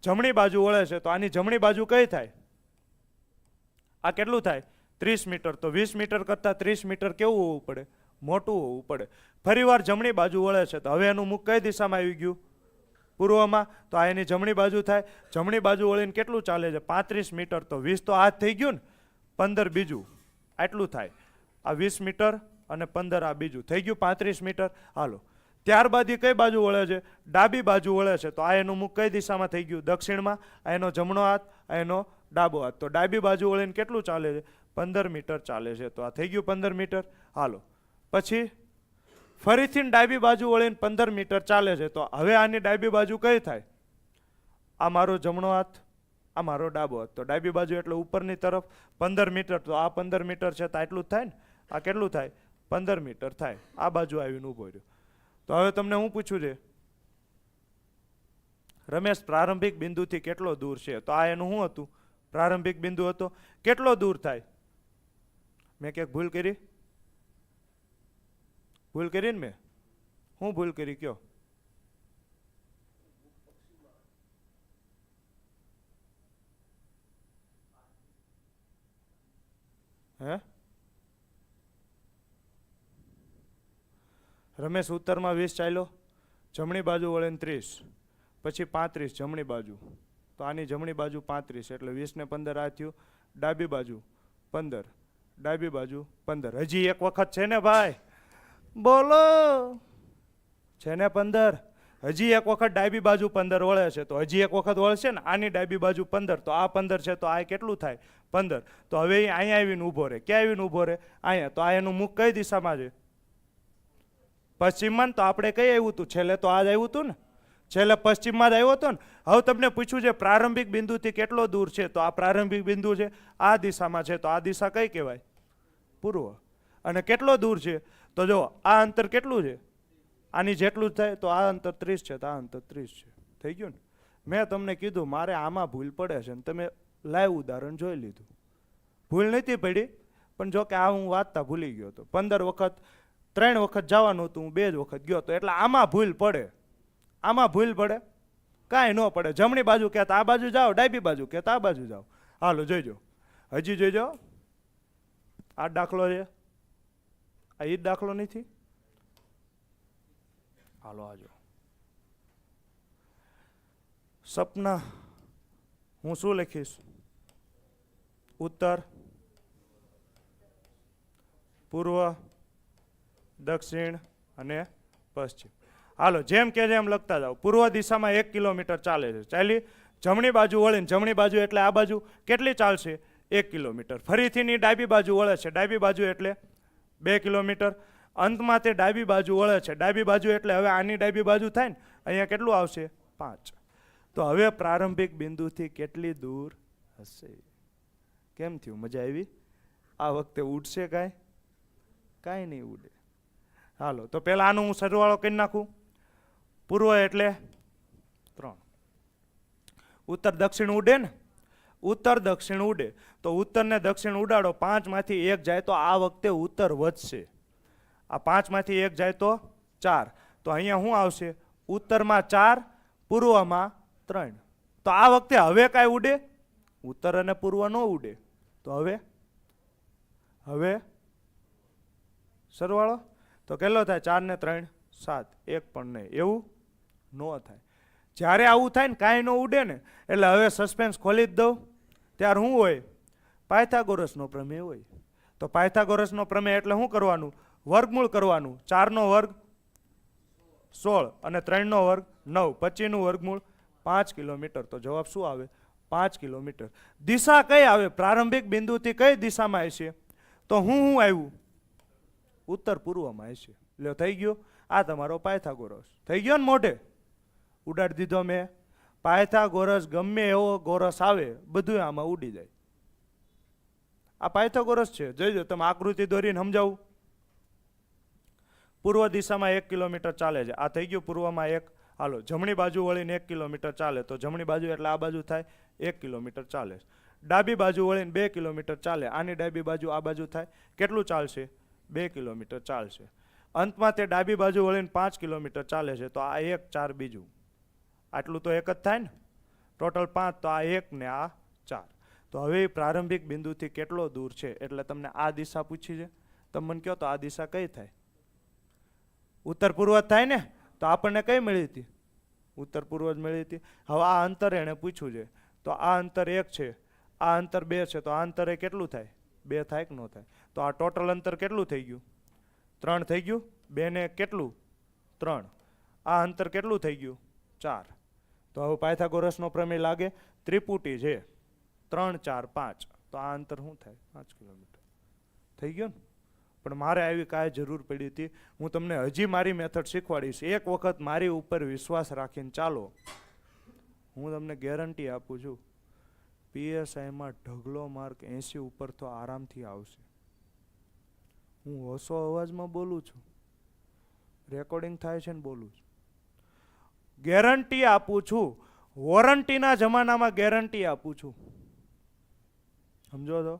Speaker 1: જમણી બાજુ વળે છે, તો આની જમણી બાજુ કઈ થાય? આ કેટલું થાય? 30 મીટર. તો 20 મીટર કરતાં 30 મીટર કેવું હોવું પડે? મોટું હોવું પડે. ફરીવાર જમણી બાજુ વળે છે, તો હવે એનું મુખ કઈ દિશામાં આવી ગયું? પૂર્વમાં. તો આ એની જમણી બાજુ થાય. જમણી બાજુ વળીને કેટલું ચાલે છે? 35 મીટર. તો 20 તો આ જ થઈ ગયું ને, 15 બીજું, આટલું થાય. આ 20 મીટર અને 15 આ બીજું થઈ ગયું 35 મીટર. હાલો, ત્યારબાદ એ કઈ બાજુ વળે છે? ડાબી બાજુ વળે છે. તો આ એનું મુખ કઈ દિશામાં થઈ ગયું? દક્ષિણમાં. આ એનો જમણો હાથ, આ એનો ડાબો હાથ. તો ડાબી બાજુ વળીને કેટલું ચાલે છે? 15 મીટર ચાલે છે. તો આ થઈ ગયું 15 મીટર. હાલો, પછી ફરીથી ડાબી બાજુ વળીને 15 મીટર ચાલે છે. તો હવે આની ડાબી બાજુ કઈ થાય? આ મારો જમણો હાથ, આ મારો ડાબો હાથ. તો ડાબી બાજુ એટલે ઉપરની તરફ 15 મીટર. તો આ 15 મીટર છે, તો આટલું જ થાય ને. આ કેટલું થાય? 15 મીટર થાય. આ બાજુ આવીને ઊભો રહ્યો. તો હવે તમને હું પૂછું છે, રમેશ પ્રારંભિક બિંદુથી કેટલો દૂર છે? તો આ એનું શું હતું? પ્રારંભિક બિંદુ હતો. કેટલો દૂર થાય? મેં ક્યાંક ભૂલ કરી? ભૂલ કરી ને મેં? હું ભૂલ કરી કયો? હે? રમેશ ઉત્તરમાં 20 ચાલ્યો, જમણી બાજુ વળીને 30, પછી 35 જમણી બાજુ. તો આની જમણી બાજુ 35 એટલે 20 ને 15 આ થયું. ડાબી બાજુ 15, ડાબી બાજુ 15. હજી એક વખત છે ને ભાઈ? બોલો. છે ને 15? હજી એક વખત ડાબી બાજુ 15 વળે છે, તો હજી એક વખત વળશે ને. આની ડાબી બાજુ 15, તો આ 15 છે, તો આ કેટલું થાય? 15. તો હવે અહીંયા આવીને ઊભો રહે. ક્યાં આવીને ઊભો રહે? અહીંયા. તો આ એનું મુખ કઈ દિશામાં છે? પશ્ચિમમાં. તો આપણે કઈ આવ્યું હતું? છેલ્લે તો આ જ આવ્યું હતું ને. છેલ્લે પશ્ચિમમાં જ આવ્યો હતો ને. હવે તમને પૂછ્યું છે પ્રારંભિક બિંદુથી કેટલો દૂર છે? તો આ પ્રારંભિક બિંદુ છે, આ દિશામાં છે. તો આ દિશા કઈ કહેવાય? પૂર્વ. અને કેટલો દૂર છે? તો જો આ અંતર કેટલું છે? આની જેટલું જ થાય. તો આ અંતર 30 છે, તો આ અંતર 30 છે. થઈ ગયું ને? મેં તમને કીધું મારે આમાં ભૂલ પડે છે, ને તમે લાઈવ ઉદાહરણ જોઈ લીધું. ભૂલ નથી પડી, પણ જો કે આ હું વાંચતા ભૂલી ગયો હતો. 15 વખત 3 વખત જવાનું હતું, હું 2 જ વખત ગયો હતો. એટલે આમાં ભૂલ પડે. આમાં ભૂલ પડે? કાંઈ ન પડે. જમણી બાજુ કહેતા આ બાજુ જાઓ, ડાબી બાજુ કહેતા આ બાજુ જાઓ. હાલો જોઈજો, હજી જોઈજો. આ દાખલો છે, આ એ જ દાખલો નથી. હાલો આજો. સપના હું શું લખીશ? ઉત્તર, પૂર્વ, દક્ષિણ અને પશ્ચિમ. હાલો, જેમ કે જેમ લખતા જાઓ. પૂર્વ દિશામાં 1 કિલોમીટર ચાલે છે. ચાલી જમણી બાજુ વળીને, જમણી બાજુ એટલે આ બાજુ કેટલી ચાલશે? 1 કિલોમીટર. ફરીથી ડાબી બાજુ વળે છે. ડાબી બાજુ એટલે 2 કિલોમીટર. અંતમાં તે ડાબી બાજુ વળે છે. ડાબી બાજુ એટલે હવે આની ડાબી બાજુ થાય ને, અહીંયા કેટલું આવશે? 5. તો હવે પ્રારંભિક બિંદુથી કેટલી દૂર હશે? કેમ થયું? મજા આવી? આ વખતે ઉડશે કાંઈ? કાંઈ નહીં ઉડે. હાલો, તો પહેલાં આનું હું સરવાળો કરી નાખું. પૂર્વ એટલે 3. ઉત્તર દક્ષિણ ઉડે ને? ઉત્તર દક્ષિણ ઉડે. તો ઉત્તર ને દક્ષિણ ઉડાડો, 5 માંથી 1 જાય તો આ વખતે ઉત્તર વધશે. આ 5 માંથી 1 જાય તો 4. તો અહીંયા શું આવશે? ઉત્તરમાં 4, પૂર્વમાં 3. તો આ વખતે હવે કાંઈ ઉડે? ઉત્તર અને પૂર્વ ન ઉડે. તો હવે સરવાળો તો કેટલો થાય? 4 ને 3 7, 1 પણ નહીં. એવું ન થાય. જ્યારે આવું થાય ને, કાંઈ ન ઉડે ને, એટલે હવે સસ્પેન્સ ખોલી જ દઉં. ત્યારે શું હોય? પાયથાગોરસનો પ્રમેય હોય. તો પાયથાગોરસનો પ્રમેય એટલે શું કરવાનું? વર્ગમૂળ કરવાનું. 4 નો વર્ગ 16 અને 3નો વર્ગ 9, 25નું વર્ગમૂળ 5 કિલોમીટર. તો જવાબ શું આવે? 5 કિલોમીટર. દિશા કઈ આવે? પ્રારંભિક બિંદુથી કઈ દિશામાં હશે? તો હું આવ્યું ઉત્તર પૂર્વમાં હશે. લ્યો થઈ ગયો. આ તમારો પાયથાગોરસ થઈ ગયો ને, મોઢે ઉડાડી દીધો મેં. પાયથાગોરસ ગમે એવો ગોરસ આવે બધું આમાં ઉડી જાય. આ પાયથાગોરસ છે. જોઈજો તમે આકૃતિ દોરીને સમજાવું. પૂર્વ દિશામાં 1 કિલોમીટર ચાલે છે. આ થઈ ગયું પૂર્વમાં 1. હાલો જમણી બાજુ વળીને 1 કિલોમીટર ચાલે તો જમણી બાજુ એટલે આ બાજુ થાય 1 કિલોમીટર ચાલે. ડાબી બાજુ વળીને 2 કિલોમીટર ચાલે. આની ડાબી બાજુ આ બાજુ થાય કેટલું ચાલશે? 2 કિલોમીટર ચાલશે. અંતમાં તે ડાબી બાજુ વળીને 5 કિલોમીટર ચાલે છે. તો આ 1 4 બીજું આટલું તો એક જ થાય ને. ટોટલ 5 તો આ 1 ને આ 4. તો હવે પ્રારંભિક બિંદુથી કેટલો દૂર છે એટલે તમને આ દિશા પૂછી છે. તમે મને કહો તો આ દિશા કઈ થાય? ઉત્તર પૂર્વ થાય ને. તો આપણને કઈ મળી હતી? ઉત્તર પૂર્વ જ મળી હતી. હવે આ અંતર એણે પૂછ્યું છે તો આ અંતર 1 છે, આ અંતર 2 છે. તો આ અંતરે કેટલું થાય? 2 થાય કે ન થાય? તો આ ટોટલ અંતર કેટલું થઈ ગયું? 3 થઈ ગયું. 2 ને કેટલું? 3. આ અંતર કેટલું થઈ ગયું? 4. તો હવે પાયથાગોરસનો પ્રમેય લાગે. ત્રિપુટી છે 3 4 5. તો આ અંતર શું થાય? 5 કિલોમીટર થઈ ગયું ને. પણ મારે આવી કાંઈ જરૂર પડી હતી? હું તમને હજી મારી મેથડ શીખવાડીશ. એક વખત મારી ઉપર વિશ્વાસ રાખીને ચાલો. હું તમને ગેરંટી આપું છું PSIમાં ઢગલો માર્ક 80 ઉપર તો આરામથી આવશે. હું હોશો અવાજમાં બોલું છું, રેકોર્ડિંગ થાય છે ને બોલું છું. ગેરંટી આપું છું. વોરંટીના જમાનામાં ગેરંટી આપું છું. સમજો તો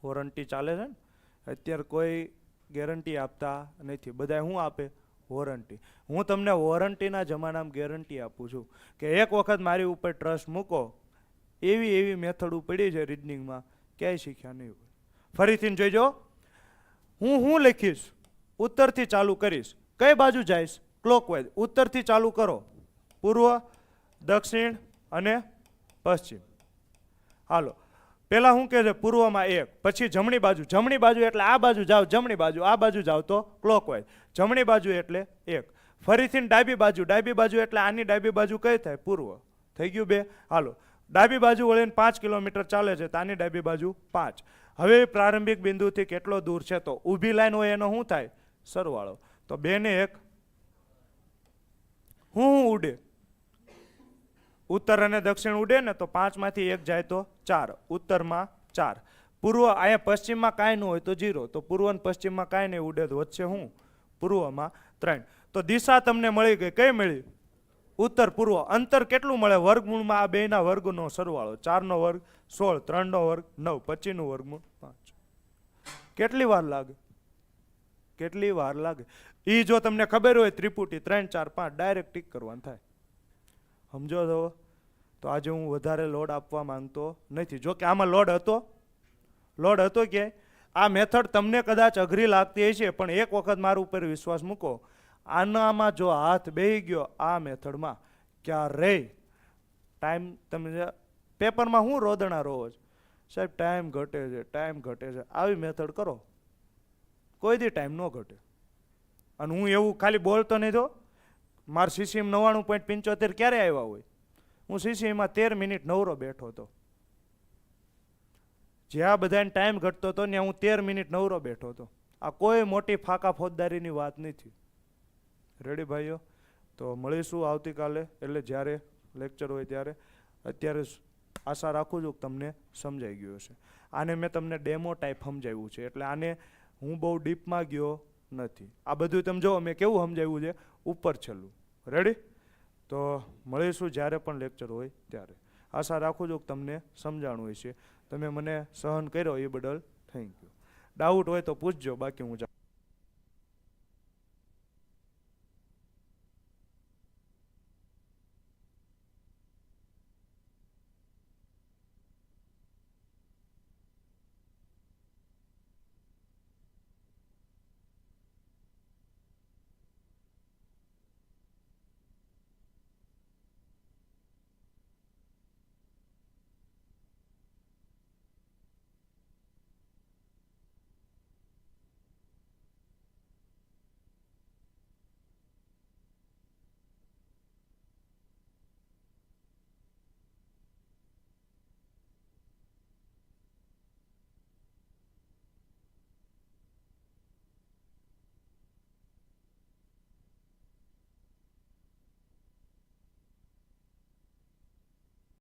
Speaker 1: વોરંટી ચાલે છે ને. અત્યારે કોઈ ગેરંટી આપતા નથી. બધા શું આપે? વોરંટી. હું તમને વોરંટીના જમાનામાં ગેરંટી આપું છું કે એક વખત મારી ઉપર ટ્રસ્ટ મૂકો. એવી મેથડ પડી છે રીઝનિંગમાં, ક્યાંય શીખ્યા નહીં હોય. ફરીથી જોઈજો. હું લખીશ, ઉત્તરથી ચાલુ કરીશ. કઈ બાજુ જઈશ? ક્લોકવાઇઝ. ઉત્તરથી ચાલુ કરો. પૂર્વ, દક્ષિણ અને પશ્ચિમ. હાલો પેલા શું કહે છે? પૂર્વમાં 1, પછી જમણી બાજુ. જમણી બાજુ એટલે આ બાજુ જાઓ, જમણી બાજુ. આ બાજુ જાઓ તો ક્લોકવાઇઝ. જમણી બાજુ એટલે 1. ફરીથી ડાબી બાજુ. ડાબી બાજુ એટલે આની ડાબી બાજુ કઈ થાય? પૂર્વ. થઈ ગયું 2. હાલો ડાબી બાજુ વળીને 5 કિલોમીટર ચાલે છે તો આની ડાબી બાજુ 5. હવે પ્રારંભિક બિંદુથી કેટલો દૂર છે? તો ઊભી લાઈન હોય એનો શું થાય? સરવાળો. તો 2 ને 1 હું ઉડે? ઉત્તર અને દક્ષિણ ઉડે ને. તો 5 માંથી 1 જાય તો 4. ઉત્તરમાં 4. પૂર્વ અહીંયા પશ્ચિમમાં કાંઈ ન હોય તો 0. તો પૂર્વ અને પશ્ચિમમાં કાંઈ નહીં ઉડે તો વચ્ચે હું? પૂર્વમાં 3. તો દિશા તમને મળી ગઈ. કઈ મળી? ઉત્તર પૂર્વ. અંતર કેટલું મળે? વર્ગમૂળમાં આ બેના વર્ગનો સરવાળો. 4નો વર્ગ 16, 3નો વર્ગ 9, 25નું વર્ગમૂળ 5. કેટલી વાર લાગે? કેટલી વાર લાગે? એ જો તમને ખબર હોય ત્રિપુટી 3 4 5 ડાયરેક્ટ ટીક કરવાનું થાય. સમજો છો? તો આજે હું વધારે લોડ આપવા માંગતો નથી. જો કે આમાં લોડ હતો કે આ મેથડ તમને કદાચ અઘરી લાગતી હશે પણ એક વખત મારા ઉપર વિશ્વાસ મૂકો. આનામાં જો હાથ બેહી ગયો આ મેથડમાં, ક્યારેય ટાઈમ તમે પેપરમાં હું રોદણા રોવો છો સાહેબ, ટાઈમ ઘટે છે, આવી મેથડ કરો કોઈ દી ટાઈમ ન ઘટે. અને હું એવું ખાલી બોલતો નહીં તો મારા સીસીએમ 99.75 ક્યારે આવ્યા હોય? હું સીસીએમમાં 13 મિનિટ નવરો બેઠો હતો. જ્યાં બધાને ટાઈમ ઘટતો હતો ત્યાં હું 13 મિનિટ નવરો બેઠો હતો. આ કોઈ મોટી ફાકા ફોજદારીની વાત નથી. રેડી ભાઈઓ? તો મળીશું આવતીકાલે, એટલે જ્યારે લેક્ચર હોય ત્યારે. અત્યારે આશા રાખું છું કે તમને સમજાઈ ગયું હશે. આને મેં તમને ડેમો ટાઈપ સમજાવ્યું છે, એટલે આને હું બહુ ડીપમાં ગયો નથી. આ બધું તમે જો મેં કેવું સમજાવ્યું છે, ઉપર છેલ્લું. રેડી? તો મળીશું જ્યારે પણ લેક્ચર હોય ત્યારે. આશા રાખું છું કે તમને સમજાણું હશે. તમે મને સહન કર્યો એ બદલ થેન્ક યુ. ડાઉટ હોય તો પૂછજો, બાકી હું